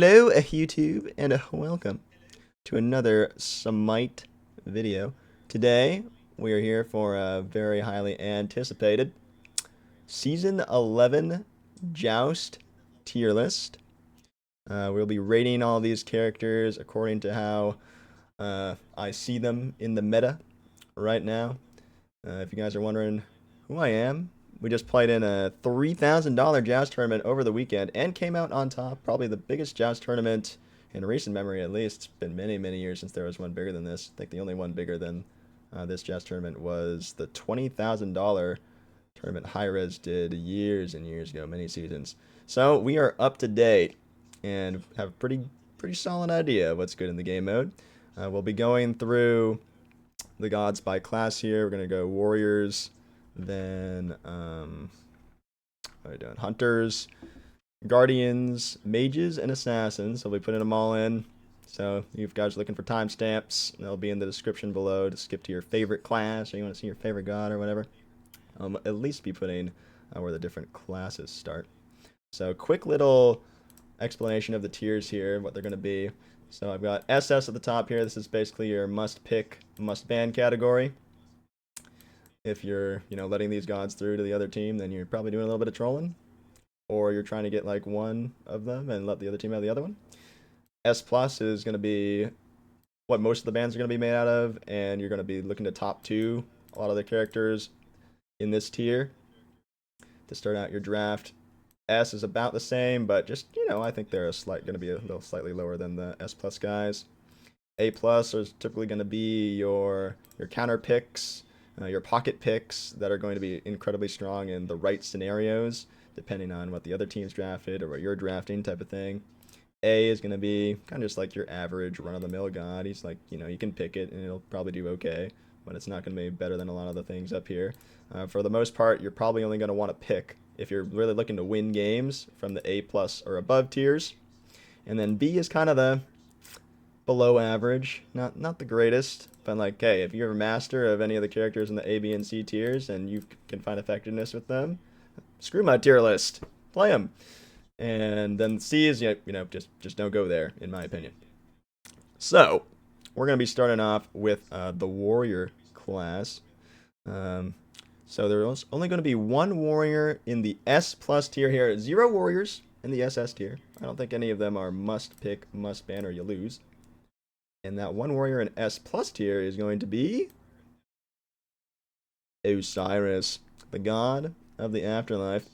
Hello, YouTube, and welcome to another SMITE video. Today, we are here for a very highly anticipated Season 11 Joust tier list. We'll be rating all these characters according to how I see them in the meta right now. If you guys are wondering who I am, we just played in a $3,000 Joust tournament over the weekend and came out on top. Probably the biggest Joust tournament in recent memory, at least. It's been many, many years since there was one bigger than this. I think the only one bigger than this Joust tournament was the $20,000 tournament Hi-Rez did years and years ago, many seasons. So we are up to date and have a pretty solid idea of what's good in the game mode. We'll be going through the gods by class here. We're going to go warriors, then what are we doing? Hunters, guardians, mages, and assassins. So we'll be putting them all in. So if you guys are looking for timestamps, they'll be in the description below to skip to your favorite class, or you want to see your favorite god or whatever. At least be putting where the different classes start. So quick little explanation of the tiers here, what they're going to be. So I've got SS at the top here. This is basically your must-pick, must-ban category. If you're, letting these gods through to the other team, then you're probably doing a little bit of trolling. Or you're trying to get, like, one of them and let the other team have the other one. S plus is going to be what most of the bans are going to be made out of, and you're going to be looking to top two a lot of the characters in this tier to start out your draft. S is about the same, but just, I think they're going to be a little slightly lower than the S plus guys. A plus is typically going to be your counter picks, your pocket picks that are going to be incredibly strong in the right scenarios, depending on what the other team's drafted or what you're drafting type of thing. A is going to be kind of just like your average run-of-the-mill god. He's like, you can pick it and it'll probably do okay, but it's not going to be better than a lot of the things up here. For the most part, you're probably only going to want to pick if you're really looking to win games from the A plus or above tiers. And then B is kind of the below average, not the greatest, but like, hey, if you're a master of any of the characters in the A, B, and C tiers and you can find effectiveness with them, screw my tier list, play them. And then C is, just don't go there, in my opinion. So, we're going to be starting off with the warrior class. So there's only going to be one warrior in the S plus tier here. 0 warriors in the SS tier. I don't think any of them are must pick, must ban, or you lose. And that one warrior in S plus tier is going to be Osiris, the god of the afterlife.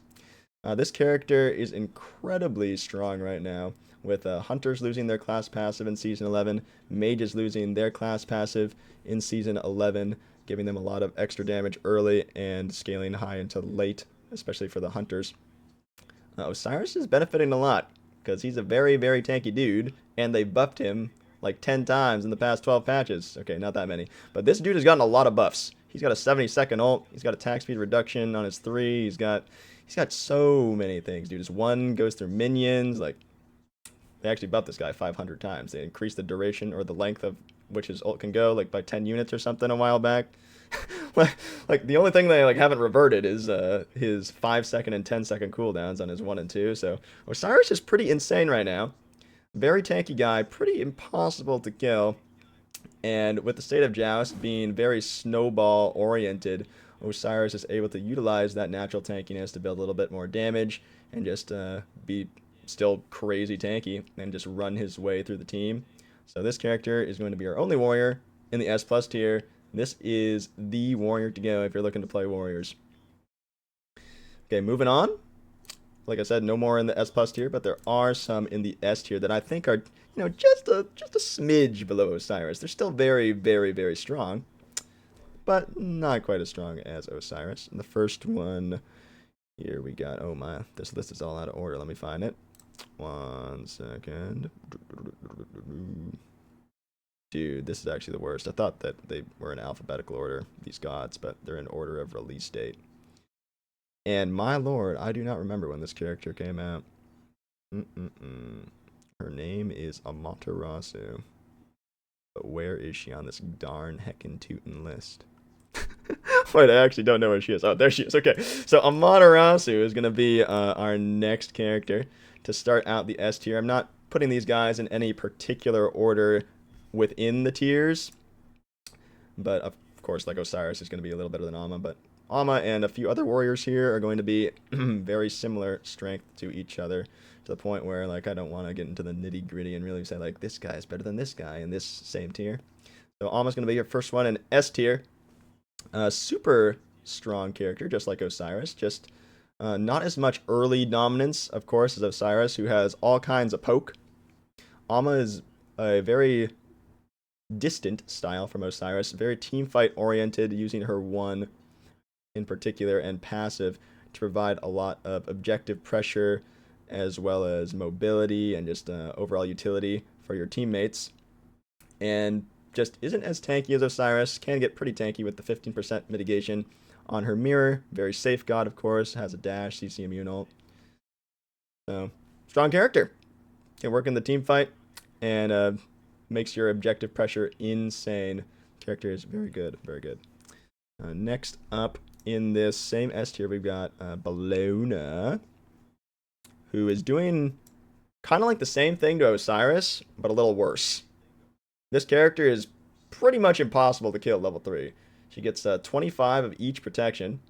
This character is incredibly strong right now, with Hunters losing their class passive in Season 11, Mages losing their class passive in Season 11, giving them a lot of extra damage early and scaling high into late, especially for the Hunters. Osiris is benefiting a lot, because he's a very, very tanky dude, and they buffed him like 10 times in the past 12 patches. Okay, not that many. But this dude has gotten a lot of buffs. He's got a 70-second ult, he's got attack speed reduction on his 3, he's got so many things, dude. His 1 goes through minions, like, they actually buffed this guy 500 times. They increased the duration or the length of which his ult can go, like, by 10 units or something a while back. Like, the only thing they, like, haven't reverted is his 5-second and 10-second cooldowns on his 1 and 2, so Osiris is pretty insane right now. Very tanky guy, pretty impossible to kill, and with the state of Joust being very snowball-oriented, Osiris is able to utilize that natural tankiness to build a little bit more damage and just be still crazy tanky and just run his way through the team. So this character is going to be our only warrior in the S plus tier. This is the warrior to go if you're looking to play warriors. Okay, moving on. Like I said, no more in the S plus tier, but there are some in the S tier that I think are, just a smidge below Osiris. They're still very, very, very strong, but not quite as strong as Osiris. And the first one, here we got, oh my, this list is all out of order. Let me find it. 1 second. Dude, this is actually the worst. I thought that they were in alphabetical order, these gods, but they're in order of release date. And my lord, I do not remember when this character came out. Her name is Amaterasu. But where is she on this darn heckin' tootin' list? Wait, I actually don't know where she is. Oh, there she is. Okay, so Amaterasu is going to be our next character to start out the S tier. I'm not putting these guys in any particular order within the tiers, but of course, like Osiris is going to be a little better than Amma, but Amma and a few other warriors here are going to be very similar strength to each other, to the point where, like, I don't want to get into the nitty-gritty and really say, like, this guy is better than this guy in this same tier. So Amma's going to be your first one in S tier. Super strong character, just like Osiris, just not as much early dominance, of course, as Osiris, who has all kinds of poke. Amma is a very distant style from Osiris, very teamfight oriented, using her one in particular and passive to provide a lot of objective pressure as well as mobility and just overall utility for your teammates. And just isn't as tanky as Osiris, can get pretty tanky with the 15% mitigation on her mirror. Very safe god, of course, has a dash, CC immune ult. So, strong character. Can work in the team fight and makes your objective pressure insane. Character is very good, very good. Next up in this same S tier, we've got Bellona, who is doing kind of like the same thing to Osiris, but a little worse. This character is pretty much impossible to kill at level 3. She gets 25 of each protection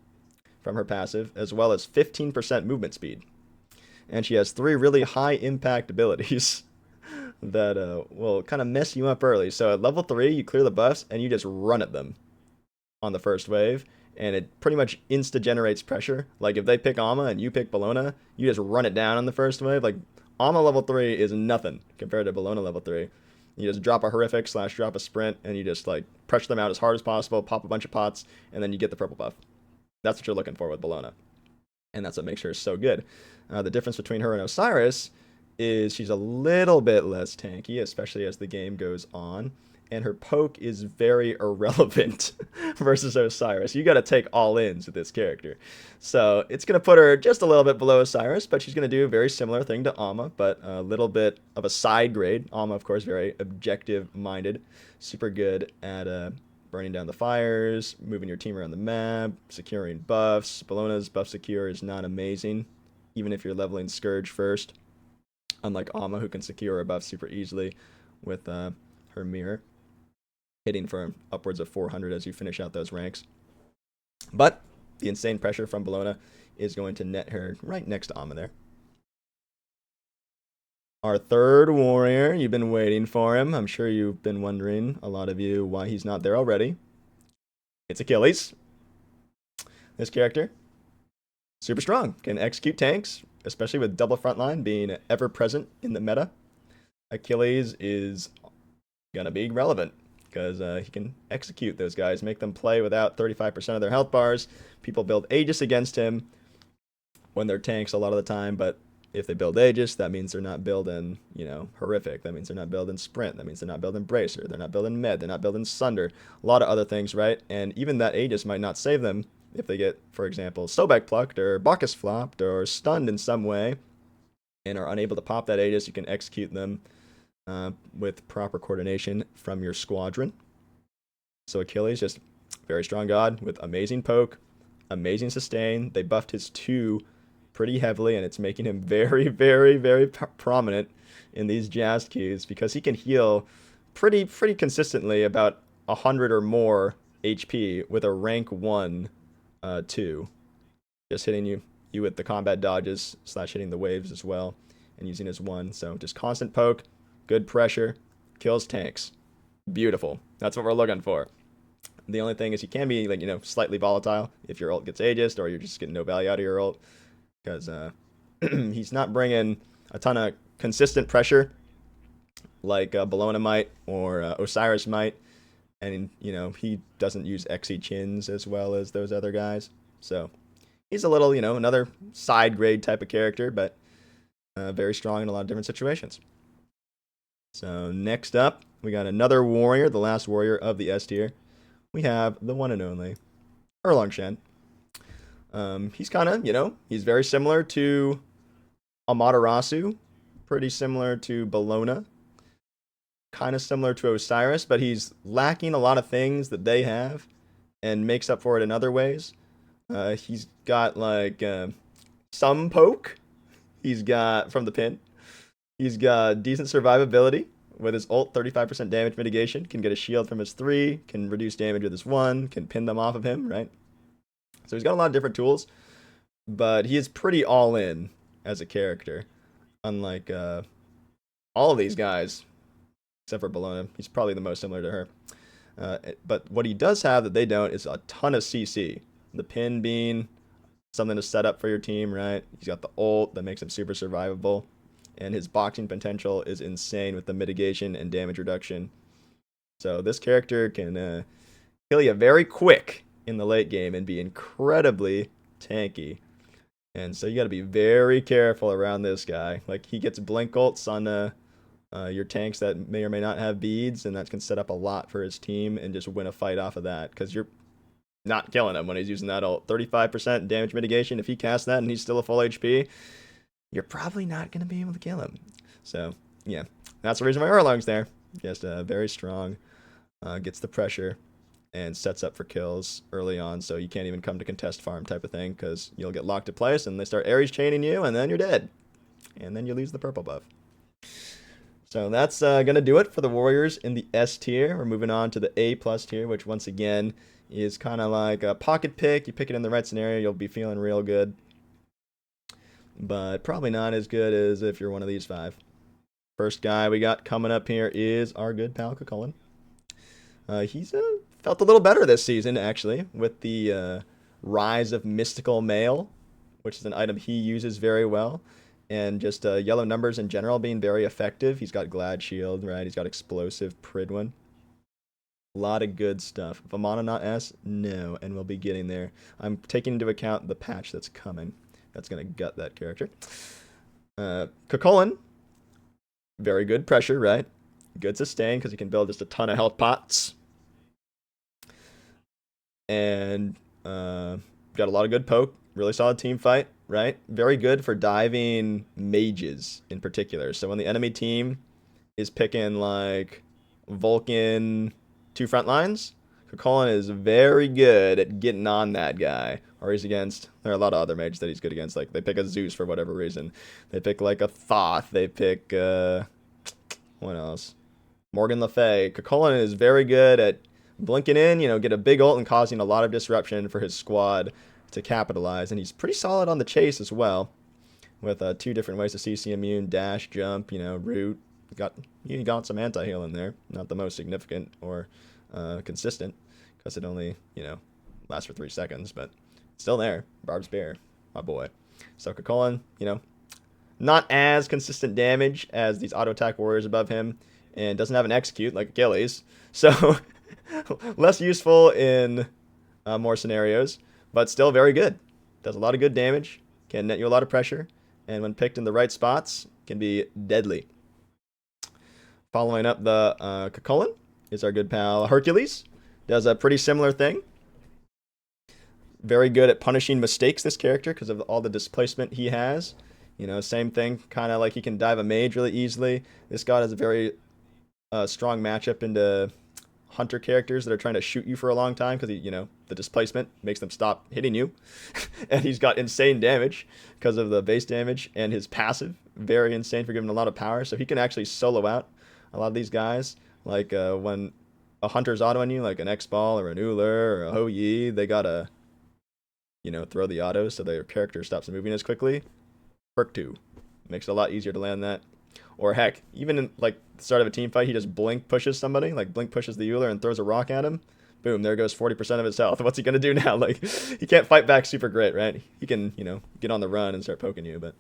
from her passive, as well as 15% movement speed. And she has 3 really high impact abilities that will kind of mess you up early. So at level 3, you clear the buffs, and you just run at them on the first wave, and it pretty much insta-generates pressure. Like, if they pick Amma and you pick Bellona, you just run it down on the first wave. Like, Amma level 3 is nothing compared to Bellona level 3. You just drop a horrific / drop a sprint, and you just, like, pressure them out as hard as possible, pop a bunch of pots, and then you get the purple buff. That's what you're looking for with Bellona. And that's what makes her so good. The difference between her and Osiris is she's a little bit less tanky, especially as the game goes on. And her poke is very irrelevant versus Osiris. You got to take all ins with this character. So it's going to put her just a little bit below Osiris, but she's going to do a very similar thing to Amma, but a little bit of a side grade. Amma, of course, very objective-minded, super good at burning down the fires, moving your team around the map, securing buffs. Bellona's buff secure is not amazing, even if you're leveling Scourge first, unlike Amma, who can secure a buff super easily with her mirror, hitting for upwards of 400 as you finish out those ranks. But the insane pressure from Bellona is going to net her right next to Amma there. Our third warrior, you've been waiting for him. I'm sure you've been wondering, a lot of you, why he's not there already. It's Achilles. This character, super strong, can execute tanks, especially with double frontline being ever present in the meta. Achilles is gonna be relevant because he can execute those guys, make them play without 35% of their health bars. People build Aegis against him when they're tanks a lot of the time, but if they build Aegis, that means they're not building, horrific. That means they're not building Sprint. That means they're not building Bracer. They're not building Med. They're not building Sunder. A lot of other things, right? And even that Aegis might not save them if they get, for example, Sobek plucked or Bacchus flopped or stunned in some way and are unable to pop that Aegis. You can execute them with proper coordination from your squadron. So Achilles, just very strong god with amazing poke, amazing sustain. They buffed his 2 pretty heavily, and it's making him very, very, very prominent in these Joust queues because he can heal pretty consistently about 100 or more HP with a rank 1 2. Just hitting you with the combat dodges / hitting the waves as well and using his 1. So just constant poke, good pressure, kills tanks. Beautiful. That's what we're looking for. The only thing is he can be, slightly volatile if your ult gets Aegis or you're just getting no value out of your ult, because he's not bringing a ton of consistent pressure like Bellona might or Osiris might, and he doesn't use XE chins as well as those other guys. So he's a little, another side grade type of character, but very strong in a lot of different situations. So next up, we got another warrior, the last warrior of the S tier. We have the one and only Erlongshen. He's kind of, he's very similar to Amaterasu, pretty similar to Bellona, kind of similar to Osiris, but he's lacking a lot of things that they have and makes up for it in other ways. He's got, some poke. He's got, from the pin, He's got decent survivability with his ult, 35% damage mitigation, can get a shield from his 3, can reduce damage with his 1, can pin them off of him, right? So he's got a lot of different tools, but he is pretty all in as a character. Unlike all of these guys, except for Bologna. He's probably the most similar to her. But what he does have that they don't is a ton of CC. The pin being something to set up for your team, right? He's got the ult that makes him super survivable. And his boxing potential is insane with the mitigation and damage reduction. So this character can kill you very quick in the late game and be incredibly tanky. And so you got to be very careful around this guy. Like, he gets blink ults on your tanks that may or may not have beads, and that can set up a lot for his team and just win a fight off of that, because you're not killing him when he's using that ult. 35% damage mitigation. If he casts that and he's still a full HP, you're probably not going to be able to kill him. So, yeah, that's the reason why Erlang's there. Just very strong, gets the pressure, and sets up for kills early on, so you can't even come to contest farm type of thing, because you'll get locked to place, and they start Ares chaining you, and then you're dead. And then you lose the purple buff. So that's going to do it for the Warriors in the S tier. We're moving on to the A+ tier, which once again is kind of like a pocket pick. You pick it in the right scenario, you'll be feeling real good. But probably not as good as if you're one of these 5. First guy we got coming up here is our good pal Cucullin. He's felt a little better this season, actually, with the rise of Mystical Mail, which is an item he uses very well. And just yellow numbers in general being very effective. He's got Glad Shield, right? He's got Explosive Pridwin. A lot of good stuff. Vamana not S? No, and we'll be getting there. I'm taking into account the patch that's coming. That's going to gut that character. Cucullin, very good pressure, right? Good sustain, because he can build just a ton of health pots. And got a lot of good poke. Really solid team fight, right? Very good for diving mages in particular. So when the enemy team is picking like Vulcan 2 front lines, Cucullin is very good at getting on that guy. Or he's against, there are a lot of other mages that he's good against. Like, they pick a Zeus for whatever reason. They pick like a Thoth. They pick, what else? Morgan Le Fay. Cucullin is very good at blinking in, get a big ult and causing a lot of disruption for his squad to capitalize. And he's pretty solid on the chase as well, with 2 different ways to CC immune, dash, jump, root. You got some anti-heal in there. Not the most significant or consistent, because it only, lasts for 3 seconds, but still there. Barbed Spear, my boy. So Cucullin, not as consistent damage as these auto attack warriors above him, and doesn't have an execute like Achilles, so less useful in more scenarios, but still very good. Does a lot of good damage, can net you a lot of pressure, and when picked in the right spots, can be deadly. Following up the Cucullin is our good pal Hercules. Does a pretty similar thing. Very good at punishing mistakes, this character, because of all the displacement he has. Same thing, kind of like he can dive a mage really easily. This god has a very strong matchup into hunter characters that are trying to shoot you for a long time, because the displacement makes them stop hitting you. And he's got insane damage because of the base damage, and his passive, very insane for giving a lot of power. So he can actually solo out a lot of these guys. Like when a hunter's autoing you, like an X-Ball or an Uller or a Ho Yi, they gotta throw the auto so their character stops moving as quickly. Perk 2 makes it a lot easier to land that. Or heck, even in like the start of a team fight, he just blink pushes somebody, like blink pushes the Euler and throws a rock at him. Boom, there goes 40% of his health. What's he gonna do now? Like, he can't fight back super great, right? He can, get on the run and start poking you, but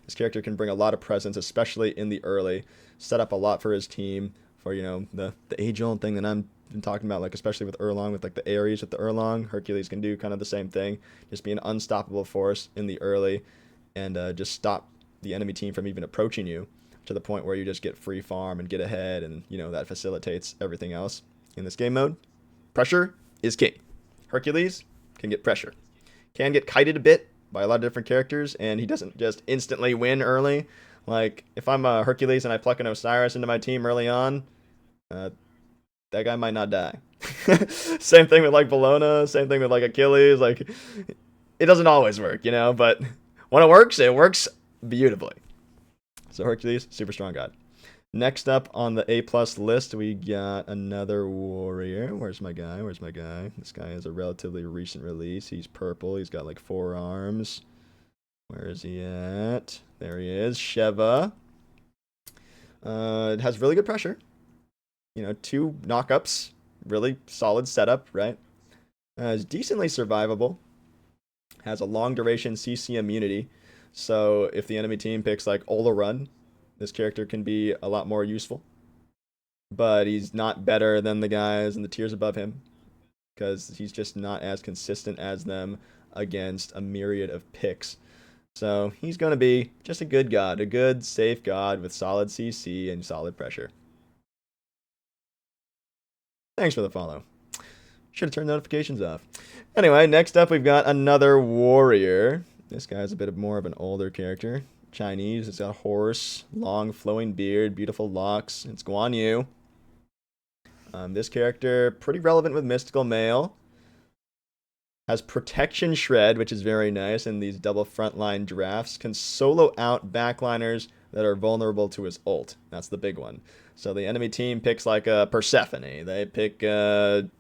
this character can bring a lot of presence, especially in the early. Set up a lot for his team for, the age-old thing that I'm been talking about, like especially with Erlang, with like the Ares with the Erlang. Hercules can do kind of the same thing. Just be an unstoppable force in the early, and just stop the enemy team from even approaching you, to the point where you just get free farm and get ahead, and that facilitates everything else in this game mode. Pressure is king. Hercules can get pressure. Can get kited a bit by a lot of different characters, and he doesn't just instantly win early. Like, if I'm a Hercules and I pluck an Osiris into my team early on, that guy might not die. Same thing with like Bologna, same thing with like Achilles. Like, it doesn't always work, but when it works beautifully. So Hercules, super strong god. Next up on the A+ list, we got another warrior. Where's my guy? Where's my guy? This guy is a relatively recent release. He's purple. He's got like 4 arms. Where is he at? There he is. Sheva. It has really good pressure. 2 knockups. Really solid setup, right? Is decently survivable. Has a long duration CC immunity. So if the enemy team picks like Ola Run, this character can be a lot more useful. But he's not better than the guys in the tiers above him, because he's just not as consistent as them against a myriad of picks. So he's going to be just a good god, a good, safe god with solid CC and solid pressure. Thanks for the follow. Should have turned notifications off. Anyway, next up we've got another warrior. This guy's a bit more of an older character. Chinese, it's got a horse, long flowing beard, beautiful locks. It's Guan Yu. This character, pretty relevant with Mystical Male. Has Protection Shred, which is very nice, and these double frontline drafts can solo out backliners that are vulnerable to his ult. That's the big one. So the enemy team picks like a Persephone. They pick Shanga.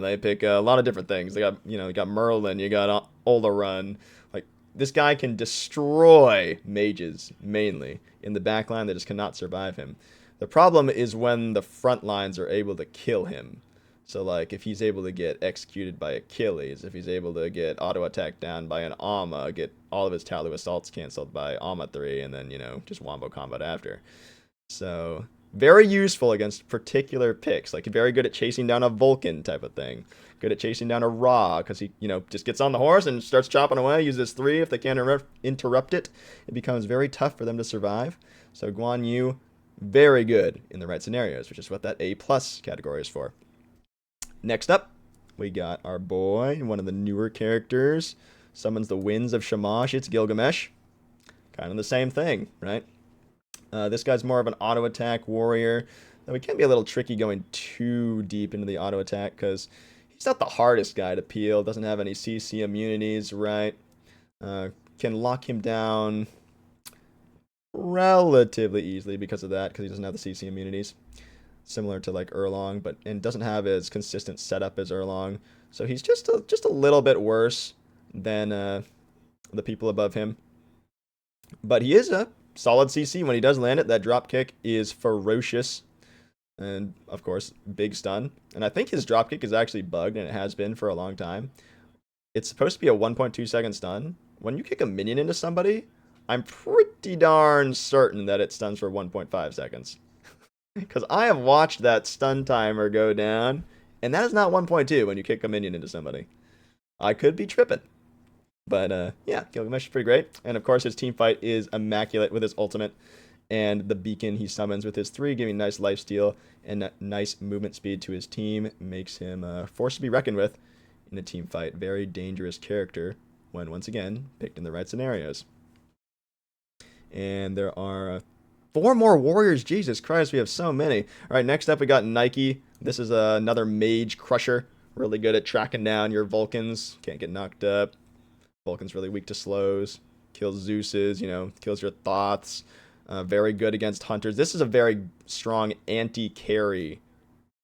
They pick a lot of different things. They got, you got Merlin. You got Olarun. Like, this guy can destroy mages, mainly. In the backline, they just cannot survive him. The problem is when the front lines are able to kill him. So, like, if he's able to get executed by Achilles, if he's able to get auto-attacked down by an Amma, get all of his Talu assaults canceled by Amma 3, and then, just wombo combat after. So, very useful against particular picks. Like, very good at chasing down a Vulcan type of thing. Good at chasing down a Ra, because he, just gets on the horse and starts chopping away, uses 3. If they can't interrupt it, it becomes very tough for them to survive. So, Guan Yu, very good in the right scenarios, which is what that A+ category is for. Next up, we got our boy, one of the newer characters. Summons the winds of Shamash. It's Gilgamesh. Kind of the same thing, right? This guy's more of an auto-attack warrior. Though he can be a little tricky going too deep into the auto-attack, because he's not the hardest guy to peel. Doesn't have any CC immunities, right? Can lock him down relatively easily because of that, because he doesn't have the CC immunities. Similar to like Erlong, and doesn't have as consistent setup as Erlong. So he's just a little bit worse than the people above him. But he is a solid CC when he does land it. That drop kick is ferocious. And, of course, big stun. And I think his drop kick is actually bugged, and it has been for a long time. It's supposed to be a 1.2 second stun. When you kick a minion into somebody, I'm pretty darn certain that it stuns for 1.5 seconds. Because I have watched that stun timer go down, and that is not 1.2 when you kick a minion into somebody. I could be tripping. But, yeah, Gilgamesh is pretty great. And, of course, his team fight is immaculate with his ultimate. And the beacon he summons with his 3, giving nice lifesteal and nice movement speed to his team, makes him a force to be reckoned with in a team fight. Very dangerous character when, once again, picked in the right scenarios. And there are 4 more warriors. Jesus Christ, we have so many. All right, next up we got Nike. This is another mage crusher. Really good at tracking down your Vulcans. Can't get knocked up. Vulcan's really weak to slows. Kills Zeus's, kills your Thoths. Very good against hunters. This is a very strong anti-carry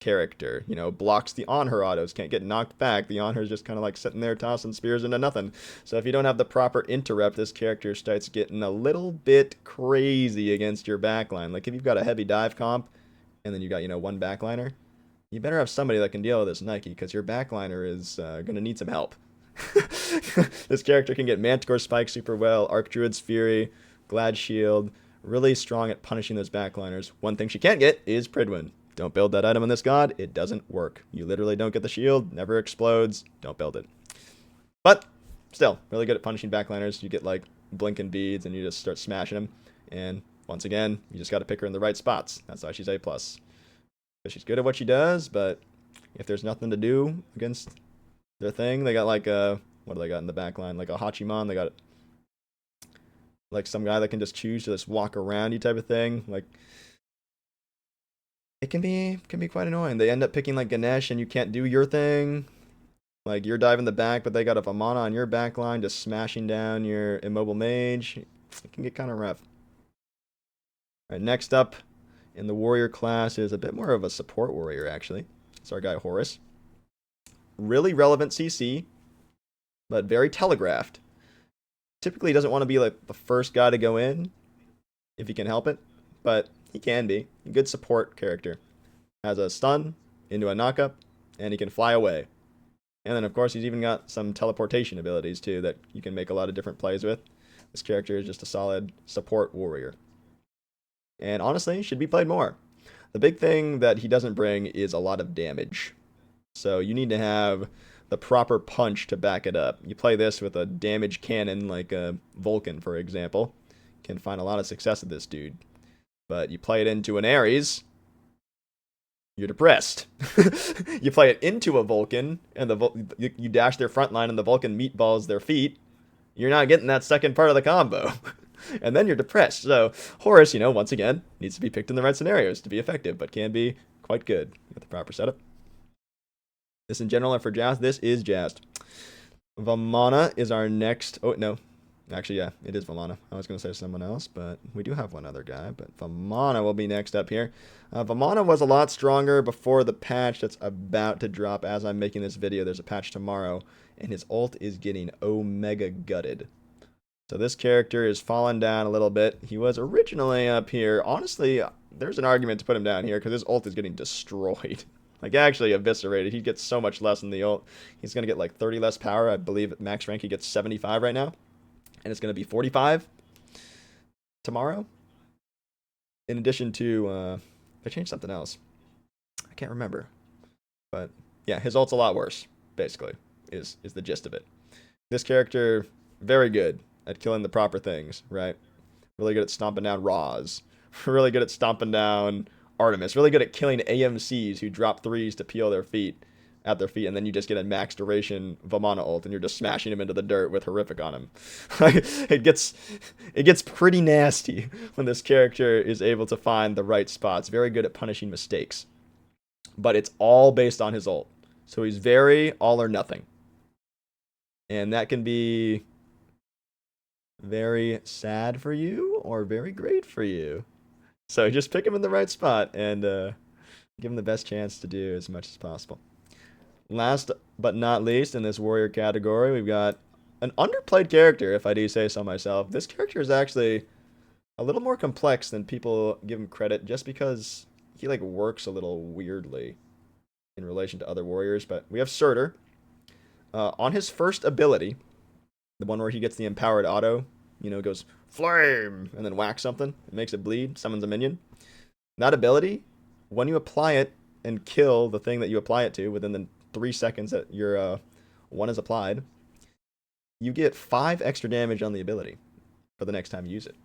character. Blocks the on-her autos. Can't get knocked back. The on-her's just kind of like sitting there tossing spears into nothing. So if you don't have the proper interrupt, this character starts getting a little bit crazy against your backline. Like if you've got a heavy dive comp, and then you got, one backliner, you better have somebody that can deal with this Nike, because your backliner is going to need some help. This character can get Manticore Spike super well, Archdruid's Fury, Glad Shield, really strong at punishing those backliners. One thing she can't get is Pridwin. Don't build that item on this god, it doesn't work. You literally don't get the shield, never explodes, don't build it. But, still, really good at punishing backliners. You get, like, blinking beads, and you just start smashing them. And, once again, you just gotta pick her in the right spots. That's why she's A+. Because she's good at what she does, but if there's nothing to do against their thing, they got, like, what do they got in the backline? Like a Hachiman, they got like some guy that can just choose to just walk around you type of thing. Like, it can be quite annoying. They end up picking like Ganesh, and you can't do your thing. Like, you're diving the back, but they got a Vamana on your back line, just smashing down your immobile mage. It can get kind of rough. All right, next up in the warrior class is a bit more of a support warrior, actually. It's our guy Horus. Really relevant CC, but very telegraphed. Typically doesn't want to be like the first guy to go in if he can help it, but he can be. A good support character. Has a stun into a knockup, and he can fly away. And then, of course, he's even got some teleportation abilities, too, that you can make a lot of different plays with. This character is just a solid support warrior. And honestly, should be played more. The big thing that he doesn't bring is a lot of damage. So you need to have the proper punch to back it up. You play this with a damage cannon like a Vulcan, for example. Can find a lot of success with this dude. But you play it into an Ares, you're depressed. You play it into a Vulcan, and you dash their front line, and the Vulcan meatballs their feet. You're not getting that second part of the combo. And then you're depressed. So Horus, once again, needs to be picked in the right scenarios to be effective, but can be quite good with the proper setup. This in general are for Joust. This is Joust. Vamana is our next. Oh, no. Actually, yeah, it is Vamana. I was going to say someone else, but we do have one other guy. But Vamana will be next up here. Vamana was a lot stronger before the patch that's about to drop as I'm making this video. There's a patch tomorrow, and his ult is getting Omega gutted. So this character is fallen down a little bit. He was originally up here. Honestly, there's an argument to put him down here because his ult is getting destroyed. Like, actually eviscerated. He gets so much less in the ult. He's going to get like 30 less power. I believe at max rank he gets 75 right now. And it's going to be 45 tomorrow. In addition to, they changed something else. I can't remember. But yeah, his ult's a lot worse, basically, is the gist of it. This character, very good at killing the proper things, right? Really good at stomping down Raws. Really good at stomping down Artemis. Really good at killing AMCs who drop threes to peel their feet at their feet, and then you just get a max duration Vamana ult, and you're just smashing him into the dirt with Horrific on him. It gets pretty nasty when this character is able to find the right spots. Very good at punishing mistakes. But it's all based on his ult. So he's very all or nothing. And that can be very sad for you or very great for you. So just pick him in the right spot and give him the best chance to do as much as possible. Last but not least in this warrior category, we've got an underplayed character, if I do say so myself. This character is actually a little more complex than people give him credit just because he works a little weirdly in relation to other warriors. But we have Surtur. On his first ability, the one where he gets the empowered auto, goes flame and then whacks something. It makes it bleed, summons a minion. That ability, when you apply it and kill the thing that you apply it to within the 3 seconds that your one is applied, you get 5 extra damage on the ability for the next time you use it.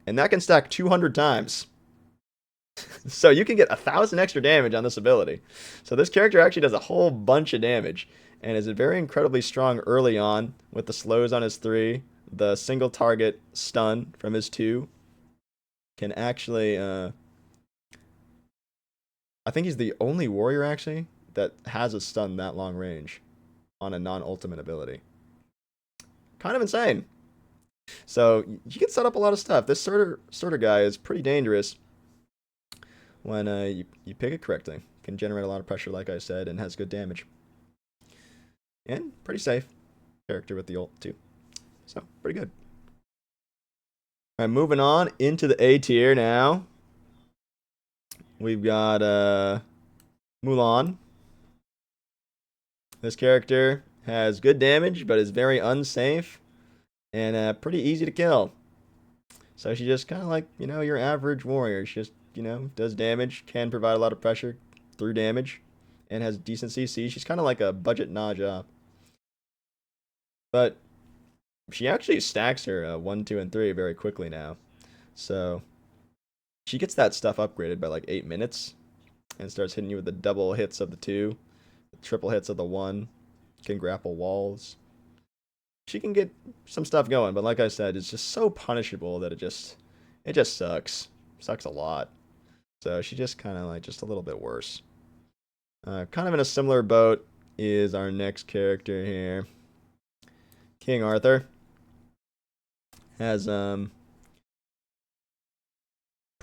And that can stack 200 times. So you can get 1,000 extra damage on this ability. So this character actually does a whole bunch of damage and is very incredibly strong early on with the slows on his 3, the single target stun from his 2. Can actually, I think he's the only warrior actually that has a stun that long range on a non-ultimate ability. Kind of insane. So you can set up a lot of stuff. This Surtur guy is pretty dangerous when you pick it correctly. Can generate a lot of pressure, like I said, and has good damage. And pretty safe character with the ult, too. So, pretty good. All right, moving on into the A tier now. We've got Mulan. This character has good damage, but is very unsafe and pretty easy to kill. So she's just kind of like, your average warrior. She just, does damage, can provide a lot of pressure through damage, and has decent CC. She's kind of like a budget Naja. But she actually stacks her 1, 2, and 3 very quickly now. So she gets that stuff upgraded by like 8 minutes and starts hitting you with the double hits of the 2, the triple hits of the 1, can grapple walls. She can get some stuff going, but like I said, it's just so punishable that it just sucks. Sucks a lot. So she's just kind of like just a little bit worse. Kind of in a similar boat is our next character here. King Arthur has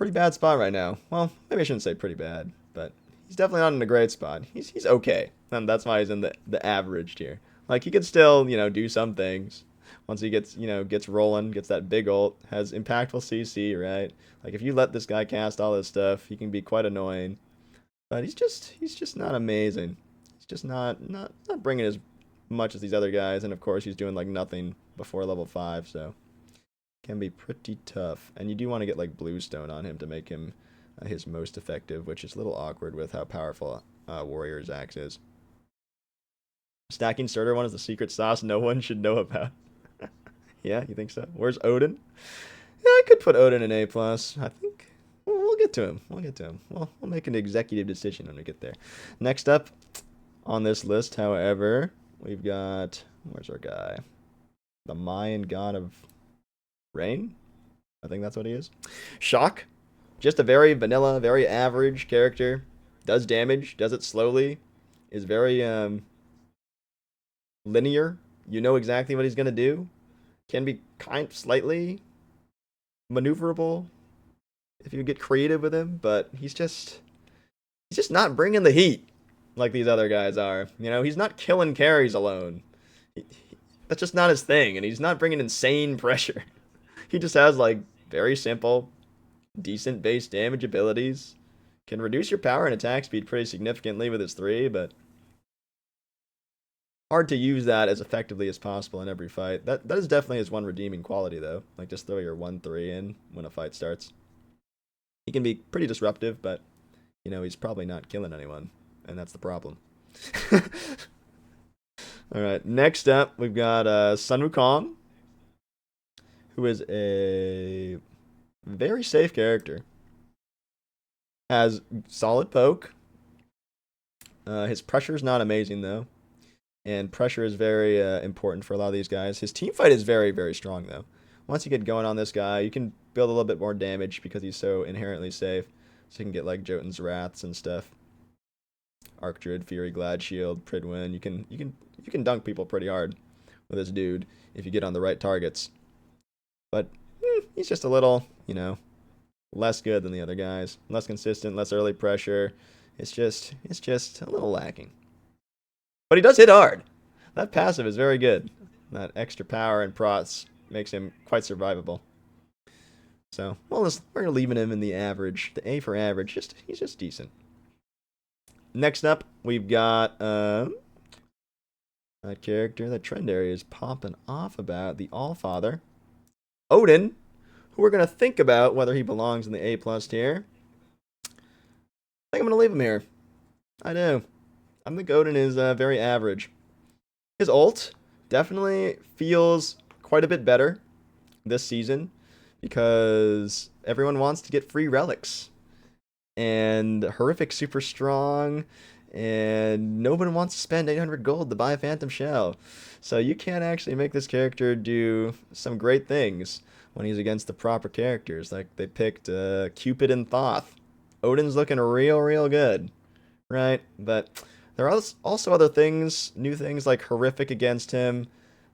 pretty bad spot right now. Well, maybe I shouldn't say pretty bad, but he's definitely not in a great spot. He's okay, and that's why he's in the average tier. Like, he could still, do some things. Once he gets rolling, gets that big ult, has impactful CC, right? Like, if you let this guy cast all this stuff, he can be quite annoying. But he's just not amazing. He's just not bringing as much as these other guys, and of course he's doing like nothing before level 5, so can be pretty tough. And you do want to get like bluestone on him to make him his most effective, which is a little awkward with how powerful Warrior's Axe is. Stacking starter one is the secret sauce no one should know about. Yeah, you think so? Where's Odin? Yeah, I could put Odin in A+. I think we'll get to him. We'll get to him. We'll make an executive decision when we get there. Next up on this list, however, we've got... Where's our guy? The Mayan god of rain? I think that's what he is. Shock. Just a very vanilla, very average character. Does damage, does it slowly. Is very linear. You know exactly what he's going to do. Can be slightly maneuverable if you get creative with him, but he's just not bringing the heat like these other guys are. He's not killing carries alone. That's just not his thing, and he's not bringing insane pressure. He just has like very simple, decent base damage abilities. Can reduce your power and attack speed pretty significantly with his 3, but hard to use that as effectively as possible in every fight. That is definitely his one redeeming quality, though. Like, just throw your 1-3 in when a fight starts. He can be pretty disruptive, but, he's probably not killing anyone, and that's the problem. Alright, next up, we've got Sun Wukong, who is a very safe character. Has solid poke. His pressure is not amazing, though. And pressure is very important for a lot of these guys. His team fight is very, very strong, though. Once you get going on this guy, you can build a little bit more damage because he's so inherently safe. So you can get, like, Jotun's Wraths and stuff. Archdruid, Fury, Glad Shield, Pridwin. You can dunk people pretty hard with this dude if you get on the right targets. But he's just a little, less good than the other guys. Less consistent, less early pressure. It's just a little lacking. But he does hit hard. That passive is very good. That extra power and prots makes him quite survivable. So, we're leaving him in the average. The A for average. He's just decent. Next up, we've got that character that Trend Area is popping off about. The Allfather. Odin, who we're going to think about whether he belongs in the A+ tier. I think I'm going to leave him here. I do. I think Odin is very average. His ult definitely feels quite a bit better this season because everyone wants to get free relics. And Horrific's super strong, and nobody wants to spend 800 gold to buy a Phantom Shell. So you can't actually make this character do some great things when he's against the proper characters. Like, they picked Cupid and Thoth. Odin's looking real good, right? But there are also other things, new things like Horrific against him.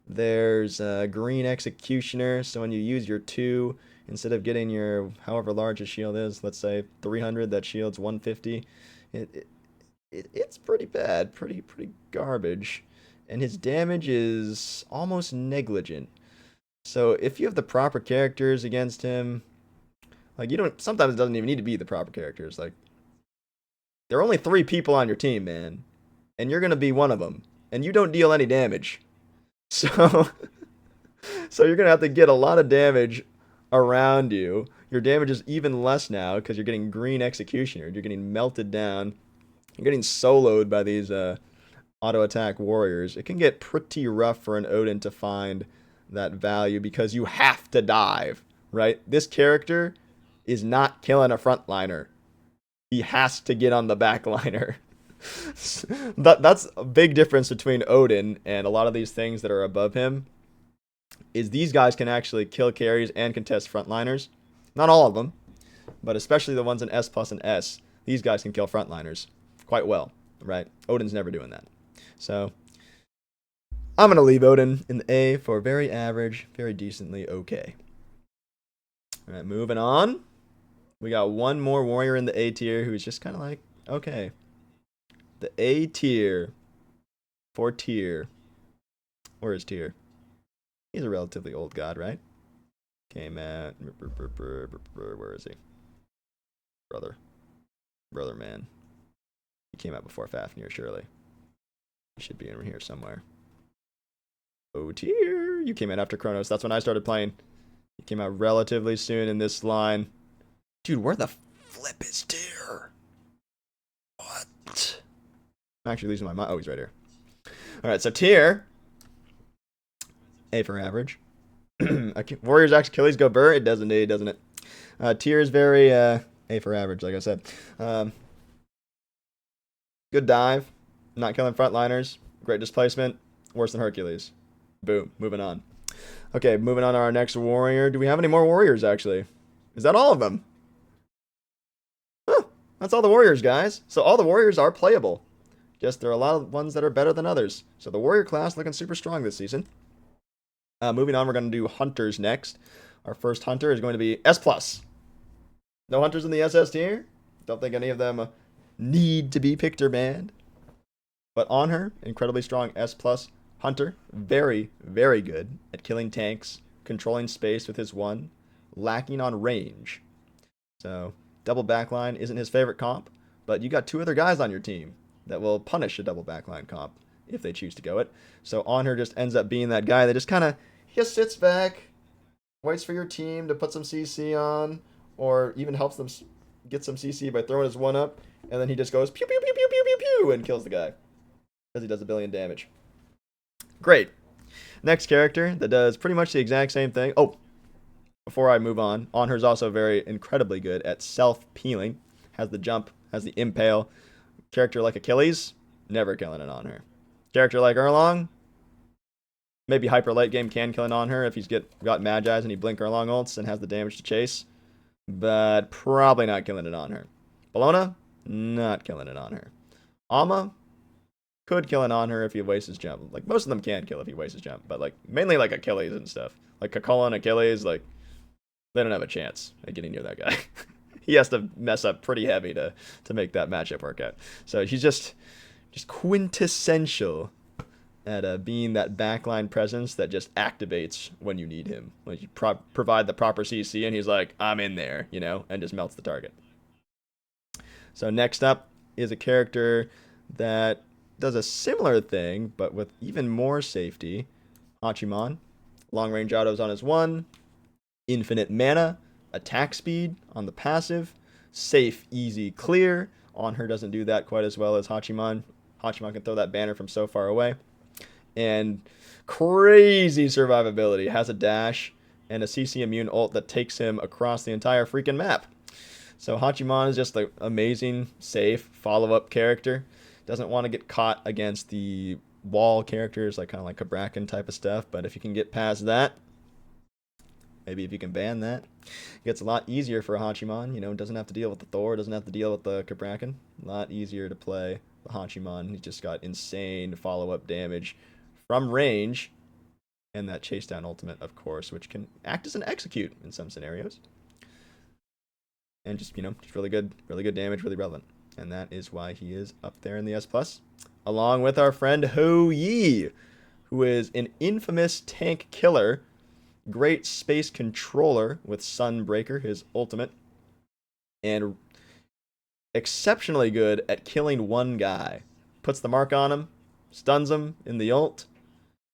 There's Green Executioner, so when you use your 2, instead of getting your however large a shield is, let's say 300, that shield's 150. It's pretty bad, pretty garbage, and his damage is almost negligent. So if you have the proper characters against him, like, sometimes it doesn't even need to be the proper characters. Like, there are only 3 people on your team, man, and you're gonna be one of them, and you don't deal any damage. So you're gonna have to get a lot of damage around you. Your damage is even less now because you're getting Green Executioner. You're getting melted down. You're getting soloed by these auto attack warriors. It can get pretty rough for an Odin to find that value because you have to dive, right? This character is not killing a frontliner. He has to get on the backliner. That's a big difference between Odin and a lot of these things that are above him. Is these guys can actually kill carries and contest frontliners. Not all of them, but especially the ones in S+ and S. These guys can kill frontliners quite well, right? Odin's never doing that. So I'm going to leave Odin in the A for very average, very decently okay. All right, moving on. We got one more warrior in the A tier who's just kind of like, okay. The A tier for tier. Where is tier? He's a relatively old god, right? Came out. Where is he? Brother man. He came out before Fafnir, surely. He should be in here somewhere. Oh, tier. You came out after Kronos. That's when I started playing. You came out relatively soon in this line. Dude, where the flip is tier? What? I'm actually losing my mind. Oh, he's right here. Alright, so tier. A for average. Warriors Achilles go burr. It does indeed, doesn't it? Tier is very A for average, like I said. Good dive. Not killing frontliners. Great displacement. Worse than Hercules. Boom. Moving on. Okay, moving on to our next warrior. Do we have any more warriors, actually? Is that all of them? Huh. That's all the warriors, guys. So all the warriors are playable. Just there are a lot of ones that are better than others. So the warrior class looking super strong this season. Moving on, we're going to do hunters next. Our first hunter is going to be S+. No hunters in the SS tier. Don't think any of them need to be picked or banned. But on her, incredibly strong S+ hunter. Very, very good at killing tanks, controlling space with his one, lacking on range. So double backline isn't his favorite comp, but you got two other guys on your team that will punish a double backline comp if they choose to go it. So on her just ends up being that guy that just kind of, he just sits back, waits for your team to put some CC on, or even helps them get some CC by throwing his one up, and then he just goes pew pew pew pew pew pew pew and kills the guy because he does 1 billion damage. Great. Next character that does pretty much the exact same thing. Oh, before I move on, her's also very incredibly good at self-peeling. Has the jump, has the impale. Character like Achilles, never killing it on her. Character like Erlong, maybe hyper late game can kill it on her if he's got Magi's and he blink Erlong ults and has the damage to chase. But probably not killing it on her. Bellona, not killing it on her. Amma, could kill it on her if he wastes his jump. Like, most of them can kill if he wastes his jump, but like mainly like Achilles and stuff. Like Kakola and Achilles, like, they don't have a chance at getting near that guy. He has to mess up pretty heavy to make that matchup work out. So he's just quintessential at being that backline presence that just activates when you need him. Like, you provide the proper CC and he's like, I'm in there, you know, and just melts the target. So next up is a character that does a similar thing, but with even more safety. Hachiman. Long range autos on his one. Infinite mana. Attack speed on the passive. Safe, easy, clear. On her doesn't do that quite as well as Hachiman. Hachiman can throw that banner from so far away. And crazy survivability. Has a dash and a CC immune ult that takes him across the entire freaking map. So Hachiman is just an amazing, safe, follow-up character. Doesn't want to get caught against the wall characters, like kind of like Kabrakan type of stuff. But if you can get past that, maybe if you can ban that, it gets a lot easier for a Hachiman. You know, doesn't have to deal with the Thor, doesn't have to deal with the Kabrakan. A lot easier to play the Hachiman. He's just got insane follow-up damage from range, and that chase down ultimate, of course, which can act as an execute in some scenarios. And just, you know, just really good damage, really relevant. And that is why he is up there in the S+. Along with our friend Hou Yi, who is an infamous tank killer, great space controller with Sunbreaker, his ultimate, and exceptionally good at killing one guy. Puts the mark on him, stuns him in the ult,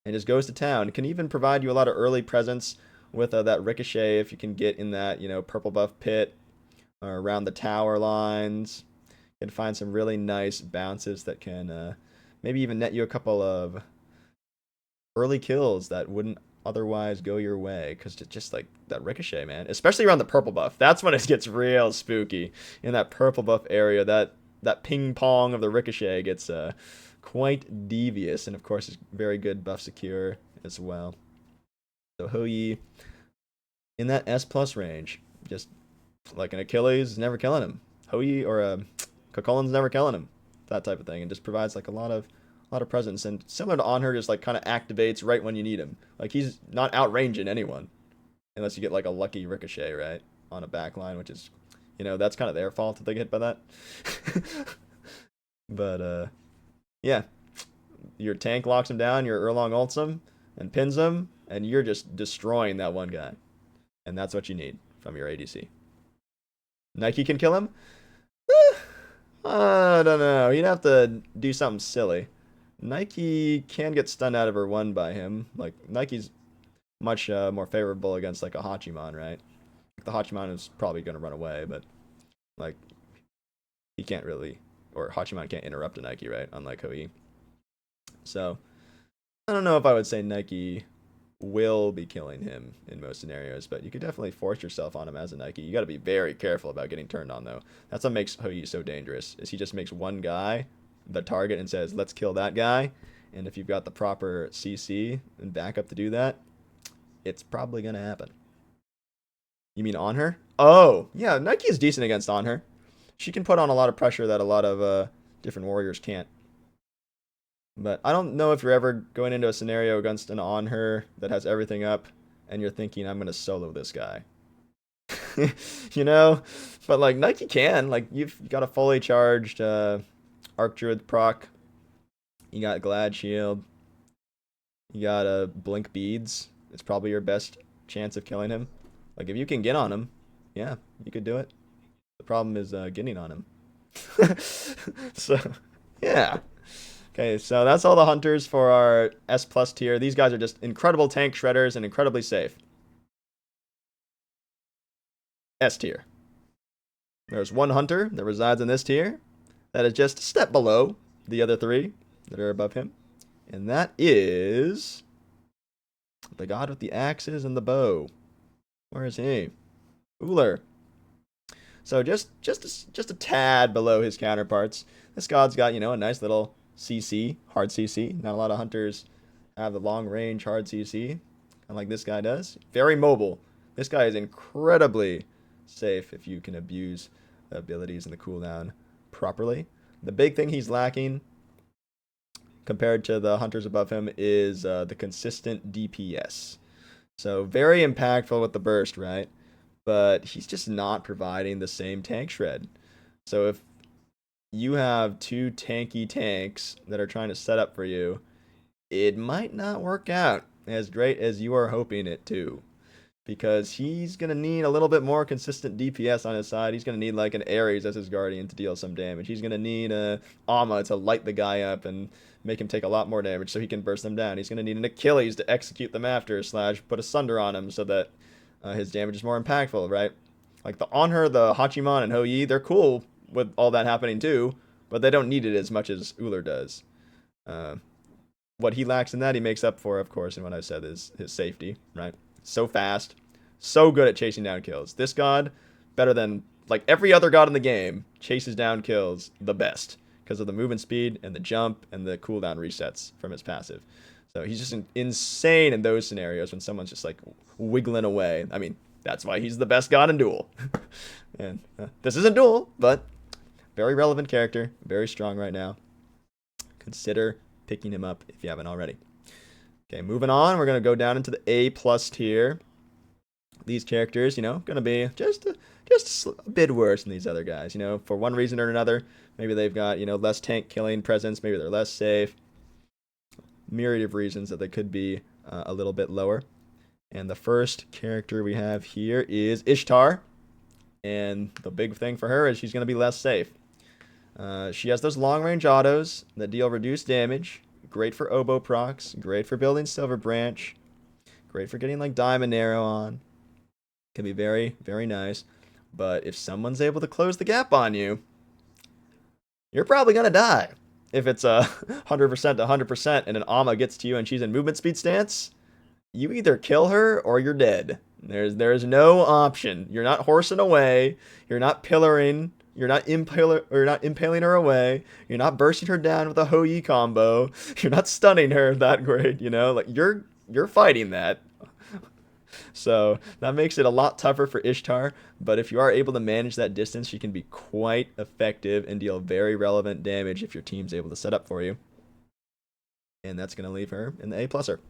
and just goes to town. Can even provide you a lot of early presence with that ricochet if you can get in that, you know, purple buff pit or around the tower lines. You can find some really nice bounces that can maybe even net you a couple of early kills that wouldn't otherwise go your way, because just like that ricochet, man, especially around the purple buff, that's when it gets real spooky. In that purple buff area, that ping pong of the ricochet gets quite devious, and of course is very good buff secure as well. So Hou Yi in that S+ range, just like an Achilles, never killing him. Hou Yi or Kakolin's never killing him, that type of thing, and just provides like a lot of presence, and similar to On Her, just like kind of activates right when you need him. Like, he's not outranging anyone unless you get like a lucky ricochet, right, on a backline, which is You know, that's kind of their fault if they get hit by that. But yeah, your tank locks him down, your Erlong ults him and pins him, and you're just destroying that one guy. And that's what you need from your ADC. Nike can kill him? I don't know. He'd have to do something silly. Nike can get stunned out of her one by him. Like, Nike's much more favorable against, like, a Hachiman, right? The Hachiman is probably going to run away, but, like, he can't really, or Hachiman can't interrupt a Nike, right? Unlike Hou. So, I don't know if I would say Nike will be killing him in most scenarios, but you could definitely force yourself on him as a Nike. You got to be very careful about getting turned on, though. That's what makes Hou so dangerous, is he just makes one guy the target and says, let's kill that guy. And if you've got the proper CC and backup to do that, it's probably going to happen. You mean on her? Oh, yeah, Nike is decent against on her. She can put on a lot of pressure that a lot of different warriors can't. But I don't know if you're ever going into a scenario against an on her that has everything up and you're thinking, I'm going to solo this guy. You know? But, like, Nike can. Like, you've got a fully charged Arc Druid proc. You got Glad Shield. You got Blink Beads. It's probably your best chance of killing him. Like, if you can get on him, yeah, you could do it. The problem is getting on him. So, yeah. Okay, so that's all the hunters for our S+ tier. These guys are just incredible tank shredders and incredibly safe. S tier. There's one hunter that resides in this tier that is just a step below the other three that are above him. And that is the god with the axes and the bow. Where is he? Uller. So just a tad below his counterparts. This god's got, you know, a nice little CC, hard CC. Not a lot of hunters have the long range hard CC, kind of like this guy does. Very mobile. This guy is incredibly safe if you can abuse the abilities and the cooldown properly. The big thing he's lacking compared to the hunters above him is the consistent DPS. So very impactful with the burst, right? But he's just not providing the same tank shred. So if you have two tanky tanks that are trying to set up for you, it might not work out as great as you are hoping it to. Because he's going to need a little bit more consistent DPS on his side. He's going to need like an Ares as his guardian to deal some damage. He's going to need a Amma to light the guy up and make him take a lot more damage so he can burst them down. He's going to need an Achilles to execute them after, / put a Sunder on him so that his damage is more impactful, right? Like the Onher, the Hachiman, and Hou, they're cool with all that happening too, but they don't need it as much as Uller does. What he lacks in that, he makes up for, of course, and what I said is his safety, right? So fast, so good at chasing down kills. This god, better than like every other god in the game, chases down kills the best because of the movement speed and the jump and the cooldown resets from his passive. So he's just insane in those scenarios when someone's just like wiggling away. I mean, that's why he's the best god in Duel. And this isn't Duel, but very relevant character, very strong right now. Consider picking him up if you haven't already. Okay, moving on, we're going to go down into the A+ tier. These characters, you know, going to be just a bit worse than these other guys, you know, for one reason or another. Maybe they've got, you know, less tank killing presence, maybe they're less safe. Myriad of reasons that they could be a little bit lower. And the first character we have here is Ishtar. And the big thing for her is she's going to be less safe. She has those long-range autos that deal reduced damage. Great for oboe procs. Great for building Silver Branch. Great for getting like Diamond Arrow on. Can be very, very nice. But if someone's able to close the gap on you, you're probably going to die. If it's a 100% to 100% and an Amma gets to you and she's in movement speed stance, you either kill her or you're dead. There's no option. You're not horsing away. You're not pillaring. You're not impaling her away. You're not bursting her down with a Hou combo. You're not stunning her that great, you know? Like you're fighting that. So that makes it a lot tougher for Ishtar, but if you are able to manage that distance, she can be quite effective and deal very relevant damage if your team's able to set up for you. And that's going to leave her in the A+er.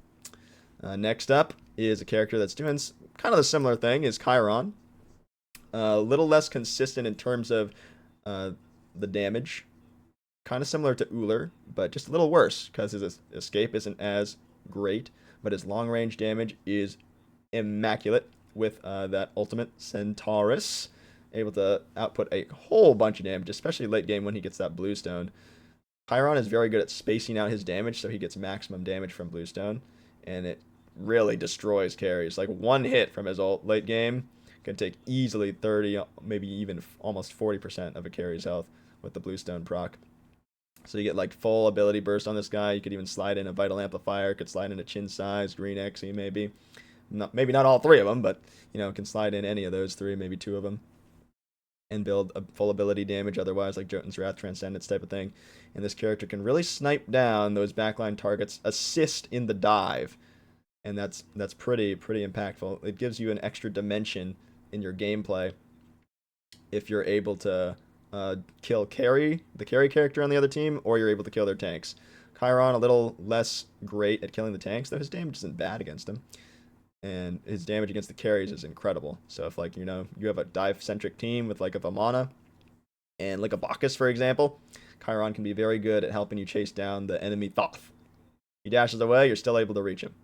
Next up is a character that's doing kind of the similar thing, is Chiron. A little less consistent in terms of the damage. Kind of similar to Uller, but just a little worse because his escape isn't as great, but his long range damage is immaculate with that ultimate Centaurus, able to output a whole bunch of damage, especially late game when he gets that Bluestone. Chiron is very good at spacing out his damage, so he gets maximum damage from Bluestone, and it really destroys carries. Like one hit from his ult late game can take easily 30, maybe even almost 40% of a carry's health with the Bluestone proc. So you get like full ability burst on this guy. You could even slide in a Vital Amplifier, could slide in a Chin Size, Green Xe maybe. Maybe not all three of them, but can slide in any of those three, maybe two of them, and build a full ability damage otherwise, like Jotun's Wrath, Transcendence type of thing. And this character can really snipe down those backline targets, assist in the dive, and that's pretty impactful. It gives you an extra dimension in your gameplay if you're able to kill the carry character on the other team, or you're able to kill their tanks. Chiron a little less great at killing the tanks, though his damage isn't bad against them. And his damage against the carries is incredible. So if you have a dive-centric team with like a Vamana and like a Bacchus, for example, Chiron can be very good at helping you chase down the enemy Thoth. He dashes away, you're still able to reach him.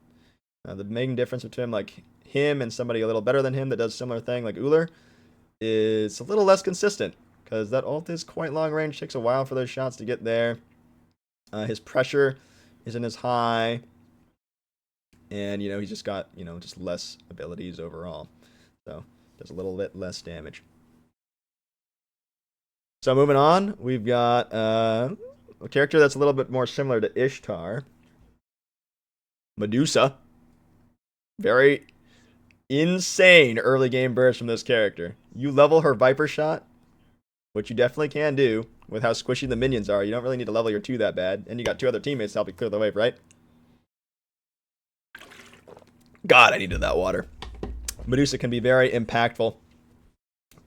The main difference between like him and somebody a little better than him that does a similar thing like Uller is a little less consistent, because that ult is quite long range, takes a while for those shots to get there. His pressure isn't as high, and he's just got just less abilities overall, so does a little bit less damage. So moving on, we've got a character that's a little bit more similar to Ishtar, Medusa. Very insane early game burst from this character. You level her Viper shot, which you definitely can do with how squishy the minions are. You don't really need to level your 2 that bad, and you got 2 other teammates to help you clear the wave, right? God, I needed that water. Medusa can be very impactful.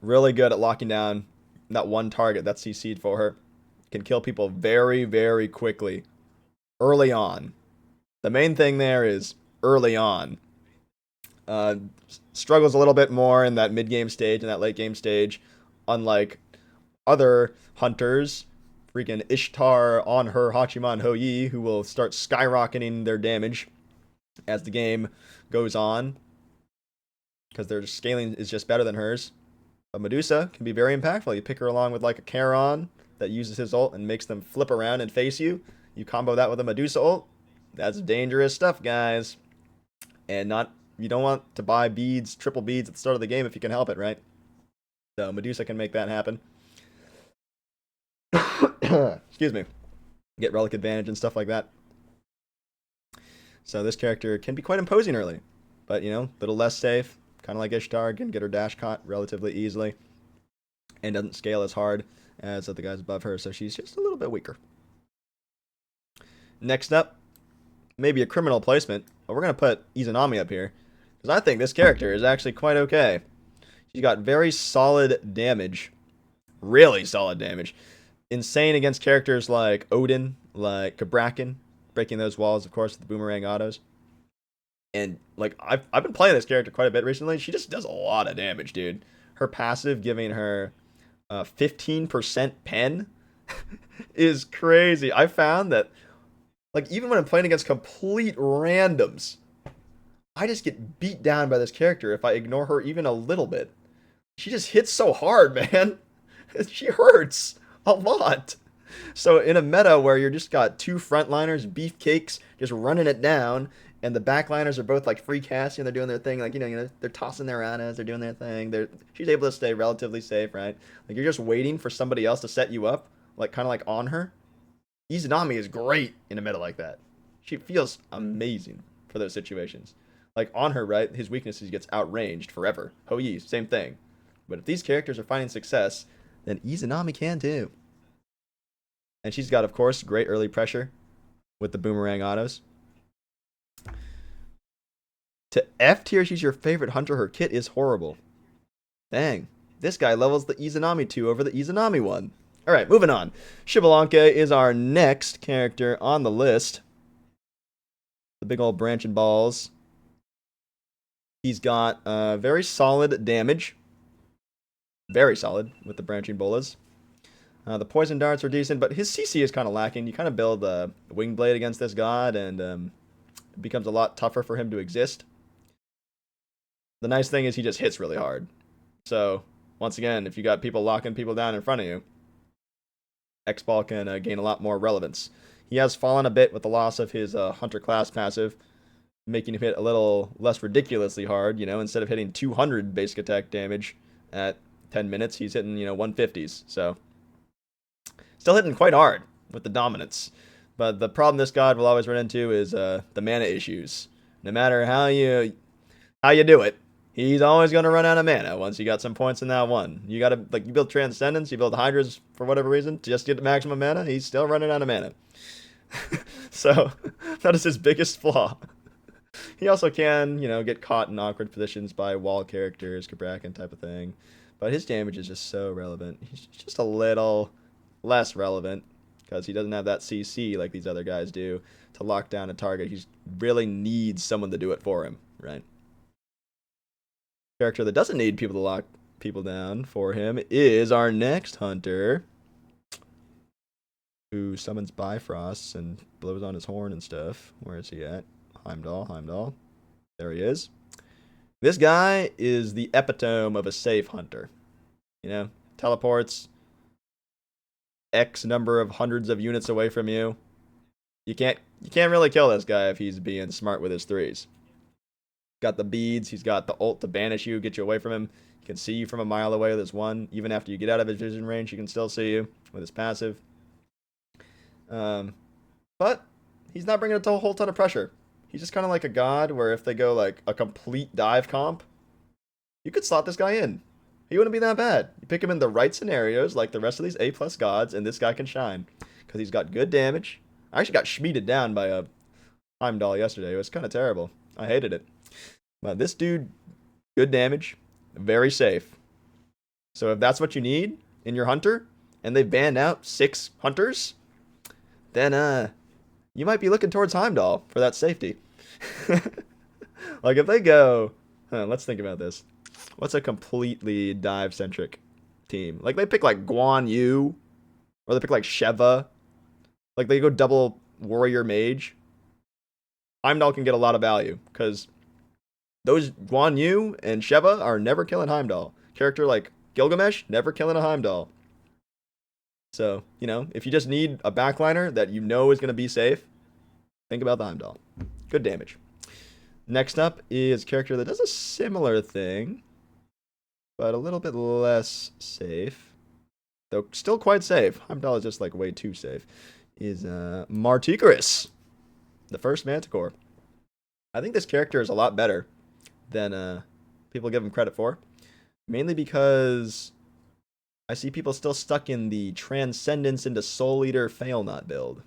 Really good at locking down that one target that's CC'd for her. Can kill people very, very quickly. Early on. The main thing there is early on. Struggles a little bit more in that mid-game stage and that late-game stage. Unlike other hunters, freaking Ishtar on her Hachiman Hou-Yi, who will start skyrocketing their damage as the game goes on, because their scaling is just better than hers. But Medusa can be very impactful. You pick her along with like a Charon that uses his ult and makes them flip around and face you. You combo that with a Medusa ult. That's dangerous stuff, guys. And you don't want to buy beads, triple beads at the start of the game if you can help it, right? So Medusa can make that happen. Excuse me. Get relic advantage and stuff like that. So this character can be quite imposing early, but a little less safe. Kind of like Ishtar, can get her dash caught relatively easily, and doesn't scale as hard as the guys above her, so she's just a little bit weaker. Next up, maybe a criminal placement, but we're going to put Izanami up here, because I think this character is actually quite okay. She's got very solid damage, really solid damage. Insane against characters like Odin, like Kabrakan, breaking those walls, of course, with the boomerang autos. And like I've been playing this character quite a bit recently. She just does a lot of damage, dude. Her passive giving her 15% pen is crazy. I found that like even when I'm playing against complete randoms, I just get beat down by this character if I ignore her even a little bit. She just hits so hard, man. She hurts a lot. So in a meta where you're just got 2 frontliners, beefcakes, just running it down, and the backliners are both like free casting, they're doing their thing, like they're tossing their ranas, they're doing their thing. She's able to stay relatively safe, right? Like you're just waiting for somebody else to set you up, like kind of like on her. Izanami is great in a meta like that. She feels amazing for those situations. Like on her, right? His weakness is he gets outranged forever. Hou-Yi, same thing. But if these characters are finding success, then Izanami can too. And she's got, of course, great early pressure with the boomerang autos. To F tier, she's your favorite hunter. Her kit is horrible. Dang. This guy levels the Izanami 2 over the Izanami 1. Alright, moving on. Xbalanque is our next character on the list. The big old branching balls. He's got very solid damage. very solid with the branching bolas. The poison darts are decent, but his CC is kind of lacking. You kind of build a wing blade against this god, and it becomes a lot tougher for him to exist. The nice thing is he just hits really hard. So, once again, if you got people locking people down in front of you, X-Ball can gain a lot more relevance. He has fallen a bit with the loss of his Hunter class passive, making him hit a little less ridiculously hard. You know, instead of hitting 200 basic attack damage at 10 minutes, he's hitting, 150s. So, still hitting quite hard with the dominance. But the problem this god will always run into is the mana issues. No matter how you do it, he's always going to run out of mana once you got some points in that one. You got to, you build Transcendence, you build Hydras for whatever reason, to just get the maximum mana, he's still running out of mana. So, that is his biggest flaw. He also can, get caught in awkward positions by wall characters, Cabrakan type of thing. But his damage is just so relevant. He's just a little less relevant because he doesn't have that CC like these other guys do to lock down a target. He really needs someone to do it for him, right? Character that doesn't need people to lock people down for him is our next hunter, who summons Bifrosts and blows on his horn and stuff. Where is he at? Heimdall. There he is. This guy is the epitome of a safe hunter. Teleports X number of hundreds of units away from you. You can't really kill this guy if he's being smart with his threes. Got the beads, he's got the ult to banish you, get you away from him. He can see you from a mile away with his one. Even after you get out of his vision range, he can still see you with his passive. But he's not bringing a whole ton of pressure. He's just kind of like a god where if they go like a complete dive comp, you could slot this guy in. He wouldn't be that bad. You pick him in the right scenarios like the rest of these A+ gods, and this guy can shine. Because he's got good damage. I actually got schmeated down by a Heimdall yesterday. It was kind of terrible. I hated it. But this dude, good damage, very safe. So if that's what you need in your hunter, and they've banned out 6 hunters, then you might be looking towards Heimdall for that safety. Like if they go, let's think about this. What's a completely dive-centric team? Like they pick like Guan Yu, or they pick like Sheva. Like they go double warrior mage. Heimdall can get a lot of value because those Guan Yu and Sheva are never killing Heimdall. Character like Gilgamesh, never killing a Heimdall. So, if you just need a backliner that is going to be safe, think about the Heimdall. Good damage. Next up is a character that does a similar thing, but a little bit less safe. Though still quite safe. Heimdall is just like way too safe. Is Marticaris, the first Manticore. I think this character is a lot better than people give him credit for. Mainly because I see people still stuck in the Transcendence into Soul Eater Fail Not build.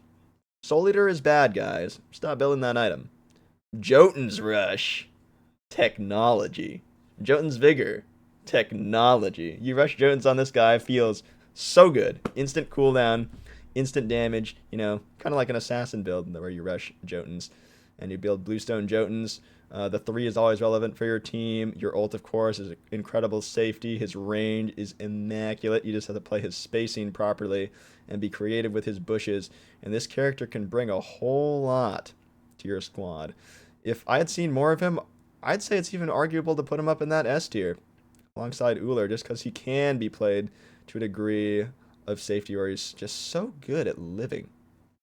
Soul Eater is bad, guys. Stop building that item. Jotun's Rush. Technology. Jotun's Vigor. Technology. You rush Jotuns on this guy, feels so good. Instant cooldown, instant damage, kind of like an assassin build where you rush Jotuns. And you build Bluestone Jotuns. The 3 is always relevant for your team. Your ult, of course, is incredible safety. His range is immaculate. You just have to play his spacing properly and be creative with his bushes. And this character can bring a whole lot to your squad. If I had seen more of him, I'd say it's even arguable to put him up in that S tier alongside Uller, just because he can be played to a degree of safety where he's just so good at living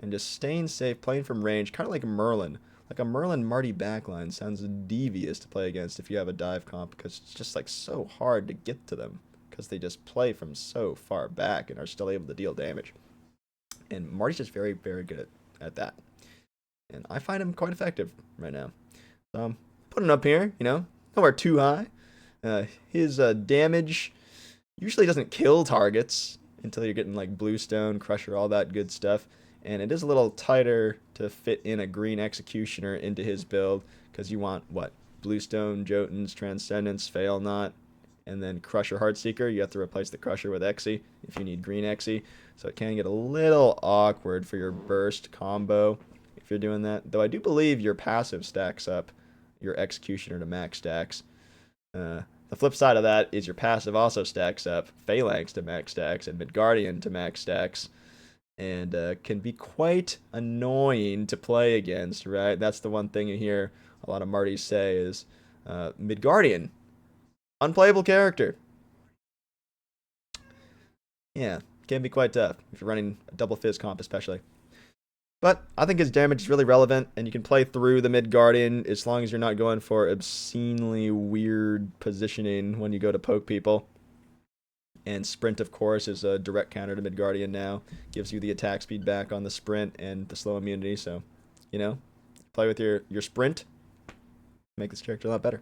and just staying safe, playing from range, kind of like Merlin. Like a Merlin Marty backline sounds devious to play against if you have a dive comp, because it's just like so hard to get to them because they just play from so far back and are still able to deal damage. And Marty's just very, very good at that. And I find him quite effective right now. So I'm putting him up here, nowhere too high. His damage usually doesn't kill targets until you're getting like Bluestone, Crusher, all that good stuff. And it is a little tighter to fit in a green Executioner into his build because you want, Bluestone, Jotuns, Transcendence, Fail Not, and then Crusher Heartseeker. You have to replace the Crusher with Exy if you need green Exy. So it can get a little awkward for your burst combo if you're doing that. Though I do believe your passive stacks up your Executioner to max stacks. Though The flip side of that is your passive also stacks up Phalanx to max stacks and Midgardian to max stacks, and can be quite annoying to play against, right? That's the one thing you hear a lot of Martys say is Midgardian, unplayable character. Yeah, can be quite tough if you're running a double fizz comp especially. But I think his damage is really relevant, and you can play through the Midgardian as long as you're not going for obscenely weird positioning when you go to poke people. And Sprint, of course, is a direct counter to Midgardian now. Gives you the attack speed back on the Sprint and the slow immunity, so, you know, play with your Sprint. Make this character a lot better.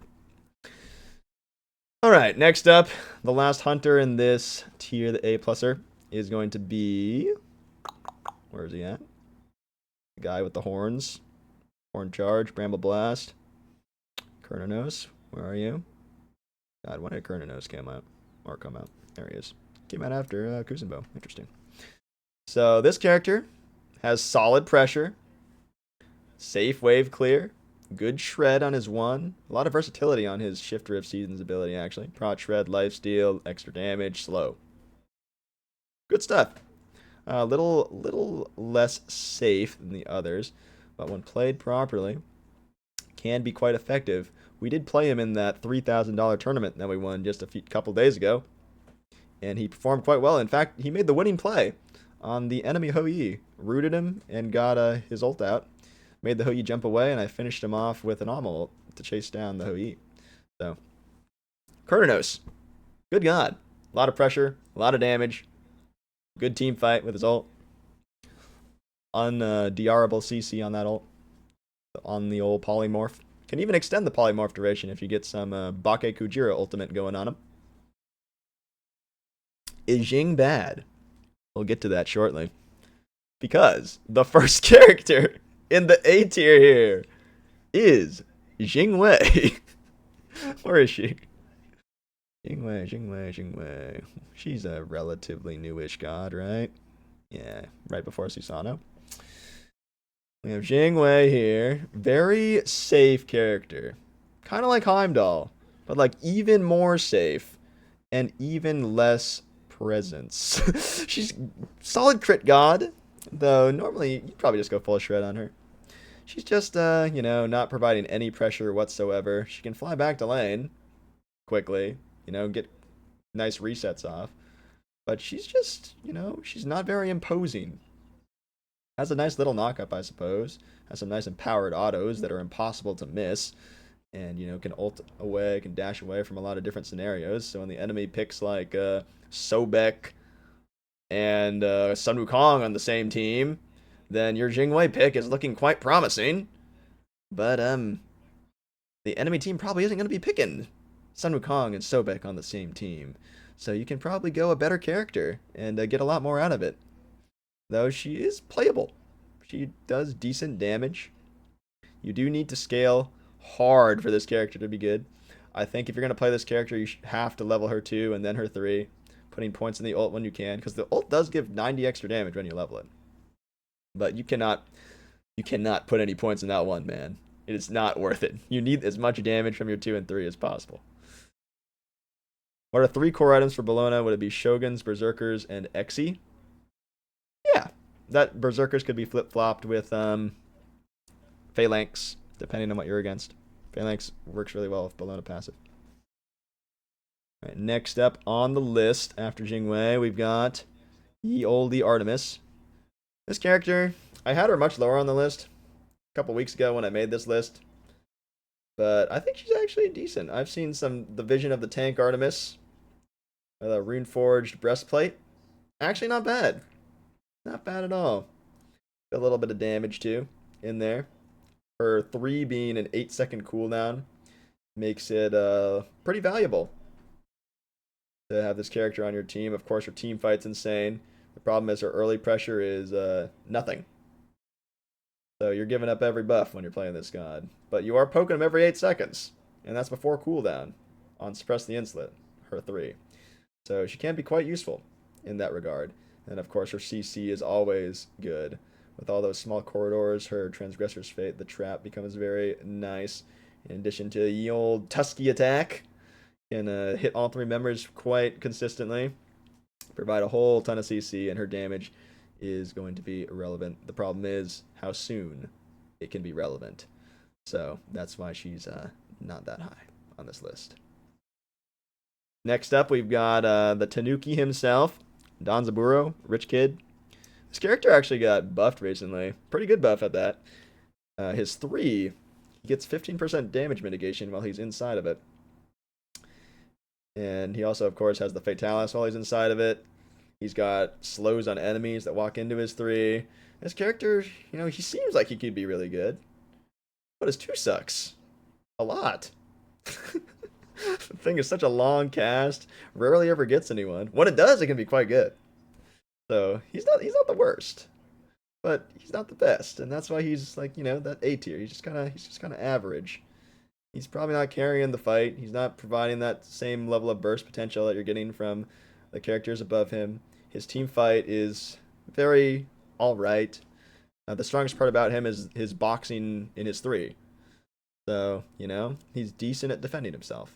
Alright, next up, the last hunter in this tier, the A-pluser, is going to be... Where is he at? The guy with the horns. Horn Charge, Bramble Blast. Kernanos, where are you? God, when did Kernanos come out? Or come out? There he is. Came out after Kuzenbo. Interesting. So this character has solid pressure, safe wave clear, good shred on his one, a lot of versatility on his Shift Rift Seasons ability actually. Prot shred, lifesteal, extra damage, slow. Good stuff. A little less safe than the others, but when played properly, can be quite effective. We did play him in that $3,000 tournament that we won just a couple days ago, and he performed quite well. In fact, he made the winning play on the enemy Hou-Yi. Rooted him and got his ult out. Made the Hou-Yi jump away, and I finished him off with an Alma ult to chase down the Hou-Yi. So, Kernanos. Good god. A lot of pressure, a lot of damage. Good team fight with his ult. UnDRable CC on that ult. On the old polymorph. Can even extend the polymorph duration if you get some Bake Kujira ultimate going on him. Is Jing bad? We'll get to that shortly. Because the first character in the A tier here is Jingwei. Where is she? Jingwei. She's a relatively newish god, right? Yeah, right before Susano. We have Jingwei here. Very safe character. Kind of like Heimdall, but like even more safe and even less presence. She's solid crit god, though normally you'd probably just go full shred on her. She's just, you know, not providing any pressure whatsoever. She can fly back to lane quickly, you know, get nice resets off. But she's just, you know, she's not very imposing. Has a nice little knockup, I suppose. Has some nice empowered autos that are impossible to miss. And, you know, can ult away, can dash away from a lot of different scenarios. So when the enemy picks, like, Sobek and Sun Wukong on the same team, then your Jingwei pick is looking quite promising. But, the enemy team probably isn't going to be picking Sun Wukong and Sobek on the same team. So you can probably go a better character and get a lot more out of it. Though she is playable. She does decent damage. You do need to scale hard for this character to be good. I think if you're going to play this character, you have to level her 2 and then her 3. Putting points in the ult when you can. Because the ult does give 90 extra damage when you level it. But you cannot put any points in that one, man. It is not worth it. You need as much damage from your 2 and 3 as possible. What are 3 core items for Bologna? Would it be Shoguns, Berserkers, and Exi? Yeah, that Berserkers could be flip-flopped with Phalanx, depending on what you're against. Phalanx works really well with Bologna passive. All right, next up on the list after Jingwei, we've got Ye Olde Artemis. This character, I had her much lower on the list a couple weeks ago when I made this list. But I think she's actually decent. I've seen the Vision of the Tank Artemis with a rune-forged breastplate. Actually not bad. Not bad at all. A little bit of damage too in there. Her 3 being an 8-second cooldown makes it pretty valuable to have this character on your team. Of course, her team fight's insane. The problem is her early pressure is nothing. So you're giving up every buff when you're playing this god. But you are poking him every 8 seconds. And that's before cooldown on Suppress the Insolent, her 3. So she can be quite useful in that regard. And of course her CC is always good. With all those small corridors, her Transgressor's Fate, the trap, becomes very nice. In addition to the old Tusky attack. Can hit all 3 members quite consistently, provide a whole ton of CC, and her damage is going to be irrelevant. The problem is how soon it can be relevant. So that's why she's not that high on this list. Next up, we've got the Tanuki himself, Danzaburo, Rich Kid. This character actually got buffed recently. Pretty good buff at that. His 3, he gets 15% damage mitigation while he's inside of it. And he also, of course, has the Fatalis while he's inside of it. He's got slows on enemies that walk into his 3. This character, you know, he seems like he could be really good. But his 2 sucks. A lot. The thing is such a long cast. Rarely ever gets anyone. When it does, it can be quite good. So he's not the worst. But he's not the best. And that's why he's like, you know, that A tier. He's just kinda average. He's probably not carrying the fight. He's not providing that same level of burst potential that you're getting from the characters above him. His team fight is very alright. The strongest part about him is his boxing in his 3. So, you know, he's decent at defending himself.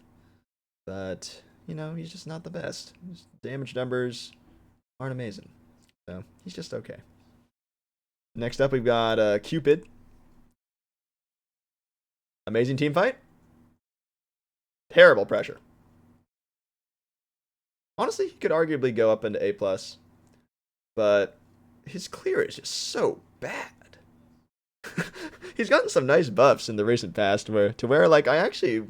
But, you know, he's just not the best. His damage numbers aren't amazing. So, he's just okay. Next up, we've got Cupid. Amazing team fight. Terrible pressure. Honestly, he could arguably go up into A+. But his clear is just so bad. He's gotten some nice buffs in the recent past where like I actually,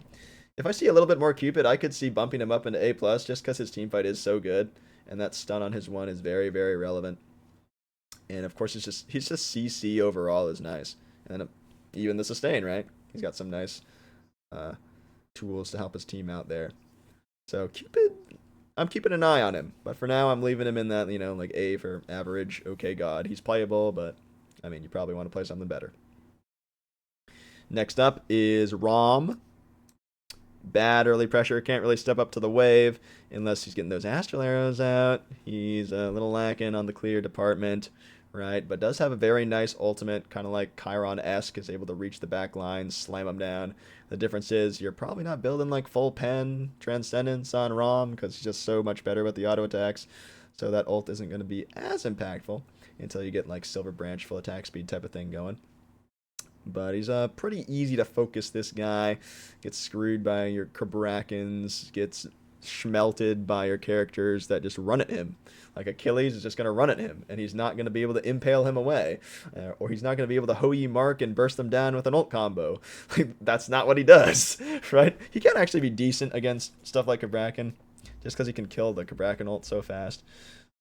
if I see a little bit more Cupid, I could see bumping him up into A+, just because his team fight is so good, and that stun on his 1 is very, very relevant. And of course, he's just CC overall is nice, and even the sustain, right? He's got some nice tools to help his team out there. So Cupid, I'm keeping an eye on him, but for now I'm leaving him in that, you know, like A for average, okay god. He's playable, but I mean, you probably want to play something better. Next up is Rom. Bad early pressure, can't really step up to the wave unless he's getting those astral arrows out. He's a little lacking on the clear department, right? But does have a very nice ultimate, kind of like Chiron-esque, is able to reach the back line, slam them down. The difference is you're probably not building like full pen Transcendence on Rom because he's just so much better with the auto attacks. So that ult isn't going to be as impactful until you get like Silver Branch full attack speed type of thing going. But he's pretty easy to focus, this guy. Gets screwed by your Kabrakens, gets schmelted by your characters that just run at him. Like Achilles is just going to run at him, and he's not going to be able to impale him away. Or he's not going to be able to Hou-Yi Mark and burst them down with an ult combo. That's not what he does, right? He can actually be decent against stuff like Kabraken, just because he can kill the Kabraken ult so fast.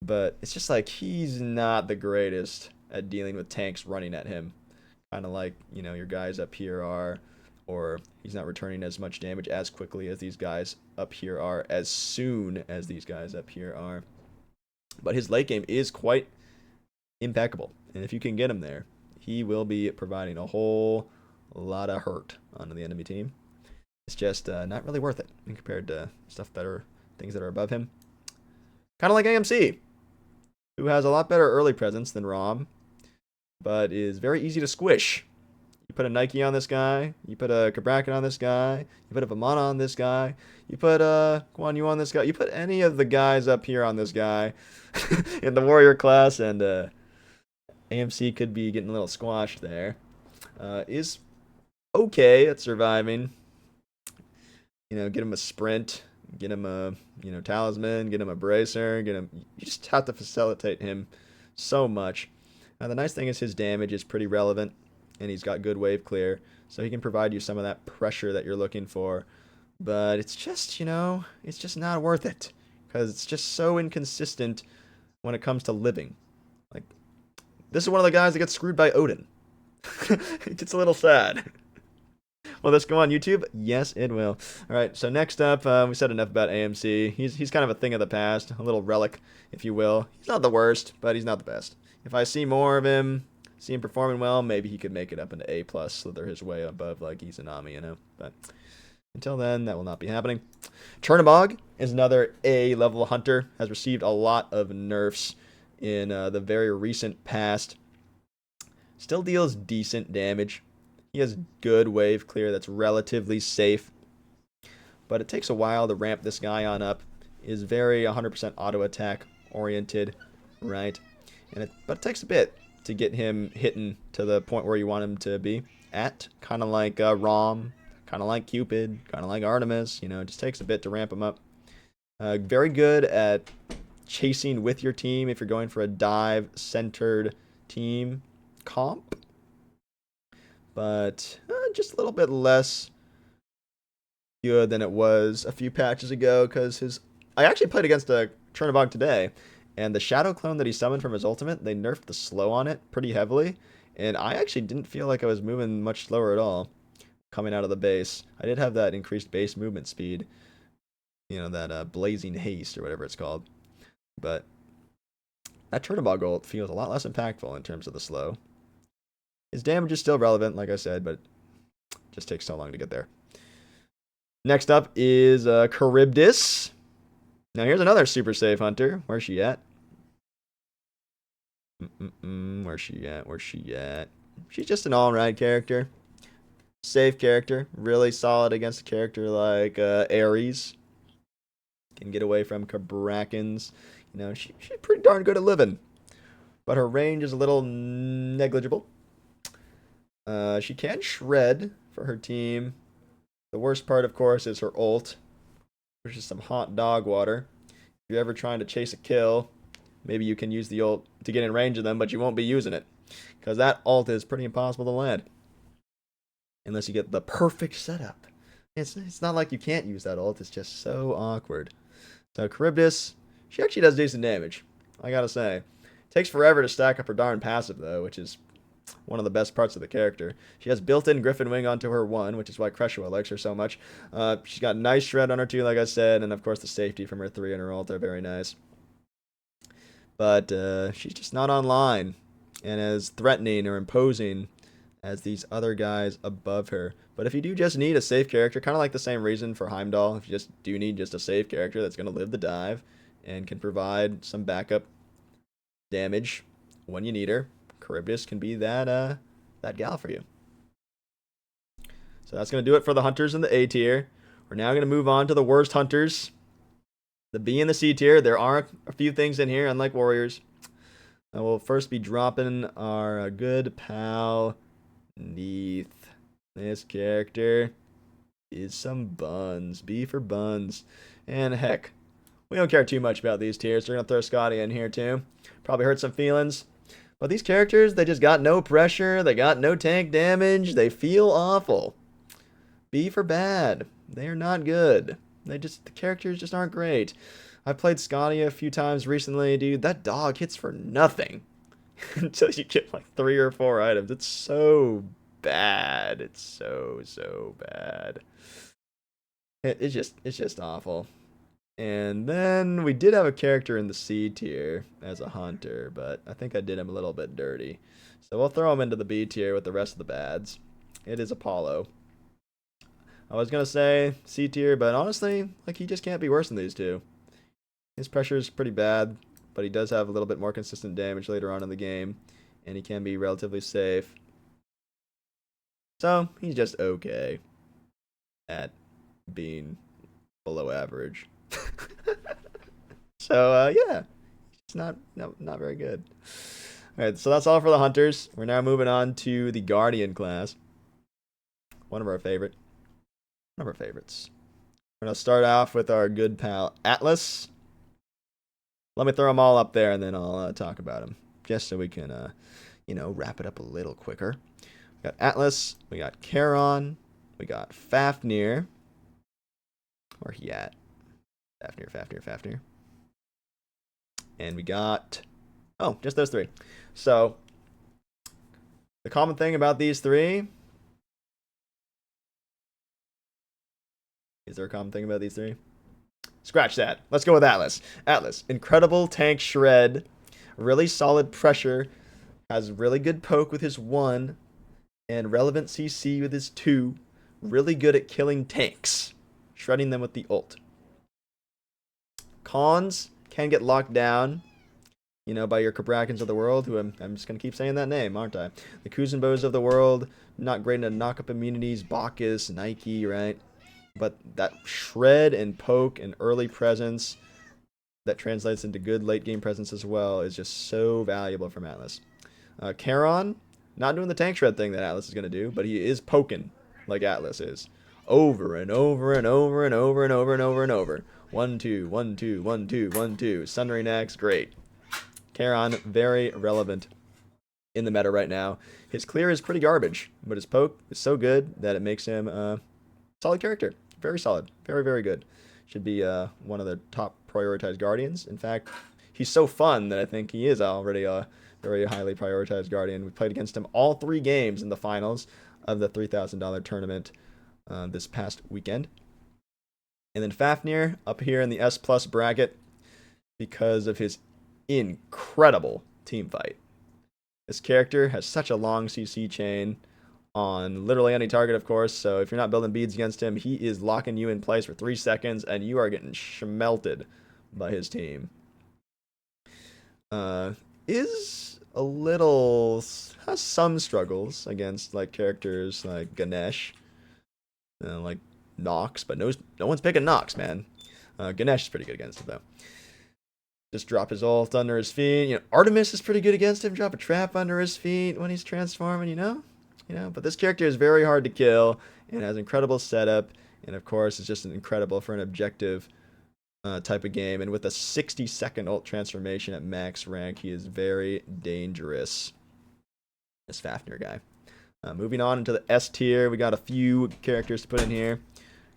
But it's just like he's not the greatest at dealing with tanks running at him. Kind of like, you know, your guys up here are, or he's not returning as much damage as quickly as these guys up here are, as soon as these guys up here are. But his late game is quite impeccable, and if you can get him there, he will be providing a whole lot of hurt onto the enemy team. It's just not really worth it compared to things that are above him. Kind of like AMC, who has a lot better early presence than Rom, but is very easy to squish. You put a Nike on this guy, you put a Kabraken on this guy, you put a Vamana on this guy, you put Guan Yu on this guy, you put any of the guys up here on this guy in the warrior class, and AMC could be getting a little squashed there. Is okay at surviving. You know, get him a sprint, get him a, you know, talisman, get him a bracer, you just have to facilitate him so much. Now, the nice thing is his damage is pretty relevant, and he's got good wave clear, so he can provide you some of that pressure that you're looking for. But it's just, you know, it's just not worth it, because it's just so inconsistent when it comes to living. Like, this is one of the guys that gets screwed by Odin. It gets a little sad. Will this go on YouTube? Yes, it will. All right, so next up, we said enough about AMC. He's kind of a thing of the past, a little relic, if you will. He's not the worst, but he's not the best. If I see more of him, see him performing well, maybe he could make it up into A+, slither his way above like Izanami, you know. But until then, that will not be happening. Chernabog is another A-level hunter, has received a lot of nerfs in the very recent past. Still deals decent damage. He has good wave clear that's relatively safe. but it takes a while to ramp this guy on up. Is very 100% auto attack oriented, right? But it takes a bit to get him hitting to the point where you want him to be at, kind of like Rom, kind of like Cupid, kind of like Artemis. You know, it just takes a bit to ramp him up. Very good at chasing with your team if you're going for a dive-centered team comp, but just a little bit less good than it was a few patches ago, because I actually played against a Chernobog today, and the Shadow Clone that he summoned from his ultimate, they nerfed the slow on it pretty heavily, and I actually didn't feel like I was moving much slower at all coming out of the base. I did have that increased base movement speed, you know, that blazing haste or whatever it's called, but that Chernobog ult feels a lot less impactful in terms of the slow. His damage is still relevant, like I said, but it just takes so long to get there. Next up is Charybdis. Now here's another super safe hunter. Where's she at? Where's she at? Where's she at? She's just an alright character. Safe character. Really solid against a character like Ares. Can get away from Kabrakens. You know, she's pretty darn good at living. But her range is a little negligible. She can shred for her team. The worst part, of course, is her ult, which is some hot dog water. If you're ever trying to chase a kill, maybe you can use the ult to get in range of them, but you won't be using it, because that ult is pretty impossible to land unless you get the perfect setup. It's not like you can't use that ult, it's just so awkward. So Charybdis, she actually does decent damage, I gotta say. Takes forever to stack up her darn passive, though, which is one of the best parts of the character. She has built-in Griffin Wing onto her 1, which is why Kreshua likes her so much. She's got nice shred on her 2, like I said, and of course the safety from her 3 and her ult are very nice. But she's just not online and as threatening or imposing as these other guys above her. But if you do just need a safe character, kind of like the same reason for Heimdall, if you just do need just a safe character that's going to live the dive and can provide some backup damage when you need her, Charybdis can be that gal for you. So that's going to do it for the hunters in the A tier. We're now going to move on to the worst hunters, the B and the C tier. There are a few things in here, unlike warriors. I will first be dropping our good pal Neath. This character is some buns. B for buns. And heck, we don't care too much about these tiers. We're going to throw Scotty in here too. Probably hurt some feelings. But these characters, they just got no pressure, they got no tank damage, they feel awful. B for bad. They are not good. The characters just aren't great. I played Scotty a few times recently, dude. That dog hits for nothing until you get like 3 or 4 items. It's so bad. It's so bad. It's just awful. And then we did have a character in the C tier as a hunter, but I think I did him a little bit dirty. So we'll throw him into the B tier with the rest of the bads. It is Apollo. I was going to say C tier, but honestly, like, he just can't be worse than these two. His pressure is pretty bad, but he does have a little bit more consistent damage later on in the game, and he can be relatively safe. So he's just okay at being below average. So yeah, it's not very good. All right, so that's all for the hunters. We're now moving on to the Guardian class. One of our favorites. We're gonna start off with our good pal Atlas. Let me throw them all up there, and then I'll talk about them, just so we can wrap it up a little quicker. We got Atlas, we got Charon, we got Fafnir. Where he at? Fafnir. And we got, just those 3. So the common thing about these 3, is there a common thing about these 3? Scratch that. Let's go with Atlas. Atlas, incredible tank shred, really solid pressure, has really good poke with his 1, and relevant CC with his 2. Really good at killing tanks, shredding them with the ult. Cons can get locked down, by your Kabrakens of the world, who I'm just going to keep saying that name, aren't I? The Kuzenbos of the world, not great at knock-up immunities, Bacchus, Nike, right? but that shred and poke and early presence that translates into good late game presence as well is just so valuable from Atlas. Charon, not doing the tank shred thing that Atlas is going to do, but he is poking like Atlas is. Over and over and over and over and over and over and over. 1, 2, 1, 2, 1, 2, 1, 2. Sundering Axe, great. Charon, very relevant in the meta right now. His clear is pretty garbage, but his poke is so good that it makes him a solid character. Very solid. Very, very good. Should be one of the top prioritized guardians. In fact, he's so fun that I think he is already a very highly prioritized guardian. We played against him all 3 games in the finals of the $3,000 tournament this past weekend. And then Fafnir up here in the S plus bracket because of his incredible team fight. This character has such a long CC chain on literally any target, of course, so if you're not building beads against him, he is locking you in place for 3 seconds, and you are getting schmelted by his team. Is a little... has some struggles against, like, characters like Ganesh, like Nox, but no one's picking Nox, man. Ganesh is pretty good against it, though. Just drop his ult under his feet. You know, Artemis is pretty good against him. Drop a trap under his feet when he's transforming, you know? But this character is very hard to kill and has incredible setup. And, of course, it's just incredible for an objective type of game. And with a 60-second ult transformation at max rank, he is very dangerous. This Fafnir guy. Moving on into the S tier, we got a few characters to put in here.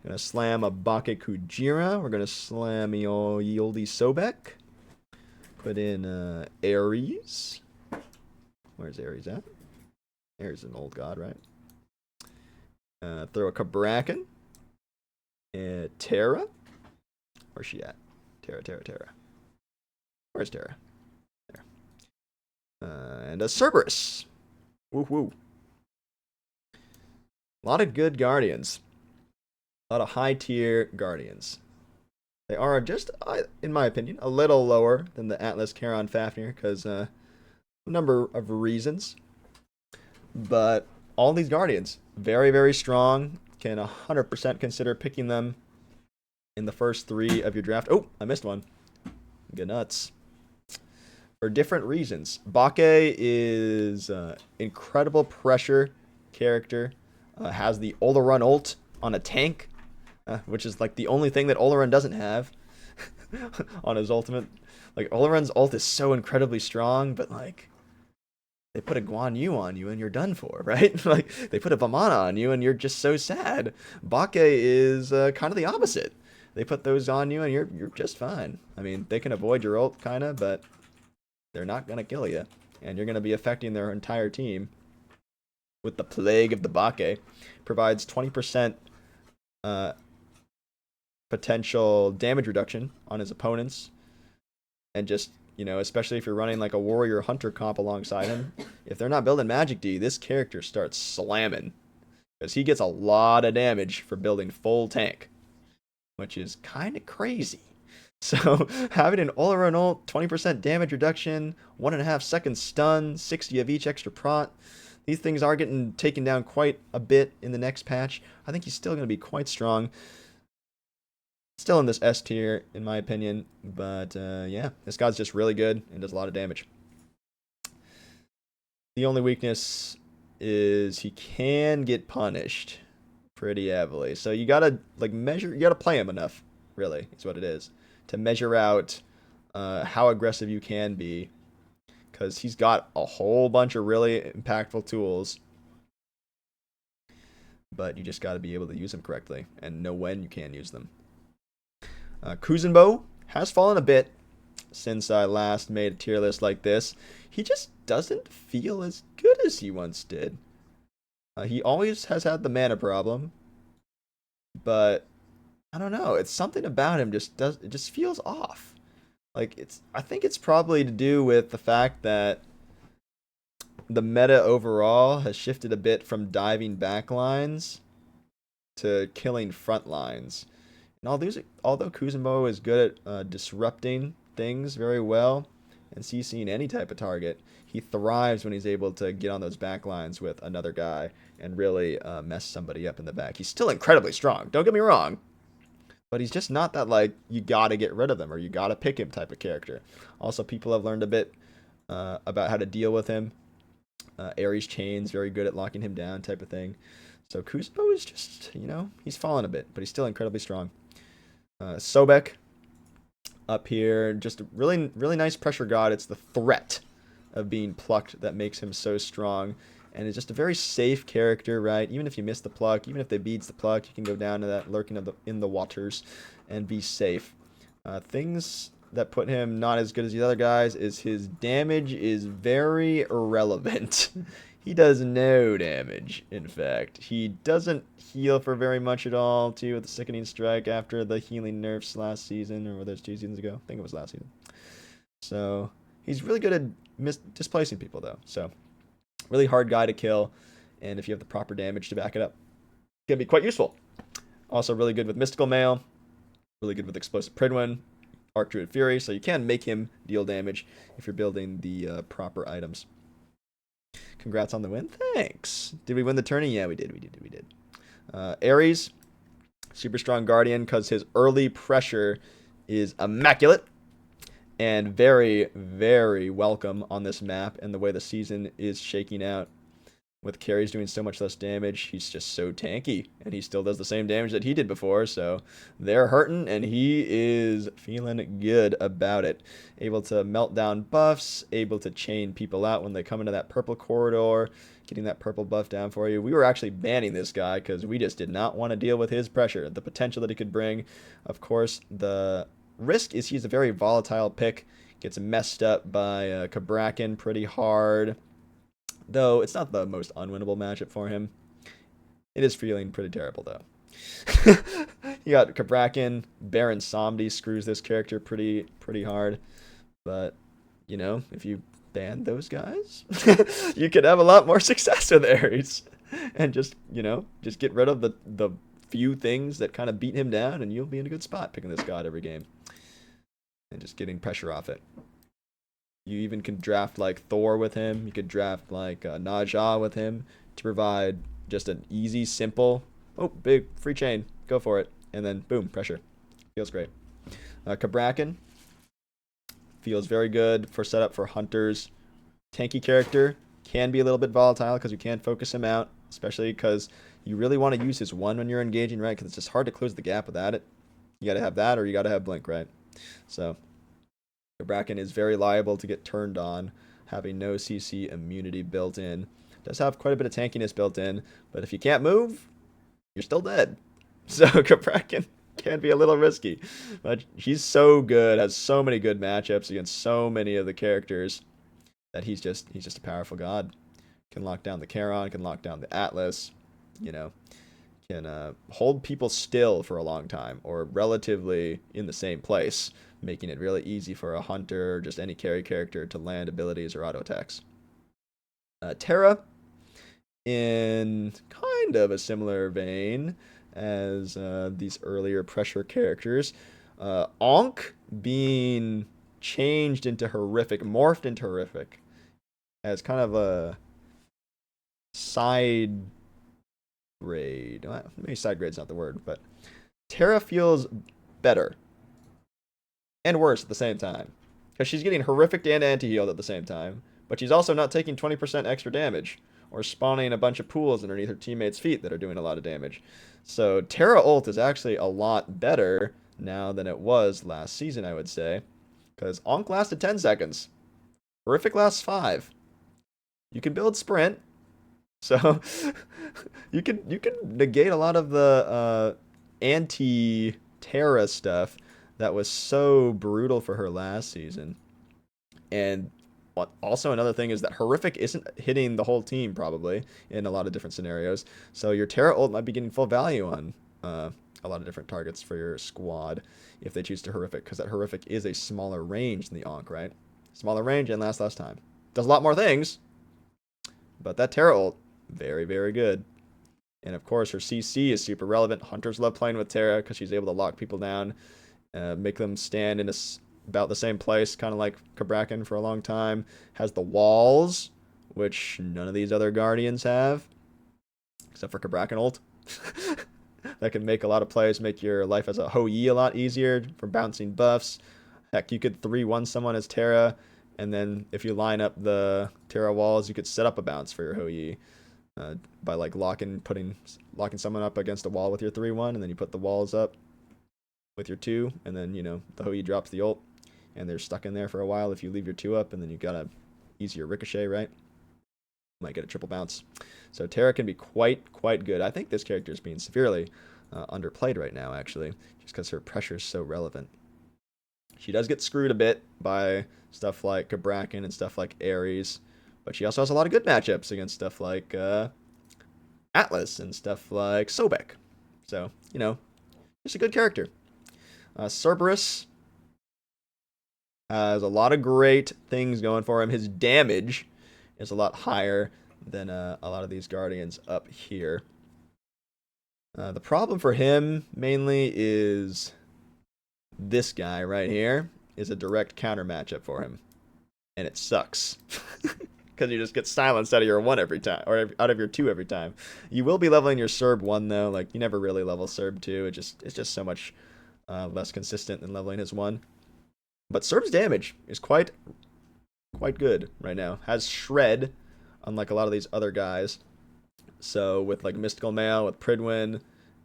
Gonna slam a Bake Kujira. We're gonna slam Yoldi Sobek. Put in Ares. Where's Ares at? Ares is an old god, right? Throw a Kabrakan. Terra. Where's she at? Terra. Where's Terra? There. And a Cerberus. Woo woo. A lot of good guardians. A lot of high tier guardians. They are just, in my opinion, a little lower than the Atlas Charon Fafnir because a number of reasons. But all these guardians, very, very strong. Can 100% consider picking them in the first 3 of your draft. Oh, I missed one. Get nuts. For different reasons. Bake is incredible pressure character. Has the Oleron ult on a tank, which is like the only thing that Oleron doesn't have on his ultimate. Like, Oleron's ult is so incredibly strong, but like, they put a Guan Yu on you and you're done for, right? Like, they put a Vamana on you and you're just so sad. Bake is kind of the opposite. They put those on you and you're just fine. I mean, they can avoid your ult, kind of, but they're not going to kill you. And you're going to be affecting their entire team with the plague of the Bake. Provides 20% potential damage reduction on his opponents. And just, especially if you're running like a warrior hunter comp alongside him, if they're not building Magic D, this character starts slamming. Because he gets a lot of damage for building full tank, which is kind of crazy. So having an all-around ult, 20% damage reduction, 1.5 second stun, 60 of each extra prot. These things are getting taken down quite a bit in the next patch. I think he's still going to be quite strong. Still in this S tier, in my opinion. But, yeah, this guy's just really good and does a lot of damage. The only weakness is he can get punished pretty heavily. So you got to, you got to play him enough, really, is what it is, to measure out how aggressive you can be. Because he's got a whole bunch of really impactful tools. But you just got to be able to use them correctly and know when you can use them. Kuzenbo has fallen a bit since I last made a tier list like this. He just doesn't feel as good as he once did. He always has had the mana problem. But I don't know. It's something about him it just feels off. I think it's probably to do with the fact that the meta overall has shifted a bit from diving backlines to killing front lines. And although Kuzenbo is good at disrupting things very well and CCing any type of target. He thrives when he's able to get on those back lines with another guy and really mess somebody up in the back. He's still incredibly strong, don't get me wrong, but he's just not that, like, you gotta get rid of him or you gotta pick him type of character. Also, people have learned a bit about how to deal with him. Ares chains, very good at locking him down type of thing. So Kuzo is just, he's fallen a bit, but he's still incredibly strong. Sobek up here, just a really, really nice pressure god. It's the threat of being plucked that makes him so strong. And it's just a very safe character, right? Even if you miss the pluck, even if they beats the pluck, you can go down to that lurking in the waters and be safe. Things that put him not as good as the other guys is his damage is very irrelevant. He does no damage, in fact. He doesn't heal for very much at all, too, with the Sickening Strike after the healing nerfs last season, or whether it's 2 seasons ago. I think it was last season. So, he's really good at displacing people, though. So, really hard guy to kill, and if you have the proper damage to back it up, it can be quite useful. Also, really good with Mystical Mail, really good with Explosive Pridwin, Archdruid Fury, so you can make him deal damage if you're building the proper items. Congrats on the win. Thanks. Did we win the tourney? Yeah, we did. Ares, super strong Guardian because his early pressure is immaculate and very, very welcome on this map and the way the season is shaking out. With carries doing so much less damage, he's just so tanky, and he still does the same damage that he did before, so they're hurting, and he is feeling good about it. Able to melt down buffs, able to chain people out when they come into that purple corridor, getting that purple buff down for you. We were actually banning this guy because we just did not want to deal with his pressure, the potential that he could bring. Of course, the risk is he's a very volatile pick, gets messed up by Kabrakan pretty hard. Though it's not the most unwinnable matchup for him. It is feeling pretty terrible, though. You got Kabrakan, Baron Samdi screws this character pretty hard. But, if you ban those guys, you could have a lot more success with Ares. And just get rid of the few things that kind of beat him down, and you'll be in a good spot picking this god every game. And just getting pressure off it. You even can draft like Thor with him. You could draft like Naja with him to provide just an easy, simple, big free chain. Go for it. And then boom, pressure. Feels great. Kabrakan feels very good for setup for hunters. Tanky character can be a little bit volatile because you can't focus him out, especially because you really want to use his one when you're engaging, right? Because it's just hard to close the gap without it. You got to have that or you got to have Blink, right? So Kabrakan is very liable to get turned on, having no CC immunity built in. Does have quite a bit of tankiness built in, but if you can't move, you're still dead. So Kabrakan can be a little risky, but he's so good, has so many good matchups against so many of the characters that he's just a powerful god. Can lock down the Charon, can lock down the Atlas, can hold people still for a long time or relatively in the same place, making it really easy for a hunter or just any carry character to land abilities or auto attacks. Terra, in kind of a similar vein as these earlier pressure characters. Ankh being changed into horrific, morphed into horrific as kind of a side grade. Maybe side grade's not the word, but Terra feels better and worse at the same time because she's getting horrific and anti-healed at the same time, but she's also not taking 20% extra damage or spawning a bunch of pools underneath her teammates' feet that are doing a lot of damage. So Terra ult is actually a lot better now than it was last season, I would say, because Ankh lasted 10 seconds. Horrific lasts 5. You can build sprint, so you can negate a lot of the anti-Terra stuff that was so brutal for her last season. And also another thing is that horrific isn't hitting the whole team probably in a lot of different scenarios. So your Terra ult might be getting full value on a lot of different targets for your squad if they choose to horrific, because that horrific is a smaller range than the Ankh, right? Smaller range and lasts less time. Does a lot more things, but that Terra ult, very, very good. And of course, her CC is super relevant. Hunters love playing with Terra because she's able to lock people down, make them stand in a about the same place, kind of like Cabrakan for a long time. Has the walls, which none of these other Guardians have, except for Cabrakan ult. That can make a lot of plays, make your life as a Hou-Yi a lot easier for bouncing buffs. Heck, you could 3-1 someone as Terra, and then if you line up the Terra walls, you could set up a bounce for your Hou-Yi by like locking someone up against a wall with your 3-1, and then you put the walls up with your 2, and then, you know, the Hou-Yi drops the ult, and they're stuck in there for a while if you leave your 2 up, and then you got a easier ricochet, right? Might get a triple bounce. So Terra can be quite good. I think this character is being severely underplayed right now, actually, just because her pressure is so relevant. She does get screwed a bit by stuff like Cabrakan and stuff like Ares, but she also has a lot of good matchups against stuff like Atlas and stuff like Sobek. So, you know, just a good character. Cerberus has a lot of great things going for him. His damage is a lot higher than a lot of these Guardians up here. The problem for him mainly is this guy right here is a direct counter matchup for him, and it sucks because you just get silenced out of your 1 every time, or out of your 2 every time. You will be leveling your Serb 1 though. Like, you never really level Serb 2. It's just so much less consistent than leveling his 1. But Serb's damage is quite good right now. Has Shred, unlike a lot of these other guys. So with like Mystical Mail, with Pridwin,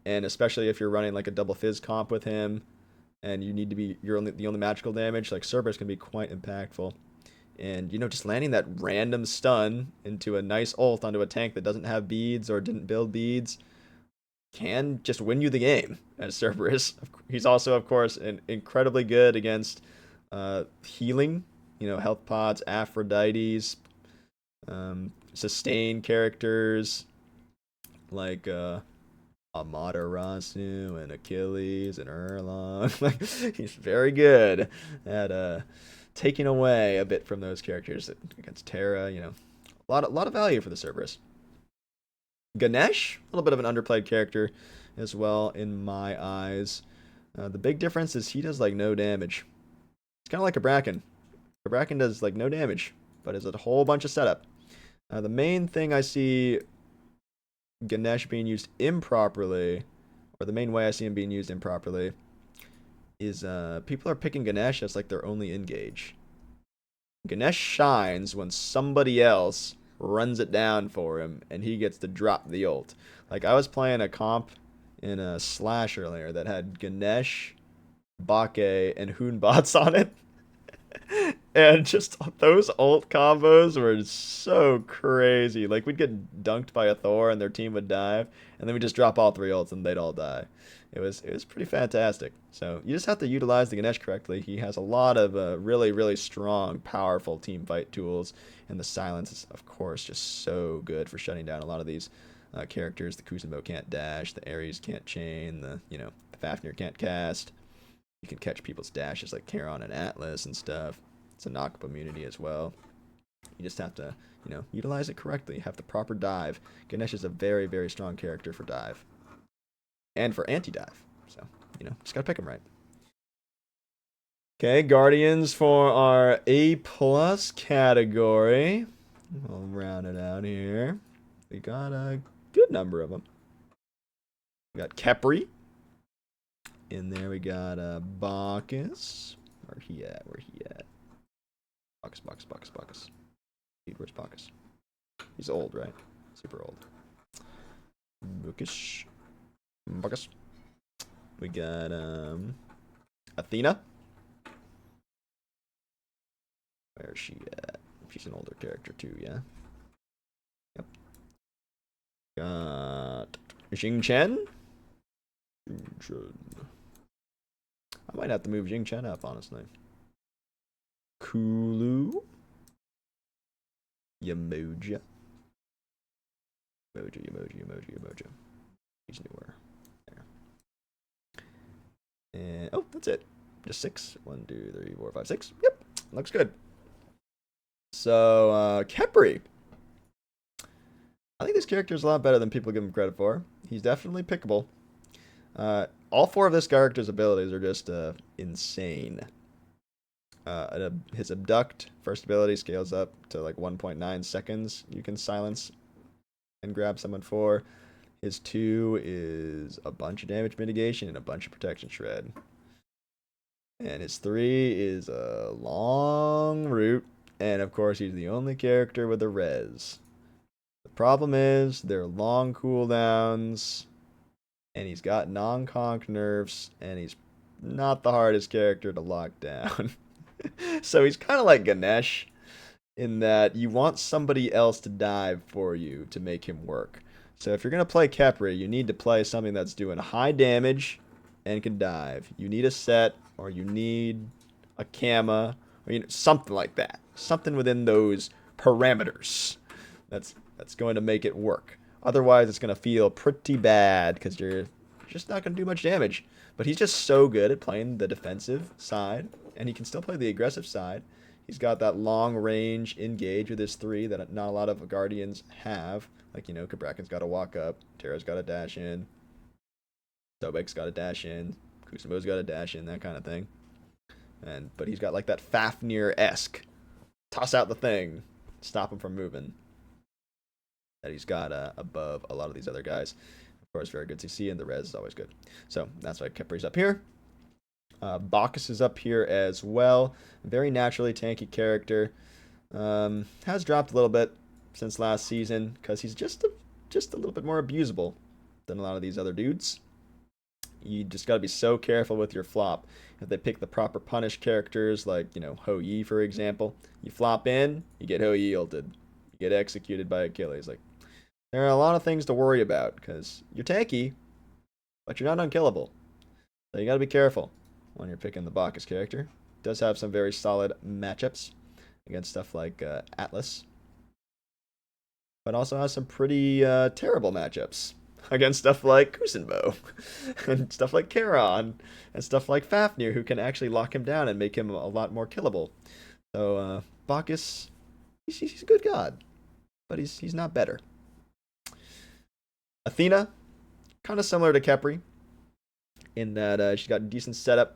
and especially if you're running like a double Fizz comp with him, and you need to be the only magical damage, like Cerberus can be quite impactful. And, you know, just landing that random stun into a nice ult onto a tank that doesn't have beads or didn't build beads can just win you the game as Cerberus. He's also, of course, incredibly good against healing, you know, health pots, Aphrodites, sustain characters like Amaterasu and Achilles and Erlong. Like, he's very good at taking away a bit from those characters against Terra. You know, a lot of value for the Cerberus. Ganesh, a little bit of an underplayed character as well in my eyes. The big difference is he does like no damage. It's kind of like a Bracken. A Bracken does like no damage, but is a whole bunch of setup. The main thing I see Ganesh being used improperly, or the main way I see him being used improperly, is people are picking Ganesh as like their only engage. Ganesh shines when somebody else runs it down for him and he gets to drop the ult. Like, I was playing a comp in a Slash earlier that had Ganesh, Bake, and Hoonbots on it. And just those ult combos were so crazy. Like, we'd get dunked by a Thor and their team would dive, and then we'd just drop all 3 ults and they'd all die. It was pretty fantastic. So you just have to utilize the Ganesh correctly. He has a lot of really strong, powerful team fight tools, and the silence is, of course, just so good for shutting down a lot of these characters. The Kuzenbo can't dash, the Ares can't chain, the Fafnir can't cast. You can catch people's dashes like Charon and Atlas and stuff. It's a knock-up immunity as well. You just have to, utilize it correctly. Have the proper dive. Ganesh is a very strong character for dive. And for anti-dive. So, just gotta pick them right. Okay, Guardians for our A+ category. We'll round it out here. We got a good number of them. We got Kepri. In there we got Bacchus. Where he at? Bacchus. Dude, where's Bacchus? He's old, right? Super old. Bacchus. We got Athena. Where's she at? She's an older character too, yeah. Yep. Got Jing Chen. I might have to move Jing Chen up, honestly. Kulu. Yamoja. Emoja. He's newer. There. And oh, that's it. Just 6. 1, 2, 3, 4, 5, 6. Yep. Looks good. So Kepri. I think this character is a lot better than people give him credit for. He's definitely pickable. All 4 of this character's abilities are just insane. His abduct first ability scales up to like 1.9 seconds. You can silence and grab someone for. His 2 is a bunch of damage mitigation and a bunch of protection shred. And his 3 is a long route. And of course, he's the only character with a res. The problem is they're long cooldowns, and he's got non-conk nerfs, and he's not the hardest character to lock down. So he's kind of like Ganesh in that you want somebody else to dive for you to make him work. So if you're going to play Khepri, you need to play something that's doing high damage and can dive. You need a set, or you need a Kama, or something like that. Something within those parameters that's going to make it work. Otherwise, it's going to feel pretty bad because you're just not going to do much damage. But he's just so good at playing the defensive side, and he can still play the aggressive side. He's got that long range engage with his 3 that not a lot of Guardians have. Like, Kabrakan's got to walk up, Terra's got to dash in, Sobek's got to dash in, Kusumo's got to dash in, that kind of thing. But he's got like that Fafnir-esque toss out the thing, stop him from moving, that he's got above a lot of these other guys. Of course, very good to see, and the res is always good. So that's why Khepri's up here. Bacchus is up here as well. Very naturally tanky character. Has dropped a little bit since last season because he's just a little bit more abusable than a lot of these other dudes. You just got to be so careful with your flop. If they pick the proper punish characters, like, Ho Yi, for example, you flop in, you get Ho Yi ulted. You get executed by Achilles. Like, there are a lot of things to worry about because you're tanky, but you're not unkillable. So you got to be careful when you're picking the Bacchus character. Does have some very solid matchups against stuff like Atlas, but also has some pretty terrible matchups against stuff like Kusunbo and stuff like Charon and stuff like Fafnir, who can actually lock him down and make him a lot more killable. So Bacchus, he's a good god, but he's not better. Athena, kind of similar to Khepri in that she's got a decent setup,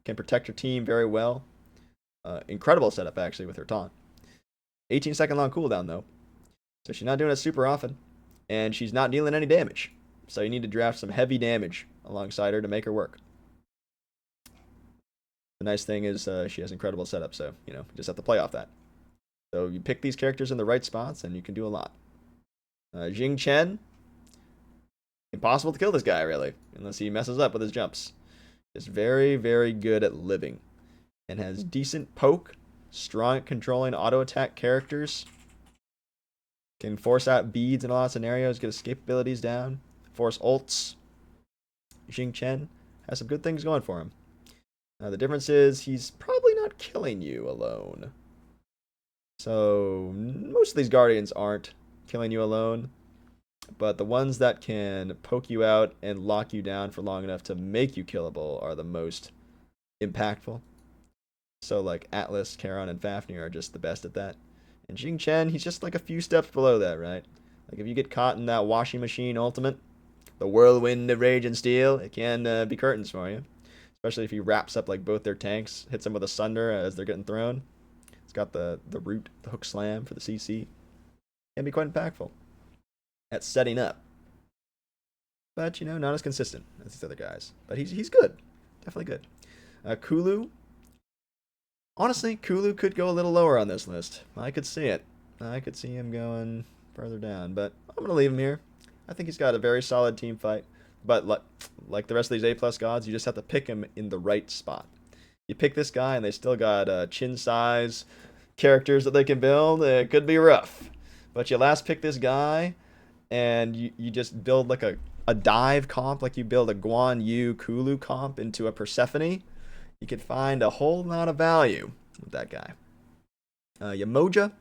can protect her team very well. Incredible setup, actually, with her taunt. 18-second long cooldown, though. So she's not doing it super often, and she's not dealing any damage. So you need to draft some heavy damage alongside her to make her work. The nice thing is she has incredible setup, so, you just have to play off that. So you pick these characters in the right spots, and you can do a lot. Jing Chen, impossible to kill this guy, really, unless he messes up with his jumps. Is very, very good at living and has decent poke, strong at controlling auto attack characters, can force out beads in a lot of scenarios, get escape abilities down, force ults. Jing Chen has some good things going for him. The difference is he's probably not killing you alone. So most of these Guardians aren't killing you alone. But the ones that can poke you out and lock you down for long enough to make you killable are the most impactful. So like Atlas, Charon, and Fafnir are just the best at that. And Jing Chen, he's just like a few steps below that, right? Like if you get caught in that washing machine ultimate, the whirlwind of rage and steel, it can be curtains for you. Especially if he wraps up like both their tanks, hits them with a sunder as they're getting thrown. It's got the root, the hook slam for the CC. Can be quite impactful at setting up, but not as consistent as these other guys. But he's good, definitely good. Kulu, honestly, Kulu could go a little lower on this list. I could see it. I could see him going further down, but I'm gonna leave him here. I think he's got a very solid team fight, but like the rest of these A+ gods, you just have to pick him in the right spot. You pick this guy, and they still got chin size characters that they can build. It could be rough, but you last pick this guy, and you just build like a dive comp, like you build a Guan Yu Kulu comp into a Persephone, you could find a whole lot of value with that guy. Yamoja,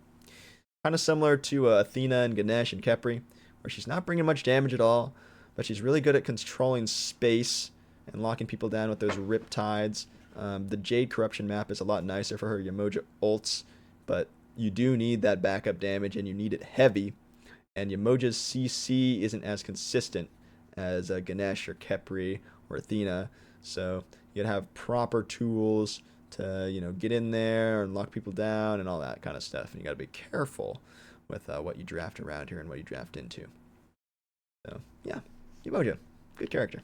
kind of similar to Athena and Ganesh and Khepri, where she's not bringing much damage at all, but she's really good at controlling space and locking people down with those riptides. The Jade Corruption map is a lot nicer for her Yamoja ults, but you do need that backup damage, and you need it heavy. And Yamoja's CC isn't as consistent as Ganesh or Khepri or Athena, so you gotta have proper tools to, you know, get in there and lock people down and all that kind of stuff. And you got to be careful with what you draft around here and what you draft into. So, yeah, Umoja, good character.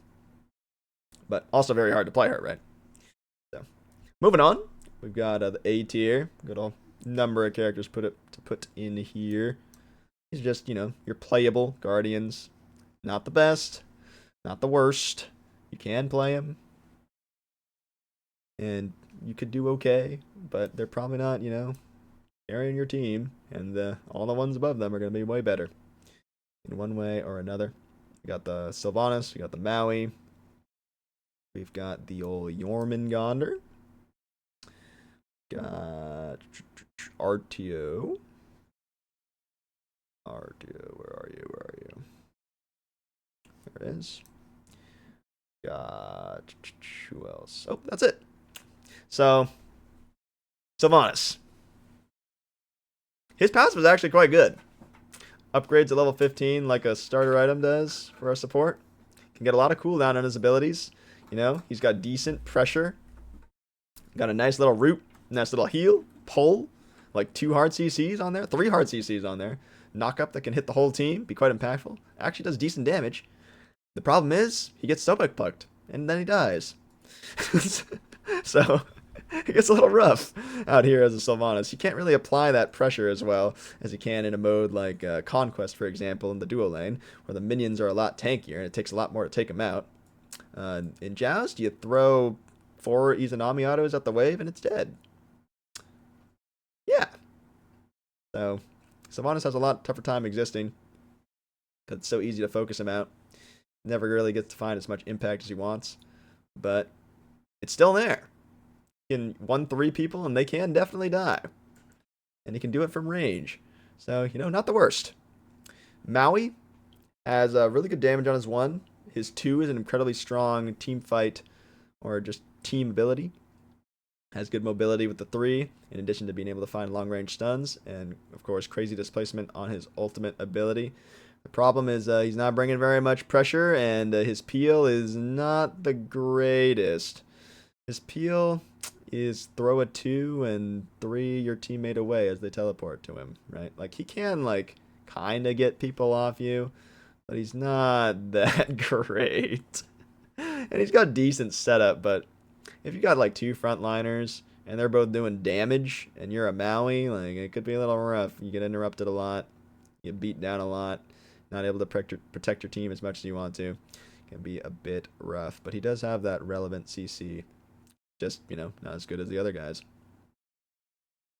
But also very hard to play her, right? So, moving on, we've got the A tier. Good old number of characters to put in here. These are just, you know, your playable Guardians. Not the best, not the worst. You can play them. And you could do okay, but they're probably not, you know, carrying your team. And all the ones above them are going to be way better in one way or another. We got the Sylvanas, we got the Maui. We've got the old Jormungandr. Got Artio. Artio, where are you? Where are you? There it is. Got who else? Oh, that's it. So, Sylvanas. His passive is actually quite good. Upgrades to level 15 like a starter item does for our support. Can get a lot of cooldown on his abilities. You know, he's got decent pressure. Got a nice little root, nice little heal, pull, like 2 hard CCs on there, 3 hard CCs on there. Knock up that can hit the whole team, be quite impactful. Actually does decent damage. The problem is, he gets Sobek plucked, and then he dies. So, it gets a little rough out here as a Sylvanas. You can't really apply that pressure as well as you can in a mode like Conquest, for example, in the duo lane, where the minions are a lot tankier, and it takes a lot more to take them out. In Joust, you throw 4 Izanami autos at the wave, and it's dead. Yeah. So, Sylvanas has a lot tougher time existing, because it's so easy to focus him out. Never really gets to find as much impact as he wants, but it's still there. He can 1-3 people, and they can definitely die. And he can do it from range. So, you know, not the worst. Maui has really good damage on his 1. His 2 is an incredibly strong team fight, or just team ability. Has good mobility with the 3, in addition to being able to find long-range stuns, and, of course, crazy displacement on his ultimate ability. The problem is he's not bringing very much pressure, and his peel is not the greatest. His peel is throw a 2 and 3 your teammate away as they teleport to him, right? Like, he can, like, kind of get people off you, but he's not that great. And he's got decent setup, but if you got, like, 2 frontliners, and they're both doing damage, and you're a Maui, like, it could be a little rough. You get interrupted a lot, you get beat down a lot, not able to protect your team as much as you want to. Can be a bit rough, but he does have that relevant CC. Just, you know, not as good as the other guys.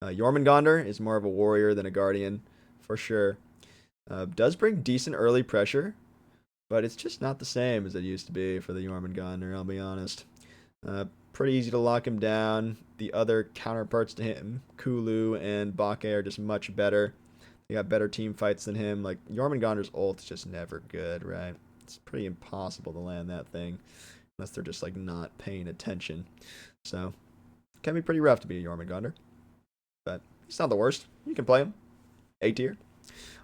Jormungandr is more of a warrior than a guardian, for sure. Does bring decent early pressure, but it's just not the same as it used to be for the Jormungandr, I'll be honest. Pretty easy to lock him down. The other counterparts to him, Kulu and Bake, are just much better. They got better team fights than him. Like, Jormungandr's ult is just never good, right? It's pretty impossible to land that thing, unless they're just, like, not paying attention. So, it can be pretty rough to be a Jormungandr. But he's not the worst. You can play him. A tier.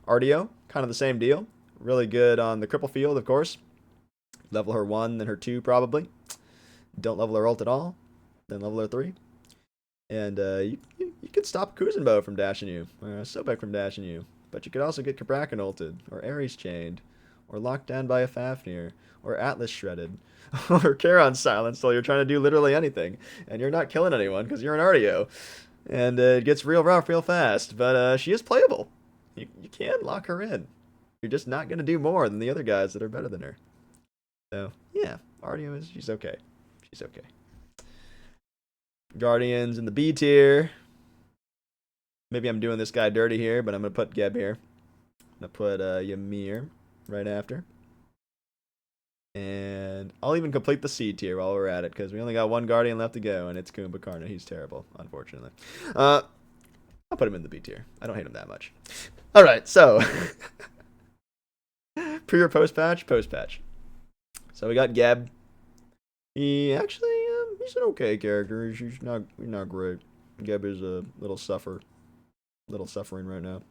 Artio, kind of the same deal. Really good on the cripple field, of course. Level her 1, then her 2, probably. Don't level her ult at all. Then level her 3. And you could stop Kuzenbo from dashing you, or Sobek from dashing you. But you could also get Kabrakan ulted, or Ares chained, or locked down by a Fafnir, or Atlas shredded, or Charon silenced while you're trying to do literally anything. And you're not killing anyone because you're an Artio. And it gets real rough real fast, but she is playable. You can lock her in. You're just not going to do more than the other guys that are better than her. So, yeah, Artio she's okay. She's okay. Guardians in the B tier. Maybe I'm doing this guy dirty here, but I'm going to put Geb here. I'm going to put Ymir right after. And I'll even complete the C tier while we're at it, because we only got 1 Guardian left to go, and it's Kumbhakarna. He's terrible, unfortunately. I'll put him in the B tier. I don't hate him that much. Alright, so. Pre or post patch? Post patch. So we got Geb. He actually, he's an okay character. He's not great. Geb is a little suffering right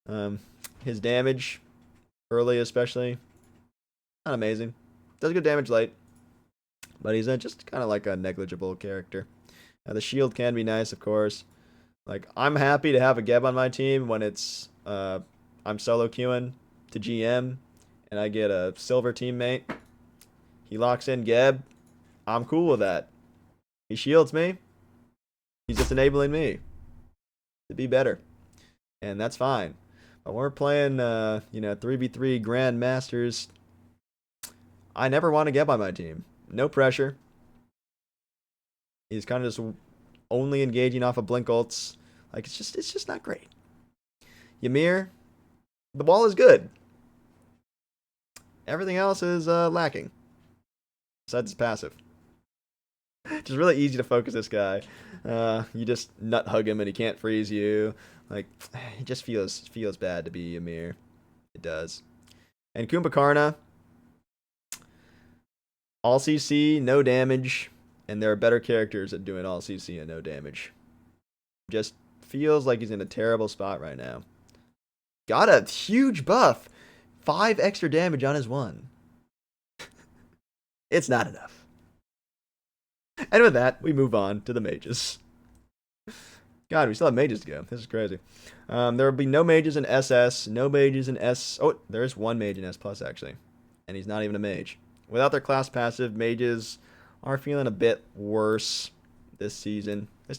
now. His damage, early especially, not amazing. Does good damage late, but he's just kind of like a negligible character. Now, the shield can be nice, of course. Like, I'm happy to have a Geb on my team when it's I'm solo queuing to GM and I get a silver teammate. He locks in Geb. I'm cool with that. He shields me. He's just enabling me to be better. And that's fine. But when we're playing, 3v3 Grand Masters, I never want to Geb on my team. No pressure. He's kind of just only engaging off of blink ults. Like, it's just not great. Ymir, the wall is good. Everything else is lacking. Besides his passive. Just really easy to focus this guy. You just nut hug him and he can't freeze you. Like, it just feels bad to be Ymir. It does. And Kumbhakarna, all CC, no damage, and there are better characters at doing all CC and no damage. Just feels like he's in a terrible spot right now. Got a huge buff. 5 extra damage on his 1. It's not enough. And with that, we move on to the mages. God, we still have mages to go. This is crazy. There will be no mages in SS, no mages in S. Oh, there is one mage in S+, actually. And he's not even a mage. Without their class passive, mages are feeling a bit worse this season. They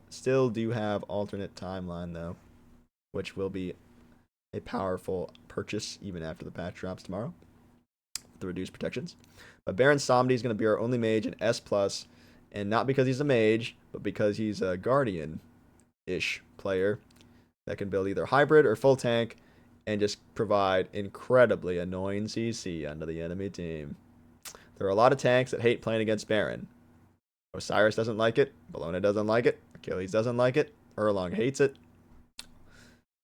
still do have alternate timeline, though, which will be a powerful purchase even after the patch drops tomorrow. The reduced protections. But Baron Samedi is going to be our only mage in S+, and not because he's a mage, but because he's a Guardian-ish player that can build either hybrid or full tank and just provide incredibly annoying CC onto the enemy team. There are a lot of tanks that hate playing against Baron. Osiris doesn't like it, Bellona doesn't like it, Achilles doesn't like it, Erlong hates it.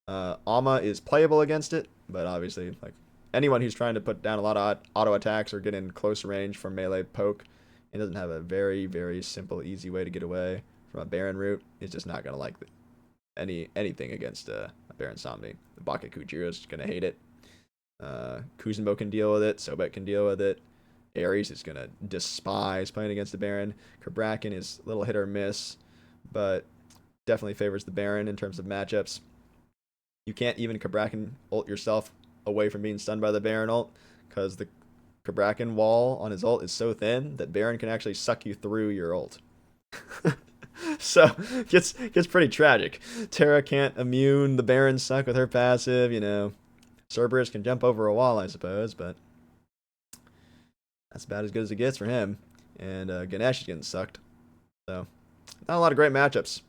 Alma is playable against it, but obviously, like, anyone who's trying to put down a lot of auto attacks or get in close range from melee poke and doesn't have a very, very simple, easy way to get away from a Baron route is just not going to like anything against a Baron Samedi. The Bake Kujira is going to hate it. Kuzenbo can deal with it. Sobek can deal with it. Ares is going to despise playing against the Baron. Kabrakan is a little hit or miss, but definitely favors the Baron in terms of matchups. You can't even Kabrakan ult yourself away from being stunned by the Baron ult, because the Kabrakan wall on his ult is so thin that Baron can actually suck you through your ult. So gets pretty tragic. Terra can't immune the Baron suck with her passive, Cerberus can jump over a wall, I suppose, but that's about as good as it gets for him. And Ganesh is getting sucked. So not a lot of great matchups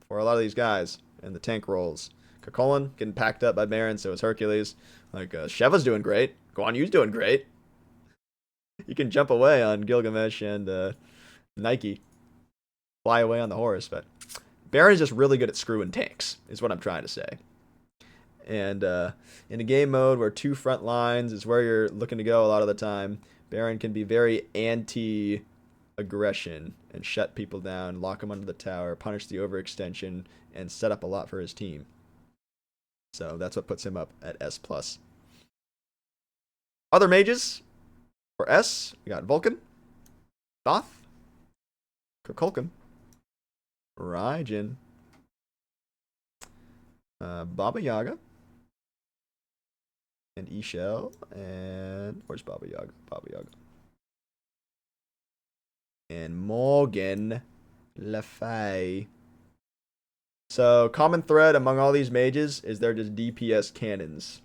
for a lot of these guys in the tank roles. Kakolin getting packed up by Baron, so is Hercules. Like, Sheva's doing great. Guan Yu's doing great. You can jump away on Gilgamesh and Nike. Fly away on the horse, but Baron is just really good at screwing tanks, is what I'm trying to say. And in a game mode where 2 front lines is where you're looking to go a lot of the time, Baron can be very anti-aggression and shut people down, lock them under the tower, punish the overextension, and set up a lot for his team. So that's what puts him up at S+. Other mages for S, we got Vulcan, Thoth, Kukulkan, Raijin, Baba Yaga, and Ishel, and where's Baba Yaga? Baba Yaga. And Morgan Le Fay. So, common thread among all these mages is they're just DPS cannons.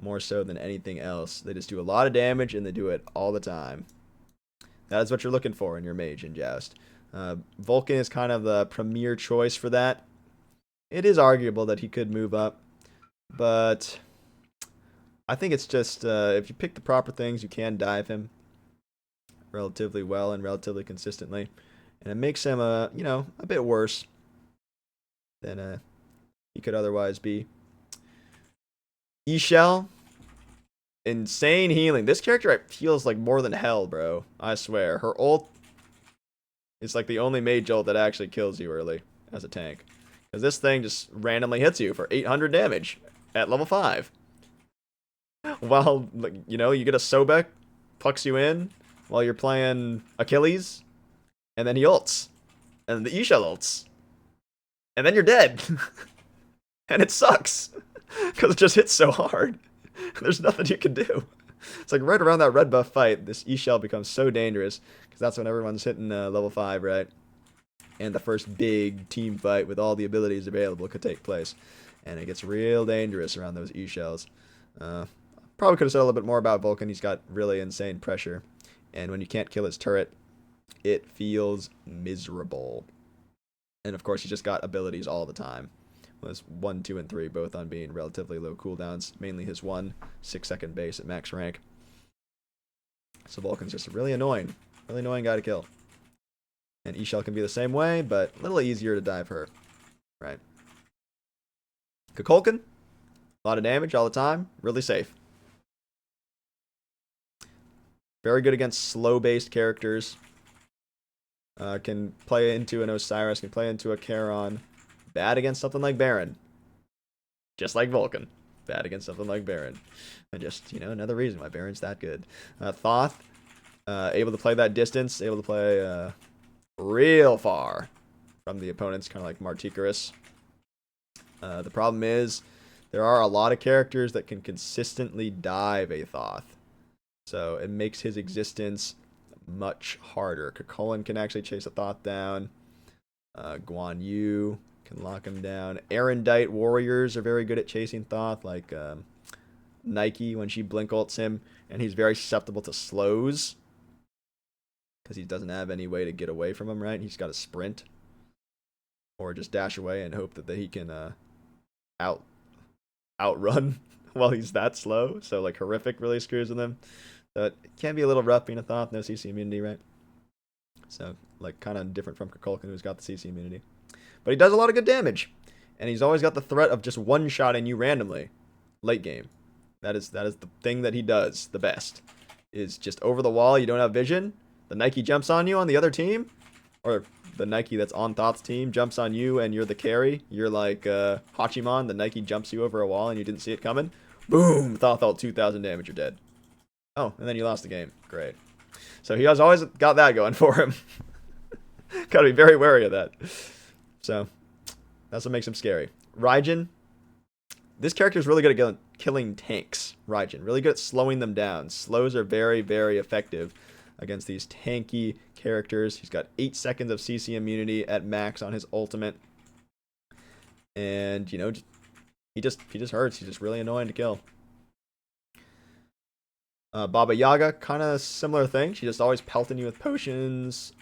More so than anything else. They just do a lot of damage and they do it all the time. That is what you're looking for in your mage in Joust. Vulcan is kind of the premier choice for that. It is arguable that he could move up, but I think it's just if you pick the proper things, you can dive him relatively well and relatively consistently, and it makes him a bit worse than he could otherwise be. Ishel, insane healing. This character feels like more than hell, bro. I swear. Her ult is like the only mage ult that actually kills you early as a tank. Because this thing just randomly hits you for 800 damage at level 5. While, you get a Sobek, plucks you in while you're playing Achilles, and then he ults. and the E-Shell ults. And then you're dead. And it sucks. Because it just hits so hard. There's nothing you can do. It's like right around that red buff fight, this E-Shell becomes so dangerous. Because that's when everyone's hitting level 5, right? And the first big team fight with all the abilities available could take place. And it gets real dangerous around those E-Shells. Probably could have said a little bit more about Vulcan. He's got really insane pressure. And when you can't kill his turret, it feels miserable. And of course, he's just got abilities all the time. Was 1, 2, and 3 both on being relatively low cooldowns. Mainly his 6-second base at max rank. So Vulcan's just a really annoying guy to kill. And E-Shell can be the same way, but a little easier to dive her. Right. Kukulkan, a lot of damage all the time. Really safe. Very good against slow-based characters. Can play into an Osiris, can play into a Charon. Bad against something like Baron. Just like Vulcan. Bad against something like Baron. And just, another reason why Baron's that good. Thoth, able to play that distance, able to play real far from the opponents, kind of like Marticarus. The problem is, there are a lot of characters that can consistently dive a Thoth. So it makes his existence much harder. Kukulkan can actually chase a Thoth down. Guan Yu can lock him down. Erendite warriors are very good at chasing Thoth, like Nike when she blink ults him, and he's very susceptible to slows because he doesn't have any way to get away from him, right? He's got to sprint or just dash away and hope that he can outrun while he's that slow. So like Horrific really screws with him. So it can be a little rough being a Thoth, no CC immunity, right? So like kind of different from Kukulkan, who's got the CC immunity. But he does a lot of good damage. And he's always got the threat of just one-shotting you randomly late game. That is the thing that he does the best. Is just over the wall, you don't have vision. The Nike jumps on you on the other team. Or the Nike that's on Thoth's team jumps on you and you're the carry. You're like Hachiman. The Nike jumps you over a wall and you didn't see it coming. Boom! Thoth ult 2,000 damage, you're dead. Oh, and then you lost the game. Great. So he has always got that going for him. Gotta be very wary of that. So, that's what makes him scary. Raijin. This character is really good at killing tanks. Raijin. Really good at slowing them down. Slows are very, very effective against these tanky characters. He's got 8 seconds of CC immunity at max on his ultimate. And, he just hurts. He's just really annoying to kill. Baba Yaga, kind of similar thing. She's just always pelting you with potions,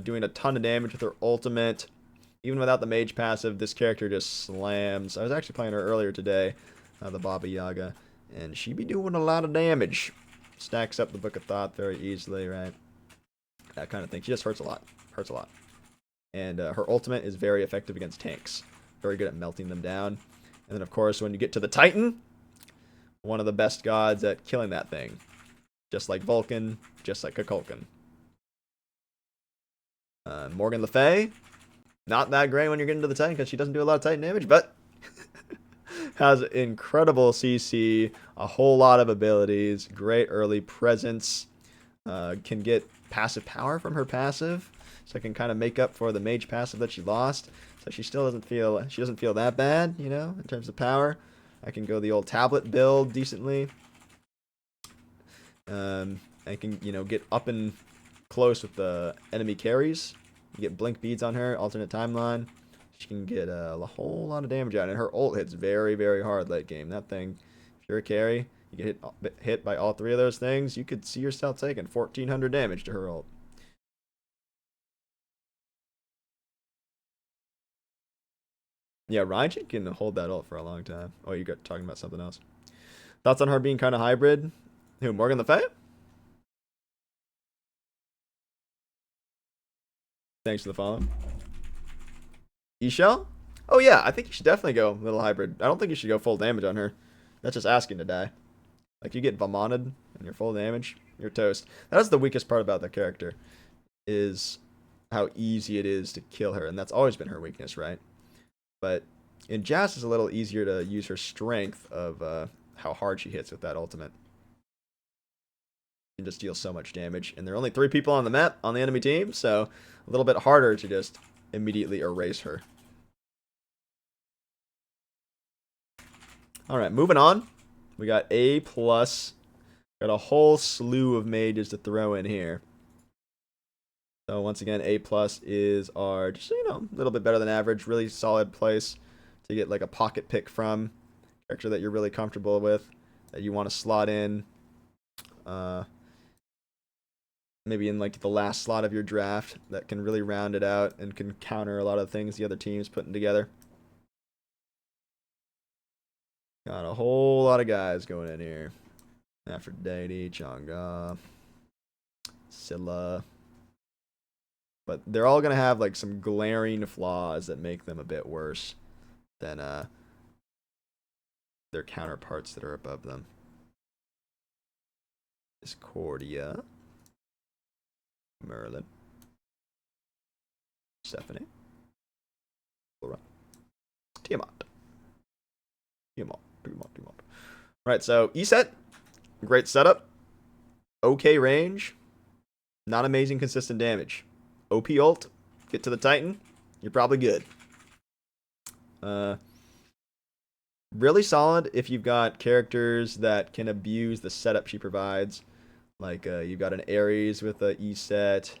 doing a ton of damage with her ultimate. Even without the mage passive, this character just slams. I was actually playing her earlier today, the Baba Yaga, and she be doing a lot of damage. Stacks up the Book of Thoth very easily, right? That kind of thing. She just hurts a lot. Hurts a lot. And her ultimate is very effective against tanks. Very good at melting them down. And then, of course, when you get to the Titan, one of the best gods at killing that thing. Just like Vulcan, just like Kukulkan. Morgan Le Fay, not that great when you're getting to the Titan because she doesn't do a lot of Titan damage, but has incredible CC, a whole lot of abilities, great early presence, can get passive power from her passive, so it can kind of make up for the mage passive that she lost. So she still doesn't feel that bad, in terms of power. I can go the old tablet build decently. I can, get up and close with the enemy carries. You get blink beads on her, alternate timeline. She can get a whole lot of damage out, and her ult hits very, very hard late game. That thing, if you're a carry, you get hit by all 3 of those things, you could see yourself taking 1,400 damage to her ult. Yeah, Raijin can hold that ult for a long time. Oh, you got talking about something else. Thoughts on her being kind of hybrid? Who, Morgan Le Fay? Thanks for the follow. E-Shell? Oh yeah, I think you should definitely go a little hybrid. I don't think you should go full damage on her. That's just asking to die. Like, you get Vamonted and you're full damage, you're toast. That's the weakest part about that character, is how easy it is to kill her, and that's always been her weakness, right? But in Joust, it's a little easier to use her strength of how hard she hits with that ultimate. You can just deal so much damage, and there are only 3 people on the map on the enemy team, so a little bit harder to just immediately erase her. Alright, moving on. We got A+. Got a whole slew of mages to throw in here. So once again, A+ is our, just, you know, a little bit better than average. Really solid place to get like a pocket pick from. Character that you're really comfortable with, that you want to slot in. Maybe in like the last slot of your draft, that can really round it out and can counter a lot of things the other team's putting together. Got a whole lot of guys going in here. Aphrodite, Chang'e, Scylla. But they're all going to have like some glaring flaws that make them a bit worse than their counterparts that are above them. Discordia. Merlin. Stephanie. Laura. Tiamat. Right, so E-set. Great setup. Okay range. Not amazing consistent damage. OP ult. Get to the Titan. You're probably good. Really solid if you've got characters that can abuse the setup she provides. Like, you've got an Ares with a E-set.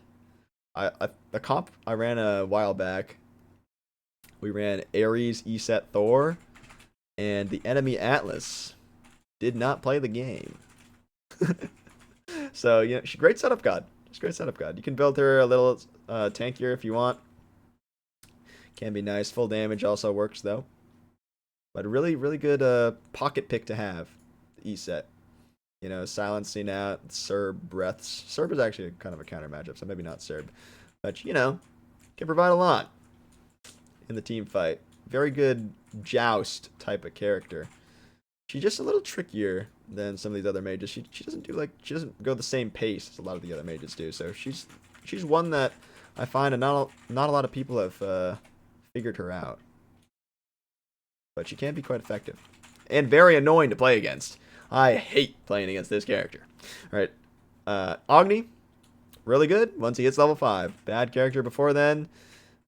A comp I ran a while back. We ran Ares, E-set Thor, and the enemy Atlas did not play the game. So, you know, she's a great setup god. She's a great setup god. You can build her a little tankier if you want. Can be nice. Full damage also works, though. But a really, really good pocket pick to have, the E-set. You know, silencing out Serb breaths. Serb is actually kind of a counter matchup, so maybe not Serb. But, you know, can provide a lot in the team fight. Very good Joust type of character. She's just a little trickier than some of these other mages. She doesn't do like, she doesn't go the same pace as a lot of the other mages do. So she's one that I find not a lot of people have figured her out. But she can be quite effective and very annoying to play against. I hate playing against this character. All right, Agni, really good once he hits level 5. Bad character before then.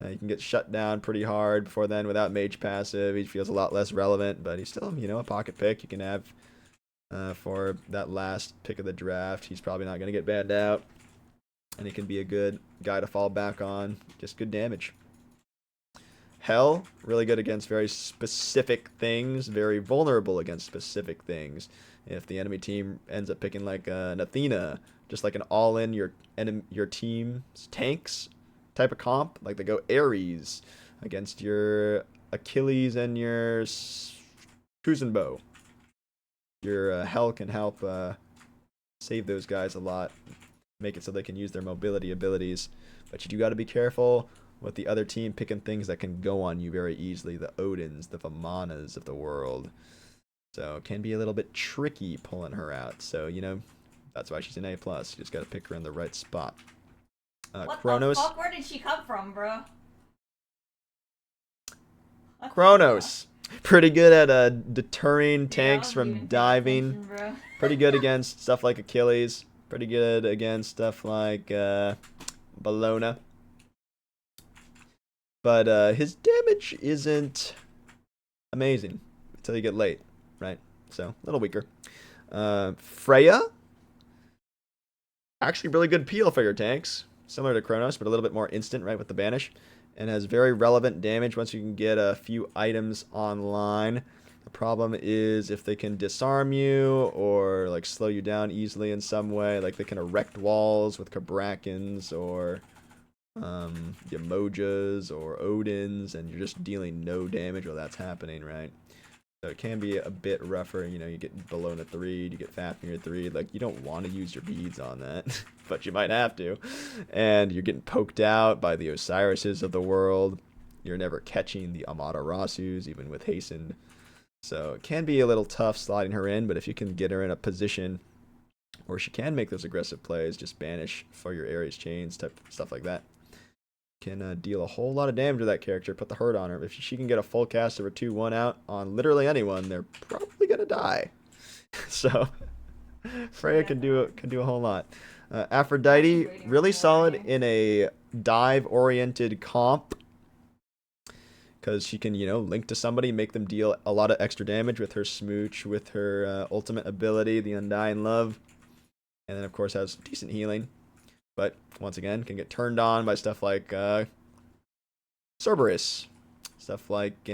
You can get shut down pretty hard before then without mage passive. He feels a lot less relevant, but he's still, you know, a pocket pick you can have for that last pick of the draft. He's probably not going to get banned out, and he can be a good guy to fall back on. Just good damage. Hell, really good against very specific things, very vulnerable against specific things. If the enemy team ends up picking like an Athena, just like an all-in your team's tanks type of comp, like they go Ares against your Achilles and your Kuzenbo. Your Hell can help save those guys a lot, make it so they can use their mobility abilities. But you do got to be careful with the other team picking things that can go on you very easily. The Odins, the Vamanas of the world. So it can be a little bit tricky pulling her out. So, you know, that's why she's an A+. You just got to pick her in the right spot. What Kronos. the fuck? Where did she come from, bro? Kronos. Pretty good at deterring tanks from diving. Pretty good against stuff like Achilles. Pretty good against stuff like Bellona. But his damage isn't amazing until you get late, right? So, a little weaker. Freya. Actually really good peel for your tanks. Similar to Kronos, but a little bit more instant, right, with the banish. And has very relevant damage once you can get a few items online. The problem is if they can disarm you or like slow you down easily in some way. Like they can erect walls with Kabrakins or Yamojas or Odins, and you're just dealing no damage while that's happening, right? So it can be a bit rougher. You know, you get Bellona 3, you get Fafnir 3. Like, you don't want to use your beads on that, but you might have to. And you're getting poked out by the Osirises of the world. You're never catching the Amaterasus, even with hastened. So it can be a little tough sliding her in, but if you can get her in a position where she can make those aggressive plays, just banish for your Ares chains, type stuff like that, can deal a whole lot of damage to that character, put the hurt on her. If she can get a full cast of her 2-1 out on literally anyone, they're probably going to die. So Freya can do a whole lot. Aphrodite, really solid in a dive-oriented comp because she can, you know, link to somebody, make them deal a lot of extra damage with her smooch, with her ultimate ability, the Undying Love. And then, of course, has decent healing. But, once again, can get turned on by stuff like Cerberus. Stuff like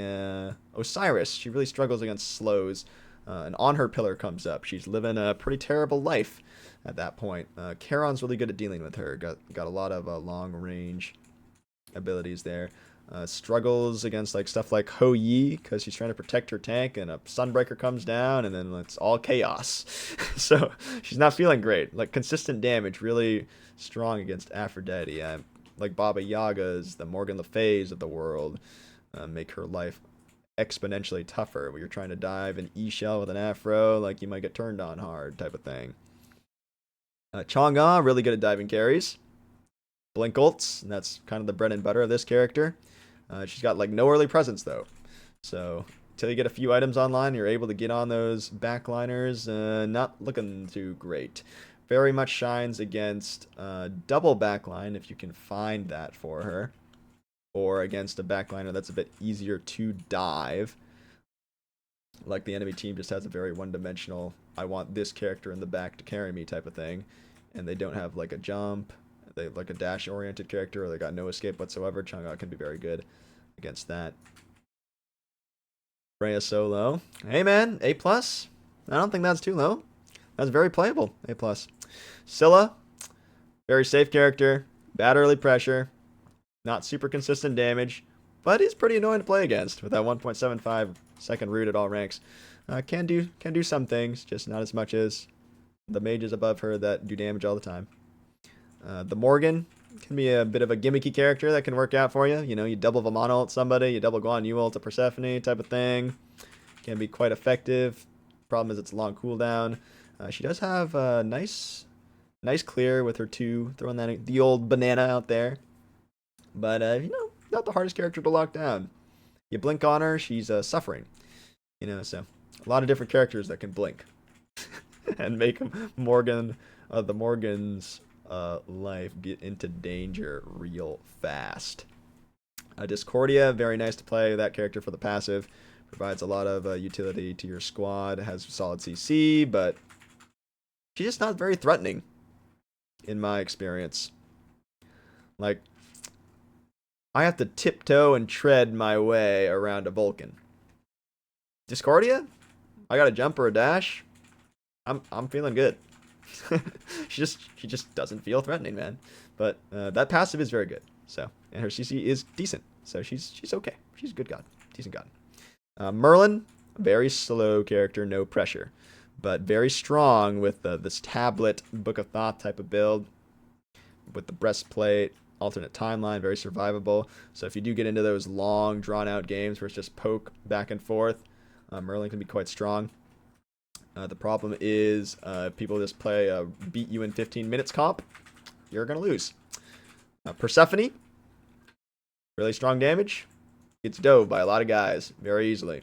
Osiris. She really struggles against slows. And On Her Pillar comes up. She's living a pretty terrible life at that point. Charon's really good at dealing with her. Got a lot of long-range abilities there. Struggles against like stuff like Ho Yi because she's trying to protect her tank, and a Sunbreaker comes down, and then it's all chaos. So she's not feeling great. Like consistent damage, really strong against Aphrodite. Like Baba Yaga's, the Morgan Le Fays of the world, make her life exponentially tougher. Where you're trying to dive an E-shell with an Afro, like you might get turned on hard, type of thing. Chang'e, really good at diving carries. Blink ults, and that's kind of the bread and butter of this character. She's got like no early presence though, so until you get a few items online, you're able to get on those backliners. Not looking too great. Very much shines against double backline if you can find that for her, or against a backliner that's a bit easier to dive. Like the enemy team just has a very one-dimensional, I want this character in the back to carry me type of thing, and they don't have like a jump. They have like a dash-oriented character, or they got no escape whatsoever. Chang'e can be very good against that. Freya solo. Hey man, A+. I don't think that's too low. That's very playable. A+. Scylla, very safe character. Bad early pressure. Not super consistent damage, but is pretty annoying to play against with that 1.75 second root at all ranks. Can do some things, just not as much as the mages above her that do damage all the time. The Morgan can be a bit of a gimmicky character that can work out for you. You know, you double Vamana ult somebody, you double Guan Yu ult to Persephone type of thing. Can be quite effective. Problem is it's a long cooldown. She does have a nice clear with her 2, throwing that the old banana out there. But, you know, not the hardest character to lock down. You blink on her, she's suffering. You know, so a lot of different characters that can blink. And make Morgan, the Morgan's life get into danger real fast. Discordia, very nice to play that character for the passive. Provides a lot of utility to your squad. Has solid CC, but she's just not very threatening, in my experience. Like, I have to tiptoe and tread my way around a Vulcan. Discordia, I got a jump or a dash. I'm feeling good. she just doesn't feel threatening, man. But that passive is very good. So, and her CC is decent. So she's okay. She's a good god, decent god. Merlin, very slow character, no pressure, but very strong with this tablet Book of Thoth type of build with the breastplate, alternate timeline, very survivable. So if you do get into those long, drawn-out games where it's just poke back and forth, Merlin can be quite strong. The problem is people just play beat you in 15 minutes comp, you're going to lose. Persephone, really strong damage. Gets dove by a lot of guys very easily.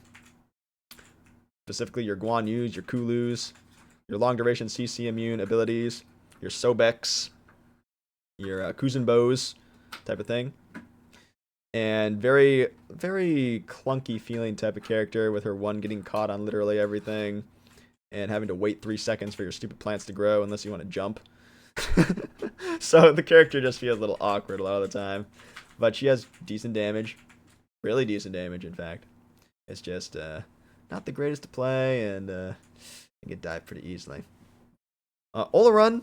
Specifically your Guan Yus, your Kulus, your long duration CC immune abilities, your Sobex, your Kuzenbos type of thing. And very, very clunky feeling type of character with her one getting caught on literally everything and having to wait 3 seconds for your stupid plants to grow unless you want to jump. So the character just feels a little awkward a lot of the time. But she has decent damage. Really decent damage, in fact. It's just not the greatest to play, and can get dived pretty easily. Olorun,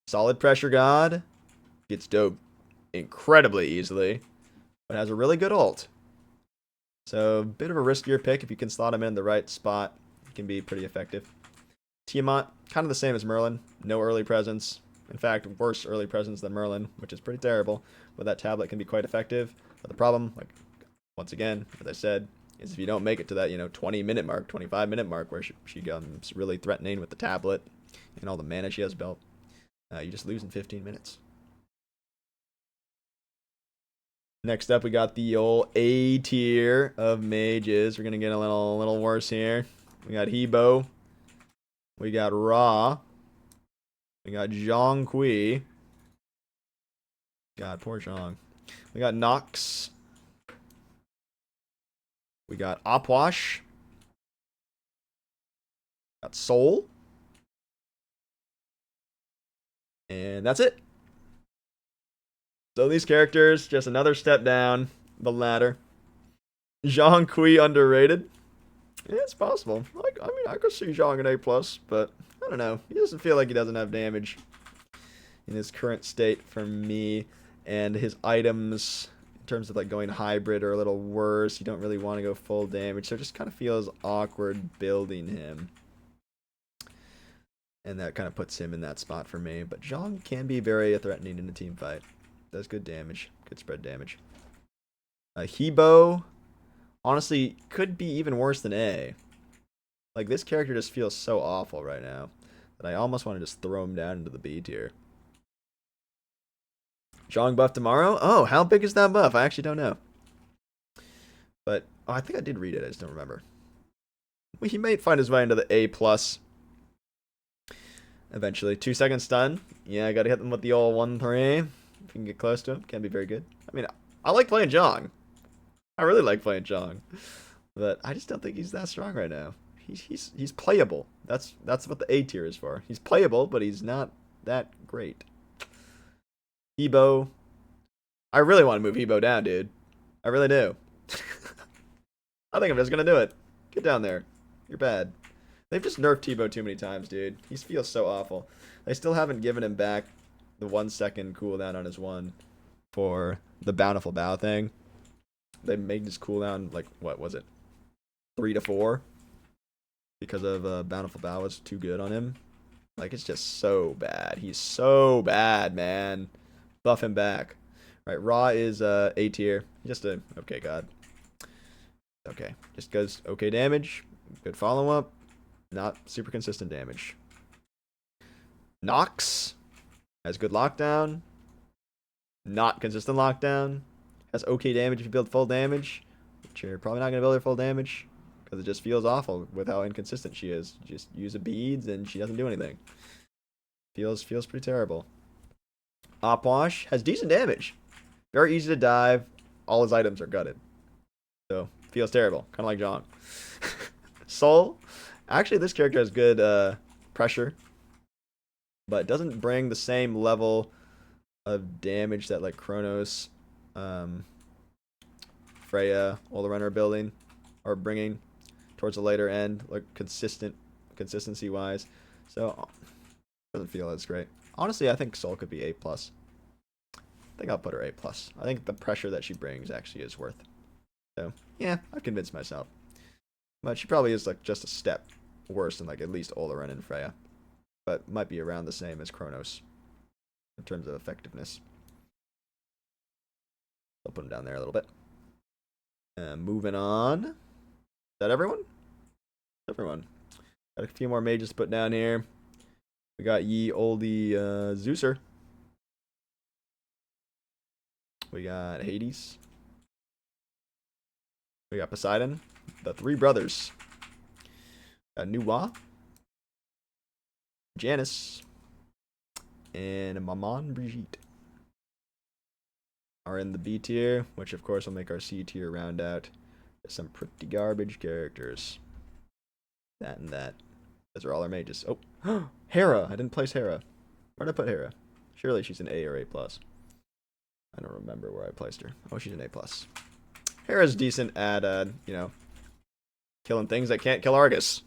solid pressure god. Gets doped incredibly easily, but has a really good ult. So, a bit of a riskier pick if you can slot him in the right spot. It can be pretty effective. Tiamat, kind of the same as Merlin. No early presence. In fact, worse early presence than Merlin, which is pretty terrible. But that tablet can be quite effective. But the problem, like, once again, as I said, is if you don't make it to that, 20-minute mark, 25-minute mark, where she becomes really threatening with the tablet and all the mana she has built, you just lose in 15 minutes. Next up, we got the old A tier of mages. We're gonna get a little worse here. We got Hebo. We got Ra. We got Zhong Kui. God, poor Zhong. We got Nox. We got Opwash. Got Soul. And that's it. So these characters, just another step down the ladder. Zhang Kui underrated. Yeah, it's possible. Like, I mean, I could see Zhang an A+, but I don't know. He doesn't feel like he doesn't have damage in his current state for me. And his items, in terms of like going hybrid, are a little worse. You don't really want to go full damage, so it just kind of feels awkward building him. And that kind of puts him in that spot for me. But Zhang can be very threatening in a team fight. Does good damage. Good spread damage. Hebo, honestly, could be even worse than A. Like, this character just feels so awful right now that I almost want to just throw him down into the B tier. Zhang buff tomorrow? Oh, how big is that buff? I actually don't know. But, oh, I think I did read it. I just don't remember. Well, he might find his way into the A+. Eventually. 2-second stun. Yeah, I gotta hit them with the old 1-3. If you can get close to him, can be very good. I mean, I like playing Zhang. I really like playing Zhang. But I just don't think he's that strong right now. He's playable. That's what the A tier is for. He's playable, but he's not that great. Hebo. I really want to move Hebo down, dude. I really do. I think I'm just gonna do it. Get down there. You're bad. They've just nerfed Hebo too many times, dude. He feels so awful. They still haven't given him back the 1-second cooldown on his 1 for the Bountiful Bow thing. They made his cooldown, like, what was it? 3 to 4? Because of Bountiful Bow was too good on him. Like, it's just so bad. He's so bad, man. Buff him back. Alright, Ra is A tier. Just a okay god. Okay. Just goes okay damage. Good follow-up. Not super consistent damage. Nox has good lockdown. Not consistent lockdown. Has okay damage if you build full damage. But you're probably not going to build her full damage. Because it just feels awful with how inconsistent she is. You just use a beads and she doesn't do anything. Feels pretty terrible. Opwash has decent damage. Very easy to dive. All his items are gutted. So, feels terrible. Kind of like Zhang. Soul. Actually, this character has good pressure. But doesn't bring the same level of damage that like Kronos, Freya, all the runner building are bringing towards the later end, like consistency wise. So doesn't feel as great. Honestly, I think Soul could be A+. I think I'll put her A+. I think the pressure that she brings actually is worth. So yeah, I've convinced myself. But she probably is like just a step worse than like at least Oleron and Freya. But might be around the same as Kronos in terms of effectiveness. I'll put him down there a little bit. Moving on. Is that everyone? Everyone. Got a few more mages to put down here. We got ye olde Zeuser. We got Hades. We got Poseidon. The three brothers. Got Nuwa. Janice. And Maman Brigitte are in the B tier, which of course will make our C tier round out some pretty garbage characters. That and that. Those are all our mages. Oh, Hera. I didn't place Hera. Where'd I put Hera? Surely she's an A or A+. I don't remember where I placed her. Oh, she's an A+. Hera's decent at, killing things that can't kill Argus.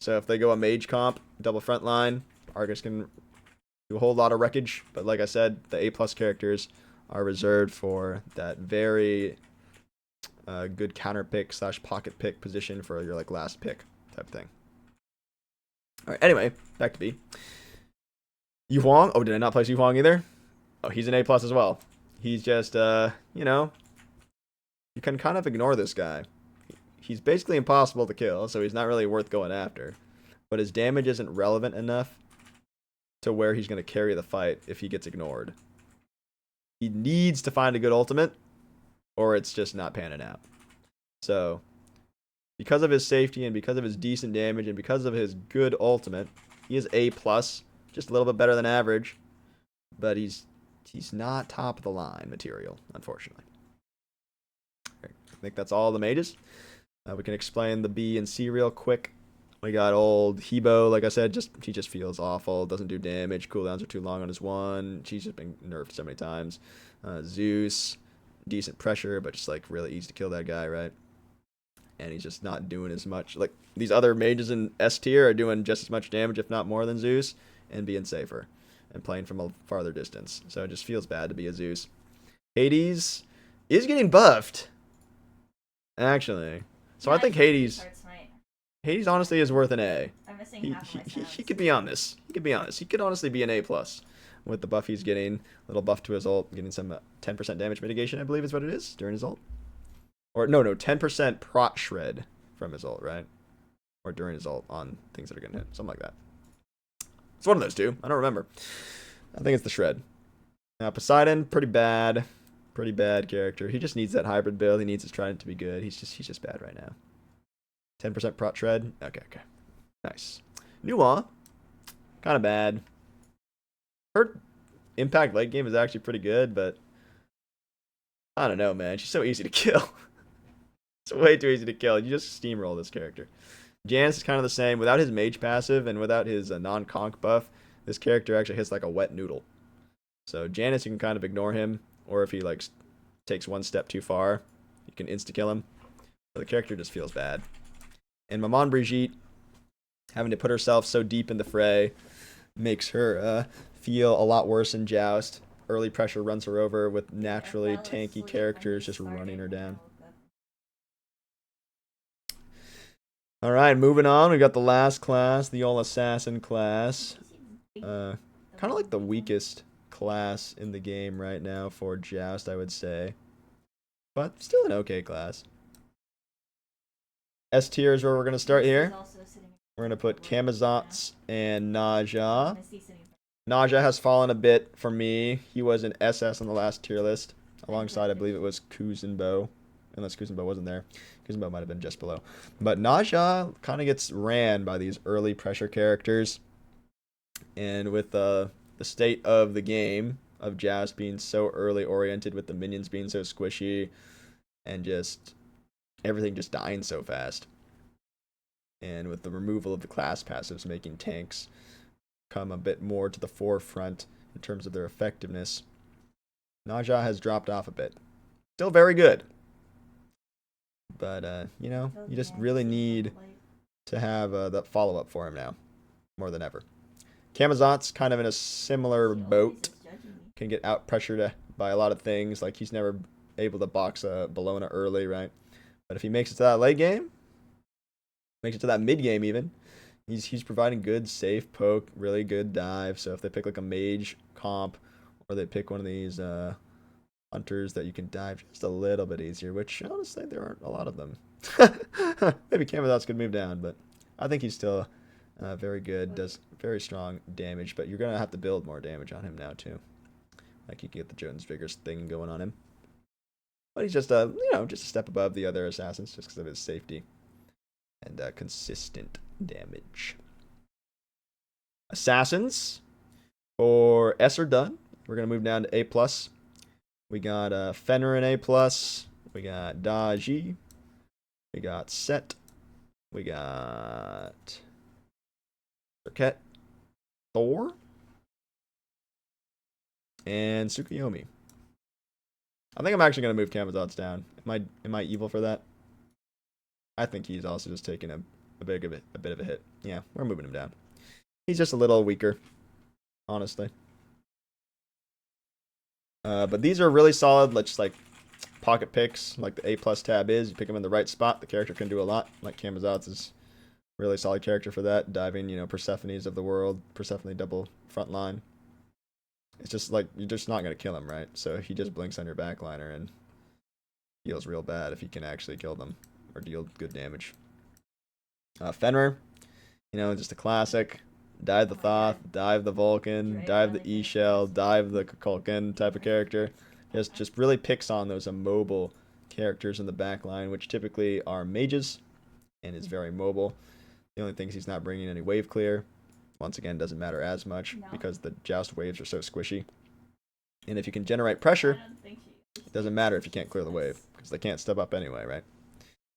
So if they go a mage comp, double front line, Argus can do a whole lot of wreckage. But like I said, the A+ characters are reserved for that very good counter pick / pocket pick position for your like last pick type thing. All right. Anyway, back to B. Yu Huang. Oh, did I not place Yu Huang either? Oh, he's an A+ as well. He's just you can kind of ignore this guy. He's basically impossible to kill, so he's not really worth going after. But his damage isn't relevant enough to where he's going to carry the fight if he gets ignored. He needs to find a good ultimate, or it's just not panning out. So, because of his safety and because of his decent damage and because of his good ultimate, he is A+, just a little bit better than average, but he's not top of the line material, unfortunately. I think that's all the mages. We can explain the B and C real quick. We got old Hebo, like I said, he just feels awful, doesn't do damage, cooldowns are too long on his one. She's just been nerfed so many times. Zeus, decent pressure, but just like really easy to kill that guy, right? And he's just not doing as much. Like these other mages in S tier are doing just as much damage, if not more than Zeus, and being safer and playing from a farther distance. So it just feels bad to be a Zeus. Hades is getting buffed, actually. So I think Hades honestly is worth an A. I'm missing half of my He could be on this. He could be honest. He could honestly be an A plus with the buff he's getting. A little buff to his ult, getting some 10% damage mitigation, I believe is what it is during his ult. Or no, 10% prot shred from his ult, right? Or during his ult on things that are gonna hit, something like that. It's one of those two. I don't remember. I think it's the shred. Now Poseidon, pretty bad character. He just needs that hybrid build. He needs his trident to be good. He's just bad right now. 10% prot shred. Okay. Nice. Nuwa, kind of bad. Her impact late game is actually pretty good, but I don't know, man. She's so easy to kill. It's way too easy to kill. You just steamroll this character. Janus is kind of the same. Without his mage passive and without his non-conk buff, this character actually hits like a wet noodle. So Janus, you can kind of ignore him, or if he like takes one step too far, you can insta-kill him. But the character just feels bad. And Maman Brigitte, having to put herself so deep in the fray, makes her feel a lot worse in Joust. Early pressure runs her over with naturally tanky characters just running her down. Alright, moving on. We got the last class, the All Assassin class. Kind of like the weakest class in the game right now for Joust, I would say. But still an okay class. S tier is where we're going to start here. We're going to put Camazotz and Naja. Naja has fallen a bit for me. He was an SS on the last tier list, alongside, I believe it was Kuzenbo. Unless Kuzenbo wasn't there. Kuzenbo might have been just below. But Naja kind of gets ran by these early pressure characters. And with the state of the game, of Joust being so early oriented, with the minions being so squishy, and just everything just dying so fast. And with the removal of the class passives making tanks come a bit more to the forefront in terms of their effectiveness, Naja has dropped off a bit. Still very good. But, you know, you just really need to have that follow-up for him now, more than ever. Camazotz kind of in a similar boat. Can get out-pressured by a lot of things. Like, he's never able to box a Bellona early, right? But if he makes it to that late game, makes it to that mid game even, he's providing good safe poke, really good dive. So if they pick like a mage comp, or they pick one of these hunters that you can dive just a little bit easier, which honestly there aren't a lot of them. Maybe Camazotz could move down, but I think he's still very good, does very strong damage, but you're gonna have to build more damage on him now too. Like you can get the Jones Vigors thing going on him. But he's just just a step above the other assassins just because of his safety and consistent damage. Assassins for S are done. We're gonna move down to A+. We got Fenrir in A+. We got Daji. We got Set. We got Serket, Thor, and Tsukuyomi. I think I'm actually going to move Camazotz down. Am I evil for that? I think he's also just taking a bit of a hit. Yeah, we're moving him down. He's just a little weaker, honestly. But these are really solid. Let's just like pocket picks, like the A+ tab is. You pick him in the right spot, the character can do a lot. Like Camazotz is a really solid character for that. Diving, Persephone's of the world, Persephone double frontline. It's just like, you're just not going to kill him, right? So he just blinks on your backliner and feels real bad if he can actually kill them or deal good damage. Fenrir, just a classic. Dive the Thoth, dive the Vulcan, dive the E-Shell, dive the Kukulkan type of character. Just really picks on those immobile characters in the backline, which typically are mages and is very mobile. The only thing is he's not bringing any wave clear. Once again, doesn't matter as much because the Joust waves are so squishy. And if you can generate pressure, it doesn't matter if you can't clear the wave because they can't step up anyway, right?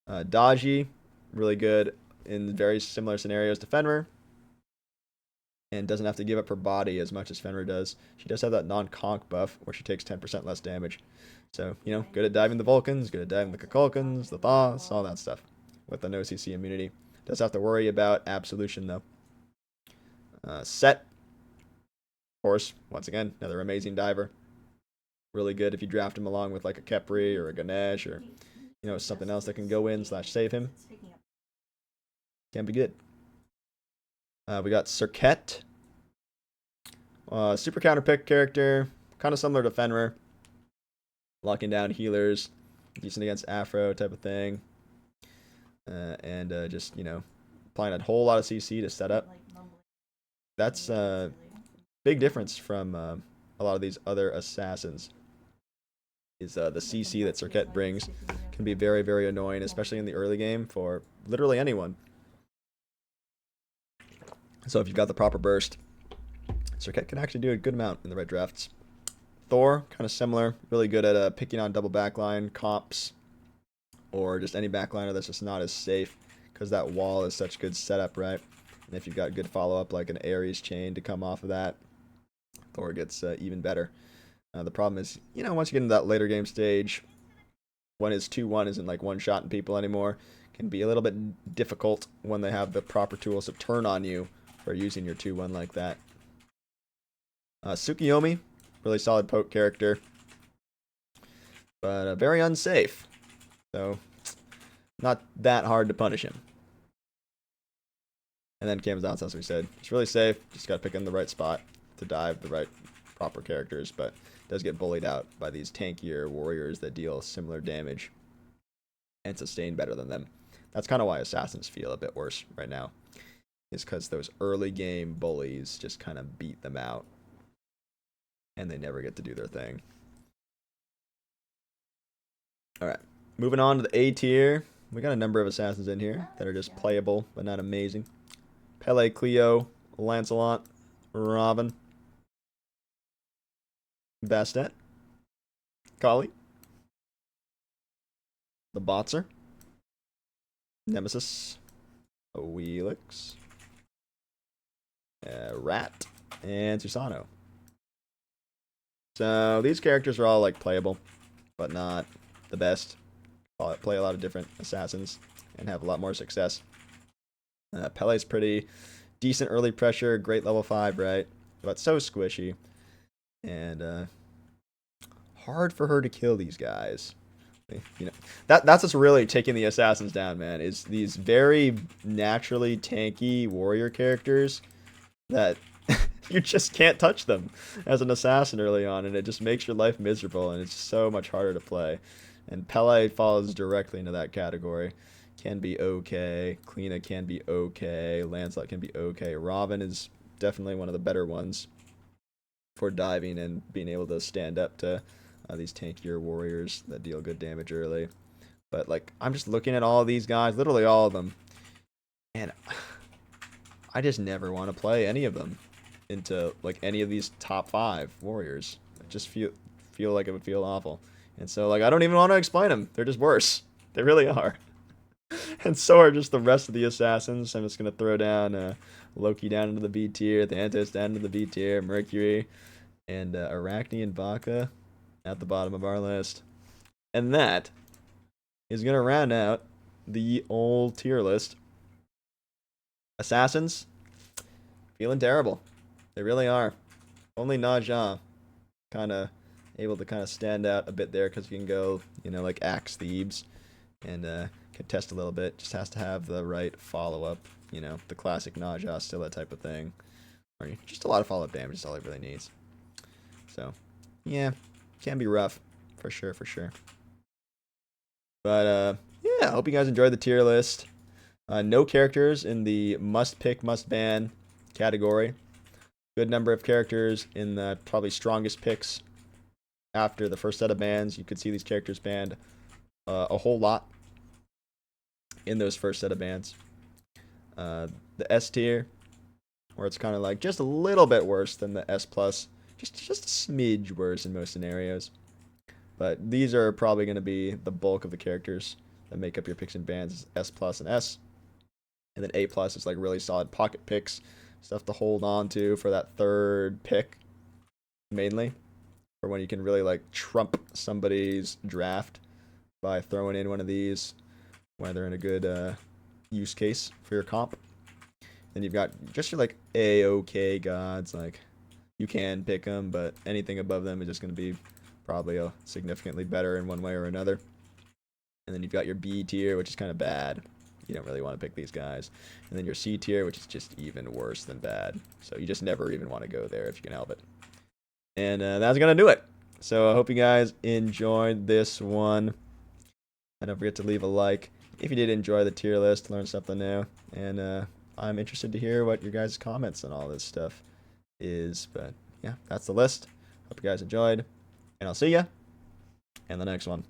Daji, really good in very similar scenarios to Fenrir, and doesn't have to give up her body as much as Fenrir does. She does have that non-conk buff where she takes 10% less damage. So, you know, good at diving the Vulcans, good at diving the Kukulkans, the Thas, all that stuff with the no CC immunity. Does have to worry about Absolution, though. Set, of course, once again, another amazing diver. Really good if you draft him along with like a Kepri or a Ganesh or, you know, something else that can go in / save him. Can be good. We got Serket. Super counter pick character, kind of similar to Fenrir. Locking down healers, decent against Afro type of thing. And just, you know, applying a whole lot of CC to set up. That's a big difference from a lot of these other assassins. Is the CC that Serket brings can be very, very annoying, especially in the early game for literally anyone. So if you've got the proper burst, Serket can actually do a good amount in the right drafts. Thor, kind of similar, really good at picking on double backline comps, or just any backliner that's just not as safe, because that wall is such good setup, right? And if you've got good follow-up, like an Ares chain to come off of that, Thor gets even better. The problem is, you know, once you get into that later game stage, when his 2-1 isn't like one-shotting people anymore, can be a little bit difficult when they have the proper tools to turn on you for using your 2-1 like that. Tsukiyomi, really solid poke character, but very unsafe. So, not that hard to punish him. And then Camazotz, as we said, it's really safe. Just got to pick in the right spot to dive the right proper characters, but does get bullied out by these tankier warriors that deal similar damage and sustain better than them. That's kind of why assassins feel a bit worse right now, is because those early game bullies just kind of beat them out and they never get to do their thing. Alright, moving on to the A tier. We got a number of assassins in here that are just playable but not amazing. Pele, Cleo, Lancelot, Robin, Bastet, Kali, the Botzer, Nemesis, Oelix, Rat, and Susano. So these characters are all like playable, but not the best. Play a lot of different assassins and have a lot more success. Pele's pretty decent early pressure, great level 5, right? But so squishy. And hard for her to kill these guys. You know, that's what's really taking the assassins down, man, is these very naturally tanky warrior characters that you just can't touch them as an assassin early on, and it just makes your life miserable, and it's so much harder to play. And Pele falls directly into that category. Can be okay. Kleena can be okay. Lancelot can be okay. Robin is definitely one of the better ones for diving and being able to stand up to these tankier warriors that deal good damage early. But, like, I'm just looking at all these guys, literally all of them, and I just never want to play any of them into, like, any of these top 5 warriors. I just feel like it would feel awful. And so, like, I don't even want to explain them. They're just worse. They really are. And so are just the rest of the assassins. I'm just going to throw down Loki down into the B tier, Thantos down into the B tier, Mercury, and Arachne and Baka at the bottom of our list. And that is going to round out the old tier list. Assassins, feeling terrible. They really are. Only Naja kind of able to kind of stand out a bit there because you can go, you know, like Axe Thebes and contest a little bit. Just has to have the right follow-up, you know, the classic Naja Scylla type of thing. Or just a lot of follow-up damage is all it really needs. So, yeah, can be rough, for sure, for sure. But, yeah, I hope you guys enjoyed the tier list. No characters in the must-pick, must-ban category. Good number of characters in the probably strongest picks. After the first set of bans, you could see these characters banned a whole lot in those first set of bans. The S tier, where it's kind of like just a little bit worse than the S+, just a smidge worse in most scenarios. But these are probably going to be the bulk of the characters that make up your picks and bans, S plus and S. And then A plus is like really solid pocket picks, stuff to hold on to for that third pick, mainly, or when you can really like trump somebody's draft by throwing in one of these when they're in a good use case for your comp. Then you've got just your like A-OK gods, like you can pick them, but anything above them is just going to be probably significantly better in one way or another. And then you've got your B tier, which is kind of bad. You don't really want to pick these guys. And then your C tier, which is just even worse than bad. So you just never even want to go there if you can help it. And that's going to do it. So I hope you guys enjoyed this one. And don't forget to leave a like if you did enjoy the tier list, learn something new. And I'm interested to hear what your guys' comments on all this stuff is. But yeah, that's the list. Hope you guys enjoyed. And I'll see ya in the next one.